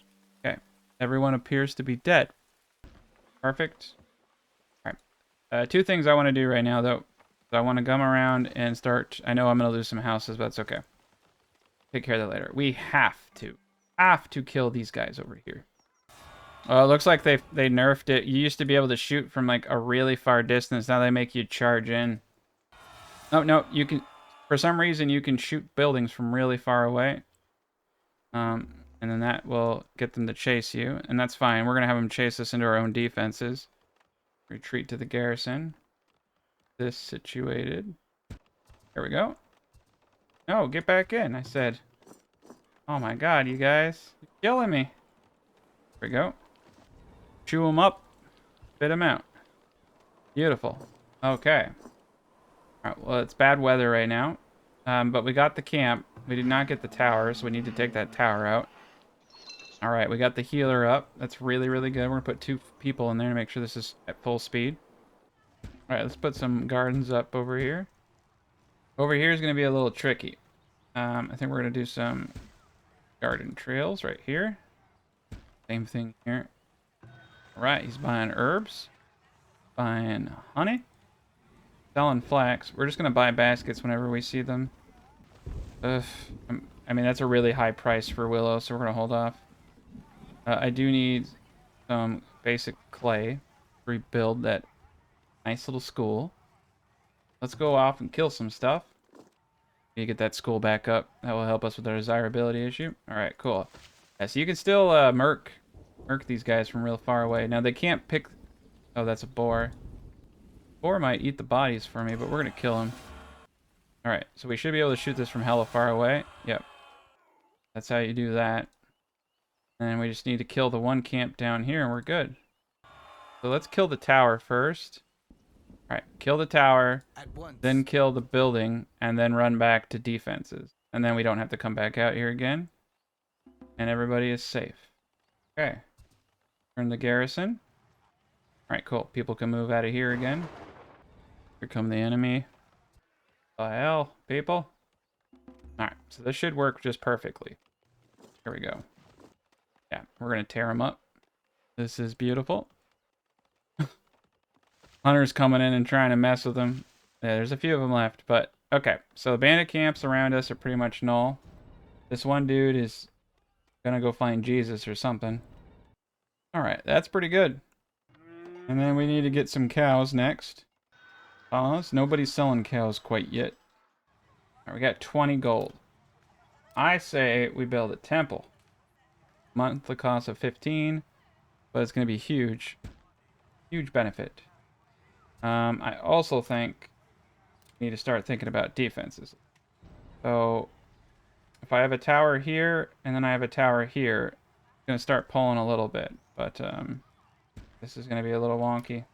Okay, everyone appears to be dead. Perfect. Alright, 2 things I want to do right now, though. I want to gum around and start... I know I'm going to lose some houses, but that's okay. Take care of that later. We have to kill these guys over here. Well, it looks like they nerfed it. You used to be able to shoot from like a really far distance. Now they make you charge in. Oh, no, you can... For some reason, you can shoot buildings from really far away. And then that will get them to chase you. And that's fine. We're going to have them chase us into our own defenses. Retreat to the garrison. This situated. There we go. No, get back in, I said. Oh my God, you guys. You're killing me. There we go. Chew them up. Spit them out. Beautiful. Okay. Alright, well, it's bad weather right now. But we got the camp. We did not get the tower, so we need to take that tower out. Alright, we got the healer up. That's really, really good. We're going to put 2 people in there to make sure this is at full speed. Alright, let's put some gardens up over here. Over here is going to be a little tricky. I think we're going to do some garden trails right here. Same thing here. Alright, he's buying herbs. Buying honey. Selling flax. We're just going to buy baskets whenever we see them. Ugh. I mean, that's a really high price for willow, so we're going to hold off. I do need some basic clay to rebuild that nice little school. Let's go off and kill some stuff. You get that school back up. That will help us with our desirability issue. Alright, cool. Yeah, so you can still merc these guys from real far away. Now, they can't pick... Oh, that's a boar. Boar might eat the bodies for me, but we're going to kill him. Alright, so we should be able to shoot this from hella far away. Yep. That's how you do that. And we just need to kill the one camp down here, and we're good. So let's kill the tower first. Alright, kill the tower, then kill the building, and then run back to defenses. And then we don't have to come back out here again. And everybody is safe. Okay. Turn the garrison. Alright, cool. People can move out of here again. Here come the enemy. The hell, people? Alright, so this should work just perfectly. Here we go. Yeah, we're going to tear them up. This is beautiful. Hunters coming in and trying to mess with them. Yeah, there's a few of them left, but okay. So the bandit camps around us are pretty much null. This one dude is going to go find Jesus or something. Alright, that's pretty good. And then we need to get some cows next. Nobody's selling cows quite yet. Alright, we got 20 gold. I say we build a temple. Monthly cost of 15, but it's going to be huge. Huge benefit. I also think we need to start thinking about defenses. So, if I have a tower here, and then I have a tower here, it's going to start pulling a little bit, but this is going to be a little wonky.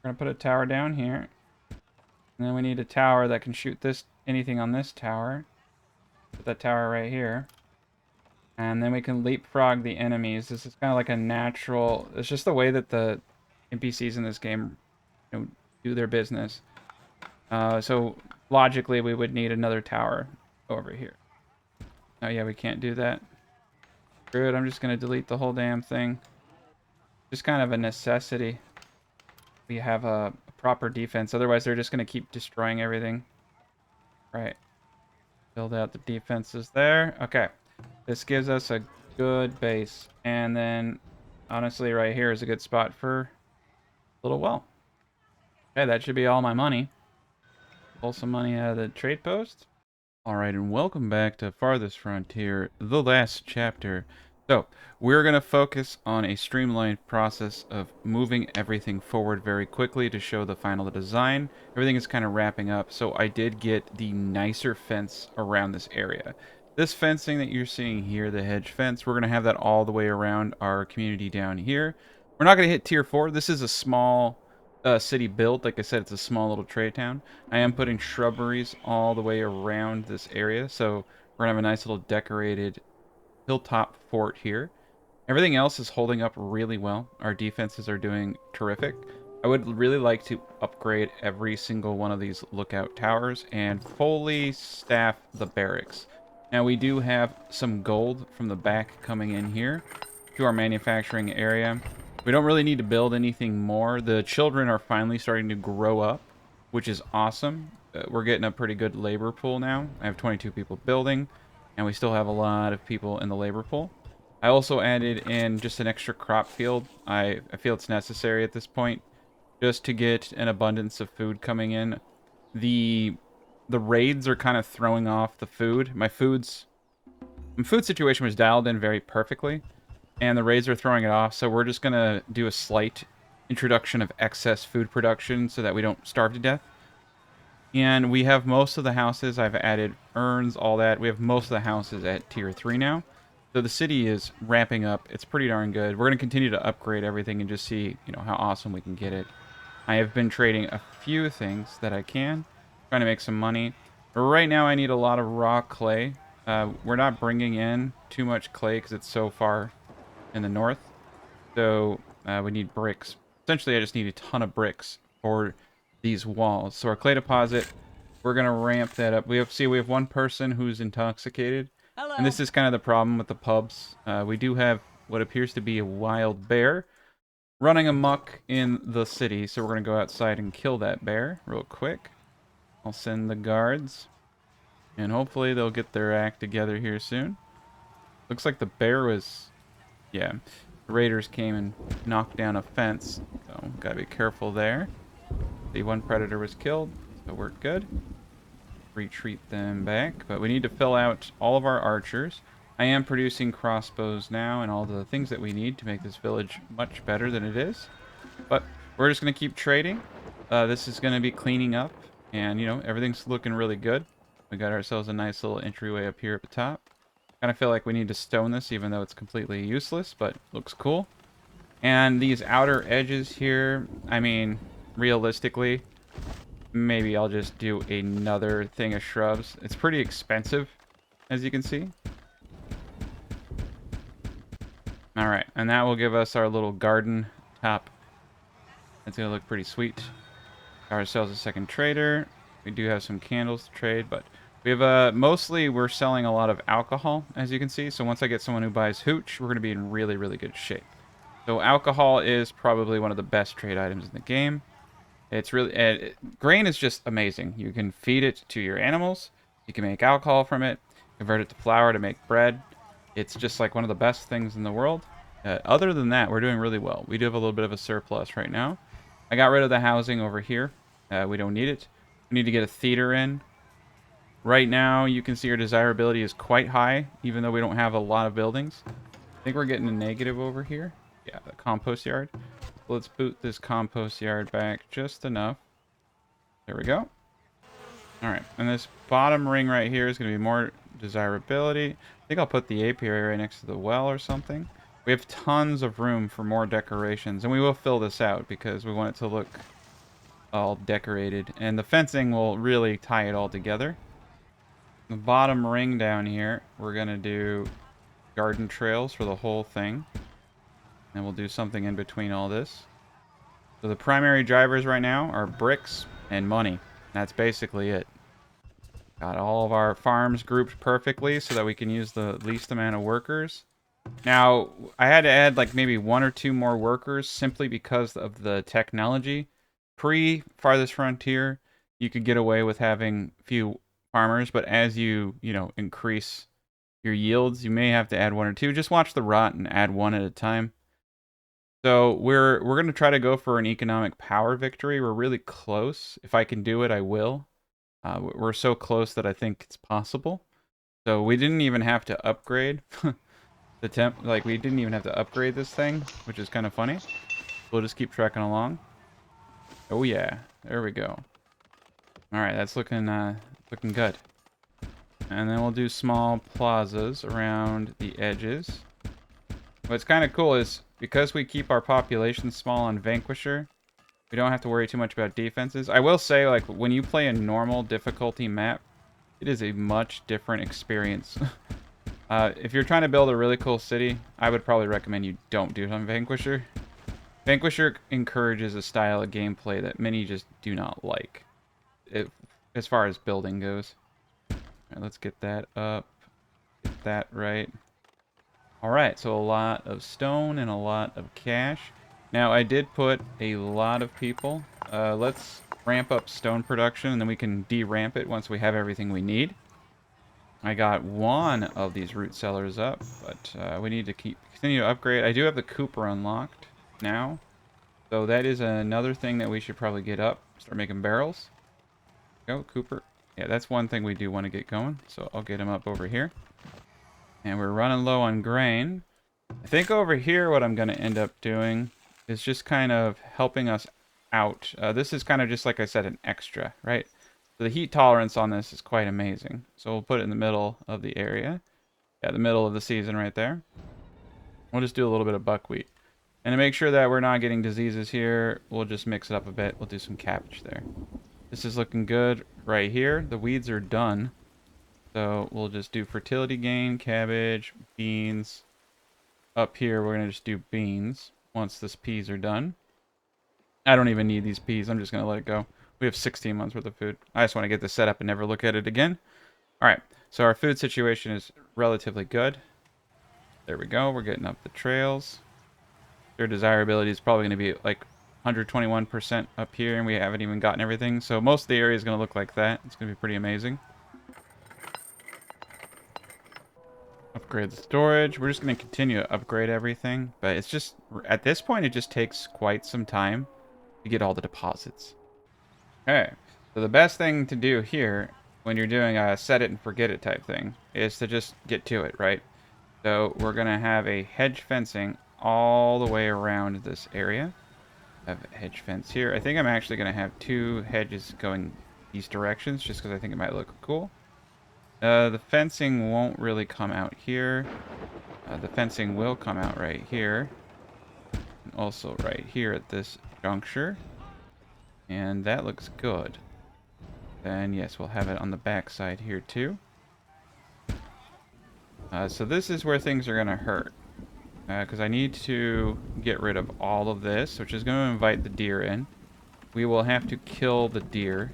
We're going to put a tower down here, and then we need a tower that can shoot anything on this tower. Put that tower right here. And then we can leapfrog the enemies. This is kind of like a natural... It's just the way that the NPCs in this game do their business. So logically, we would need another tower over here. Oh yeah, we can't do that. Good, I'm just going to delete the whole damn thing. Just kind of a necessity. We have a proper defense. Otherwise, they're just going to keep destroying everything. Right. Build out the defenses there. Okay. This gives us a good base. And then, honestly, right here is a good spot for a little well. Okay, that should be all my money. Pull some money out of the trade post. Alright, and welcome back to Farthest Frontier, the last chapter. So, we're going to focus on a streamlined process of moving everything forward very quickly to show the final design. Everything is kind of wrapping up, so I did get the nicer fence around this area. This fencing that you're seeing here, the hedge fence, we're going to have that all the way around our community down here. We're not going to hit tier 4. This is a small city build. Like I said, it's a small little trade town. I am putting shrubberies all the way around this area, so we're going to have a nice little decorated hilltop fort here. Everything else is holding up really well. Our defenses are doing terrific. I would really like to upgrade every single one of these lookout towers and fully staff the barracks. Now we do have some gold from the back coming in here to our manufacturing area. We don't really need to build anything more. The children are finally starting to grow up, which is awesome. We're getting a pretty good labor pool now. I have 22 people building, and we still have a lot of people in the labor pool. I also added in just an extra crop field. I feel it's necessary at this point, just to get an abundance of food coming in. The raids are kind of throwing off the food. My food situation was dialed in very perfectly, and the raids are throwing it off, so we're just going to do a slight introduction of excess food production so that we don't starve to death. And we have most of the houses. I've added urns, all that. We have most of the houses at tier 3 now. So the city is ramping up. It's pretty darn good. We're going to continue to upgrade everything and just see, how awesome we can get it. I have been trading a few things that I can, trying to make some money. But right now I need a lot of raw clay. We're not bringing in too much clay because it's so far in the north. So we need bricks. Essentially, I just need a ton of bricks for these walls. So our clay deposit, we're gonna ramp that up. We have one person who's intoxicated, and Hello. this is kind of the problem with the pubs. We do have what appears to be a wild bear running amok in the city, so we're gonna go outside and kill that bear real quick. I'll send the guards, and hopefully they'll get their act together here soon. Looks like the bear was, yeah, the raiders came and knocked down a fence, so gotta be careful there. The one predator was killed, so we're good. Retreat them back, but we need to fill out all of our archers. I am producing crossbows now and all the things that we need to make this village much better than it is. But we're just going to keep trading. This is going to be cleaning up, and, you know, everything's looking really good. We got ourselves a nice little entryway up here at the top. Kind of feel like we need to stone this, even though it's completely useless, but looks cool. And these outer edges here, I mean, realistically, maybe I'll just do another thing of shrubs. It's pretty expensive, as you can see. Alright, and that will give us our little garden top. It's going to look pretty sweet. Got ourselves a second trader. We do have some candles to trade, but we have mostly we're selling a lot of alcohol, as you can see. So once I get someone who buys hooch, we're going to be in really, really good shape. So alcohol is probably one of the best trade items in the game. It's really grain is just amazing. You can feed it to your animals. You can make alcohol from it. Convert it to flour to make bread. It's just like one of the best things in the world. Other than that, we're doing really well. We do have a little bit of a surplus right now. I got rid of the housing over here. We don't need it. We need to get a theater in. Right now, you can see our desirability is quite high, even though we don't have a lot of buildings. I think we're getting a negative over here. Yeah, the compost yard. Let's boot this compost yard back just enough. There we go. Alright, and this bottom ring right here is going to be more desirability. I think I'll put the apiary right next to the well or something. We have tons of room for more decorations, and we will fill this out because we want it to look all decorated. And the fencing will really tie it all together. The bottom ring down here, we're going to do garden trails for the whole thing. And we'll do something in between all this. So the primary drivers right now are bricks and money. That's basically it. Got all of our farms grouped perfectly so that we can use the least amount of workers. Now, I had to add like maybe one or two more workers simply because of the technology. Pre-Farthest Frontier, you could get away with having few farmers, but as you know, increase your yields, you may have to add one or two. Just watch the rot and add one at a time. So we're going to try to go for an economic power victory. We're really close. If I can do it, I will. We're so close that I think it's possible. So we didn't even have to upgrade the temp. Like, we didn't even have to upgrade this thing, which is kind of funny. We'll just keep trekking along. Oh yeah, there we go. All right, that's looking good. And then we'll do small plazas around the edges. What's kind of cool is because we keep our population small on Vanquisher, we don't have to worry too much about defenses. I will say, like, when you play a normal difficulty map, it is a much different experience. If you're trying to build a really cool city, I would probably recommend you don't do it on Vanquisher. Vanquisher encourages a style of gameplay that many just do not like, as far as building goes. All right, let's get that up. Get that right. Alright, so a lot of stone and a lot of cash. Now, I did put a lot of people. Let's ramp up stone production, and then we can de-ramp it once we have everything we need. I got one of these root cellars up, but we need to continue to upgrade. I do have the Cooper unlocked now, so that is another thing that we should probably get up. Start making barrels. Go, Cooper. Yeah, that's one thing we do want to get going, so I'll get him up over here. And we're running low on grain. I think over here what I'm going to end up doing is just kind of helping us out. This is kind of just, like I said, an extra, right? So the heat tolerance on this is quite amazing. So we'll put it in the middle of the area. Yeah, the middle of the season right there. We'll just do a little bit of buckwheat. And to make sure that we're not getting diseases here, we'll just mix it up a bit. We'll do some cabbage there. This is looking good right here. The weeds are done. So we'll just do fertility gain, cabbage, beans. Up here, we're going to just do beans once these peas are done. I don't even need these peas. I'm just going to let it go. We have 16 months worth of food. I just want to get this set up and never look at it again. All right, so our food situation is relatively good. There we go. We're getting up the trails. Their desirability is probably going to be like 121% up here, and we haven't even gotten everything. So most of the area is going to look like that. It's going to be pretty amazing. Upgrade the storage. We're just going to continue to upgrade everything. But it's just, at this point, it just takes quite some time to get all the deposits. Okay, so the best thing to do here when you're doing a set it and forget it type thing is to just get to it, right? So we're going to have a hedge fencing all the way around this area. I have a hedge fence here. I think I'm actually going to have 2 hedges going these directions just because I think it might look cool. The fencing won't really come out here. The fencing will come out right here. And also right here at this juncture. And that looks good. Then yes, we'll have it on the back side here too. So this is where things are going to hurt. Because I need to get rid of all of this, which is going to invite the deer in. We will have to kill the deer.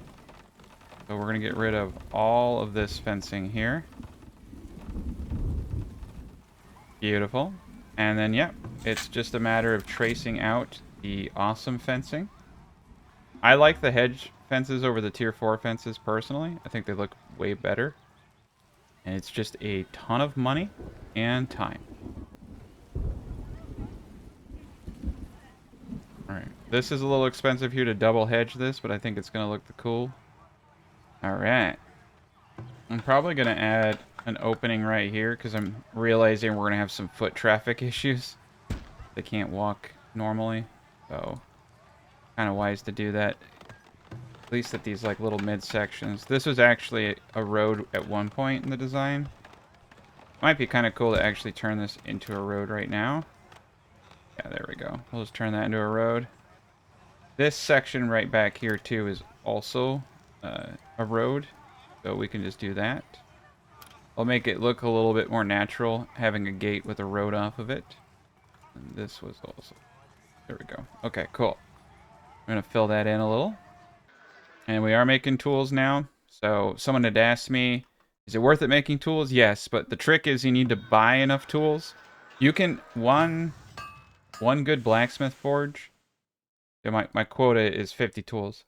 So we're going to get rid of all of this fencing here. Beautiful. And then, yeah, it's just a matter of tracing out the awesome fencing. I like the hedge fences over the tier 4 fences personally. I think they look way better. And it's just a ton of money and time. Alright, this is a little expensive here to double hedge this, but I think it's going to look cool. Alright. I'm probably going to add an opening right here because I'm realizing we're going to have some foot traffic issues. They can't walk normally, so kind of wise to do that. At least at these like little mid-sections. This was actually a road at one point in the design. Might be kind of cool to actually turn this into a road right now. Yeah, there we go. We'll just turn that into a road. This section right back here too is also a road, so we can just do that. I'll make it look a little bit more natural, having a gate with a road off of it. And this was also... There we go. Okay, cool. I'm going to fill that in a little. And we are making tools now. So someone had asked me, is it worth it making tools? Yes, but the trick is you need to buy enough tools. You can... One good blacksmith forge... Yeah, my quota is 50 tools.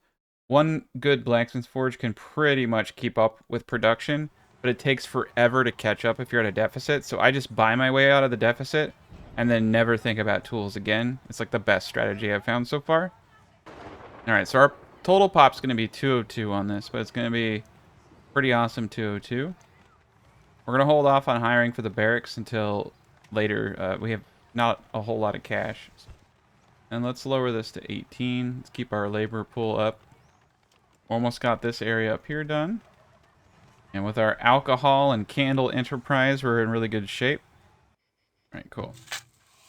One good blacksmith forge can pretty much keep up with production, but it takes forever to catch up if you're at a deficit. So I just buy my way out of the deficit and then never think about tools again. It's like the best strategy I've found so far. All right, so our total pop's going to be 202 on this, but it's going to be pretty awesome 202. We're going to hold off on hiring for the barracks until later. We have not a whole lot of cash. And let's lower this to 18. Let's keep our labor pool up. Almost got this area up here done. And with our alcohol and candle enterprise, we're in really good shape. All right, cool.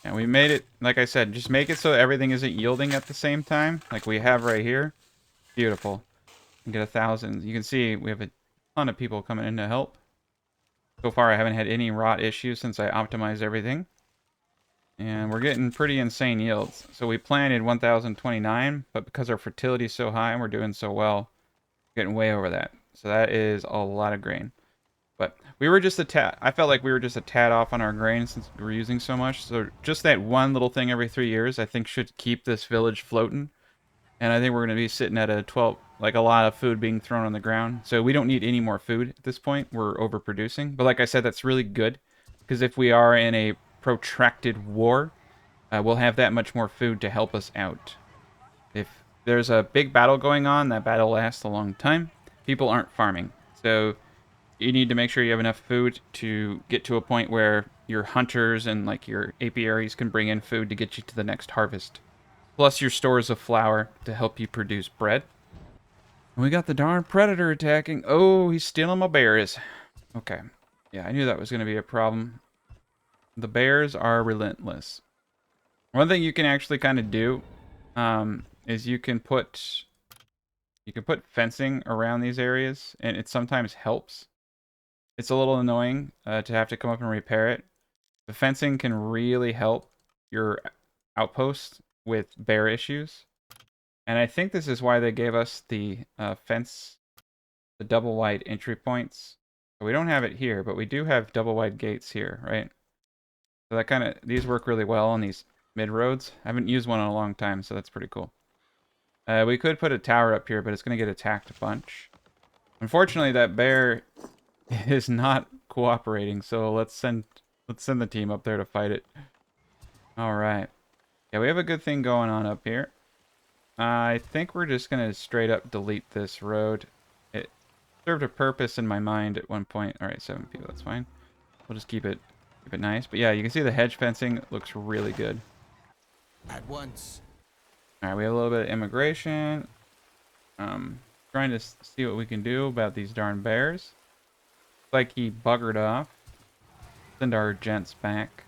And we made it, like I said, just make it so everything isn't yielding at the same time, like we have right here. Beautiful. We get 1,000. You can see we have a ton of people coming in to help. So far, I haven't had any rot issues since I optimized everything. And we're getting pretty insane yields. So we planted 1,029, but because our fertility is so high and we're doing so well, we're getting way over that. So that is a lot of grain. But we were just a tad, I felt like we were just a tad off on our grain since we were using so much. So just that one little thing every 3 years, I think should keep this village floating. And I think we're going to be sitting at a 12, like a lot of food being thrown on the ground. So we don't need any more food at this point. We're overproducing. But like I said, that's really good. Because if we are in a protracted war, we'll have that much more food to help us out. If there's a big battle going on, that battle lasts a long time. People aren't farming. So you need to make sure you have enough food to get to a point where your hunters and like your apiaries can bring in food to get you to the next harvest. Plus your stores of flour to help you produce bread. And we got the darn predator attacking. Oh, he's stealing my berries. Okay. Yeah, I knew that was going to be a problem. The bears are relentless. One thing you can actually kind of do is you can put fencing around these areas, and it sometimes helps. It's a little annoying to have to come up and repair it. The fencing can really help your outpost with bear issues. And I think this is why they gave us the fence, the double wide entry points. So we don't have it here, but we do have double wide gates here, right? So that kind of, these work really well on these mid roads. I haven't used one in a long time, so that's pretty cool. We could put a tower up here, but it's going to get attacked a bunch. Unfortunately, that bear is not cooperating, so let's send the team up there to fight it. All right. Yeah, we have a good thing going on up here. I think we're just going to straight up delete this road. It served a purpose in my mind at one point. All right, 7 people, that's fine. We'll just keep it nice. But yeah, you can see the hedge fencing looks really good. At once. All right, we have a little bit of immigration. Trying to see what we can do about these darn bears. Looks like he buggered off. Send our gents back.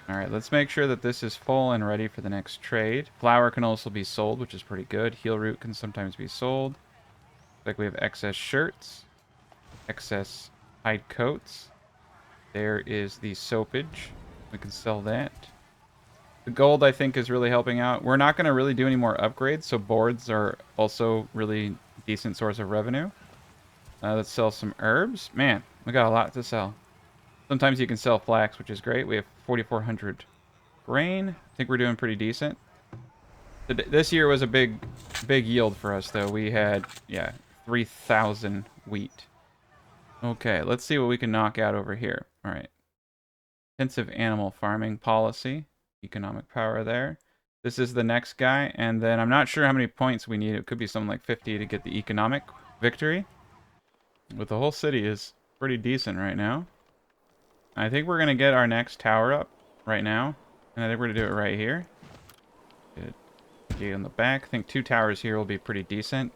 Alright, let's make sure that this is full and ready for the next trade. Flour can also be sold, which is pretty good. Heel root can sometimes be sold. Looks like we have excess shirts. Excess hide coats. There is the soapage. We can sell that. The gold, I think, is really helping out. We're not going to really do any more upgrades, so boards are also really decent source of revenue. Let's sell some herbs. Man, we got a lot to sell. Sometimes you can sell flax, which is great. We have 4,400 grain. I think we're doing pretty decent. This year was a big yield for us, though. We had, yeah, 3,000 wheat. Okay, let's see what we can knock out over here. All right. Intensive animal farming policy. Economic power there. This is the next guy, and then I'm not sure how many points we need. It could be something like 50 to get the economic victory. But the whole city is pretty decent right now. I think we're going to get our next tower up right now. And I think we're going to do it right here. Good. Gate on the back. I think 2 towers here will be pretty decent.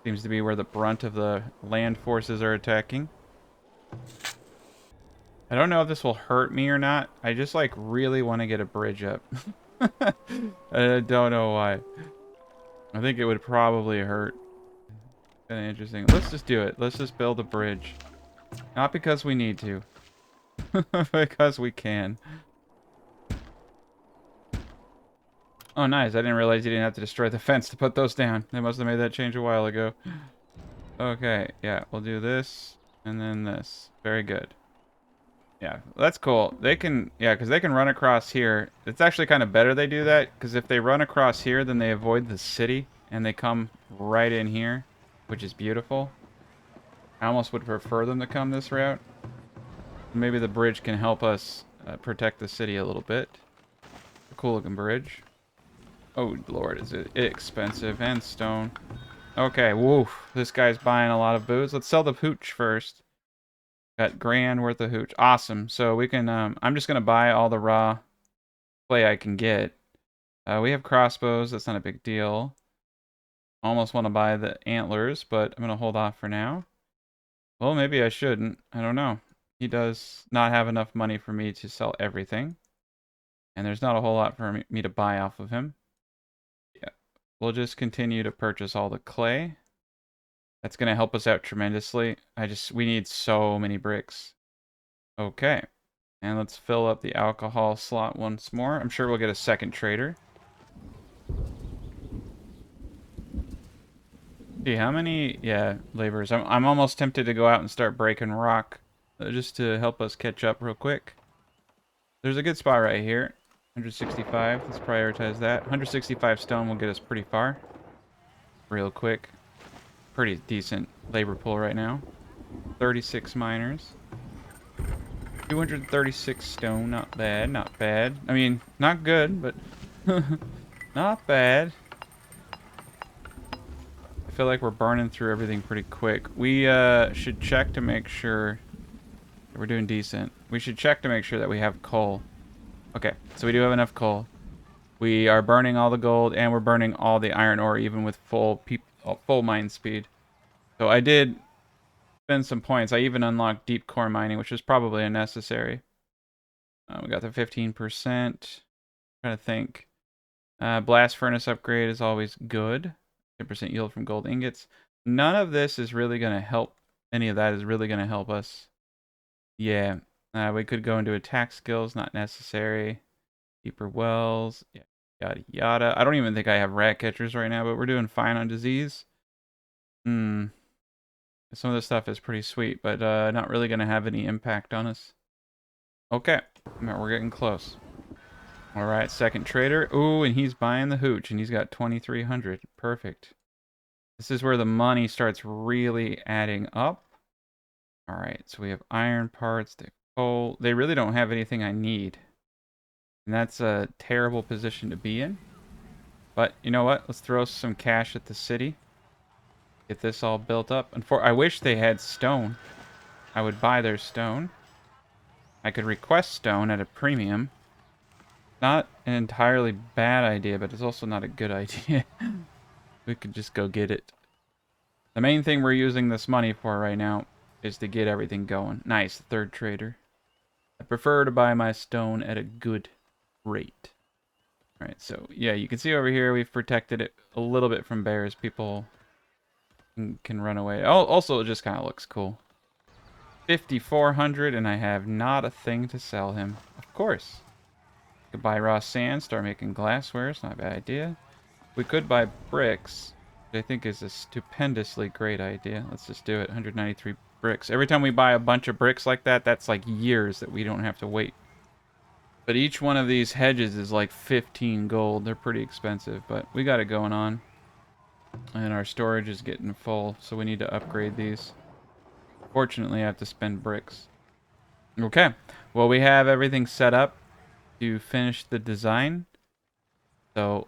Seems to be where the brunt of the land forces are attacking. I don't know if this will hurt me or not. I just, like, really want to get a bridge up. I don't know why. I think it would probably hurt. Kind of interesting. Let's just do it. Let's just build a bridge. Not because we need to. Because we can. Oh, nice. I didn't realize you didn't have to destroy the fence to put those down. They must have made that change a while ago. Okay, yeah. We'll do this and then this. Very good. Yeah, that's cool. They can, yeah, because they can run across here. It's actually kind of better they do that, because if they run across here, then they avoid the city, and they come right in here, which is beautiful. I almost would prefer them to come this route. Maybe the bridge can help us protect the city a little bit. A cool looking bridge. Oh, Lord, is it expensive, and stone. Okay, woof. This guy's buying a lot of booze. Let's sell the hooch first. Got grand worth of hooch. Awesome. So we can, I'm just going to buy all the raw clay I can get. We have crossbows. That's not a big deal. Almost want to buy the antlers, but I'm going to hold off for now. Well, maybe I shouldn't. I don't know. He does not have enough money for me to sell everything. And there's not a whole lot for me to buy off of him. Yeah. We'll just continue to purchase all the clay. That's going to help us out tremendously. We need so many bricks. Okay. And let's fill up the alcohol slot once more. I'm sure we'll get a second trader. See, how many, yeah, laborers. I'm almost tempted to go out and start breaking rock. Just to help us catch up real quick. There's a good spot right here. 165. Let's prioritize that. 165 stone will get us pretty far. Real quick. Pretty decent labor pool right now. 36 miners. 236 stone. Not bad. Not bad. I mean, not good, but not bad. I feel like we're burning through everything pretty quick. We should check to make sure that we're doing decent. We should check to make sure that we have coal. Okay, so we do have enough coal. We are burning all the gold, and we're burning all the iron ore, even with full mine speed. So I did spend some points. I even unlocked deep core mining, which was probably unnecessary. We got the 15%. Trying to think. Blast furnace upgrade is always good. 10% yield from gold ingots. None of this is really going to help. Any of that is really going to help us. Yeah. We could go into attack skills. Not necessary. Deeper wells. Yeah. Yada yada. I don't even think I have rat catchers right now, but we're doing fine on disease. Some of this stuff is pretty sweet, but not really going to have any impact on us. Okay, we're getting close. All right, second trader. Ooh, and he's buying the hooch, and he's got 2,300. Perfect. This is where the money starts really adding up. All right, so we have iron parts, the coal. They really don't have anything I need. And that's a terrible position to be in. But you know what? Let's throw some cash at the city. Get this all built up. I wish they had stone. I would buy their stone. I could request stone at a premium. Not an entirely bad idea, but it's also not a good idea. We could just go get it. The main thing we're using this money for right now is to get everything going. Nice, third trader. I prefer to buy my stone at a good rate. Alright, so yeah, you can see over here we've protected it a little bit from bears. People can run away. Oh, also, it just kind of looks cool. 5,400, and I have not a thing to sell him. Of course. Could buy raw sand, start making glassware. It's not a bad idea. We could buy bricks, which I think is a stupendously great idea. Let's just do it. 193 bricks. Every time we buy a bunch of bricks like that, that's like years that we don't have to wait. But each one of these hedges is like 15 gold. They're pretty expensive, but we got it going on. And our storage is getting full, so we need to upgrade these. Fortunately, I have to spend bricks. Okay, well, we have everything set up to finish the design. So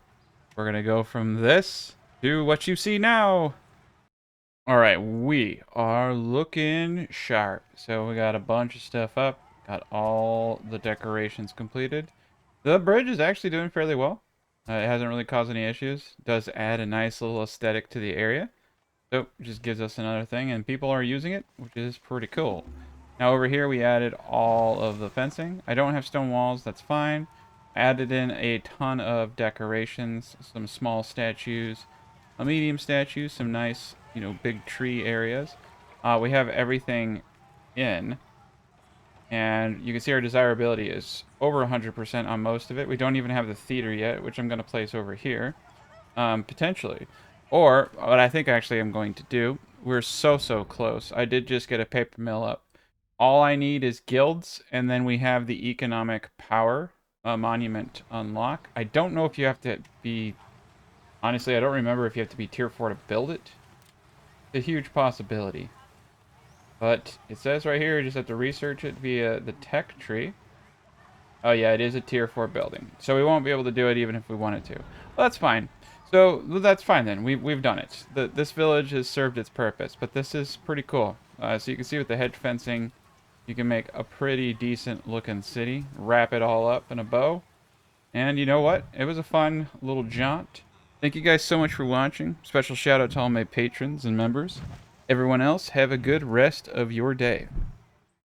we're going to go from this to what you see now. All right, we are looking sharp. So we got a bunch of stuff up. Got all the decorations completed. The bridge is actually doing fairly well. It hasn't really caused any issues. It does add a nice little aesthetic to the area. So it just gives us another thing, and people are using it, which is pretty cool. Now over here we added all of the fencing. I don't have stone walls, that's fine. Added in a ton of decorations, some small statues, a medium statue, some nice, you know, big tree areas. We have everything in. And you can see our desirability is over 100% on most of it. We don't even have the theater yet, which I'm going to place over here. Potentially. Or, what I think actually I'm going to do, we're so close. I did just get a paper mill up. All I need is guilds, and then we have the economic power monument unlock. I don't know if you have to be... Honestly, I don't remember if you have to be tier 4 to build it. It's a huge possibility. But it says right here, you just have to research it via the tech tree. Oh yeah, it is a tier 4 building. So we won't be able to do it even if we wanted to. Well, that's fine. So that's fine then. We've done it. This village has served its purpose, but this is pretty cool. So you can see with the hedge fencing, you can make a pretty decent looking city. Wrap it all up in a bow. And you know what? It was a fun little jaunt. Thank you guys so much for watching. Special shout out to all my patrons and members. Everyone else, have a good rest of your day.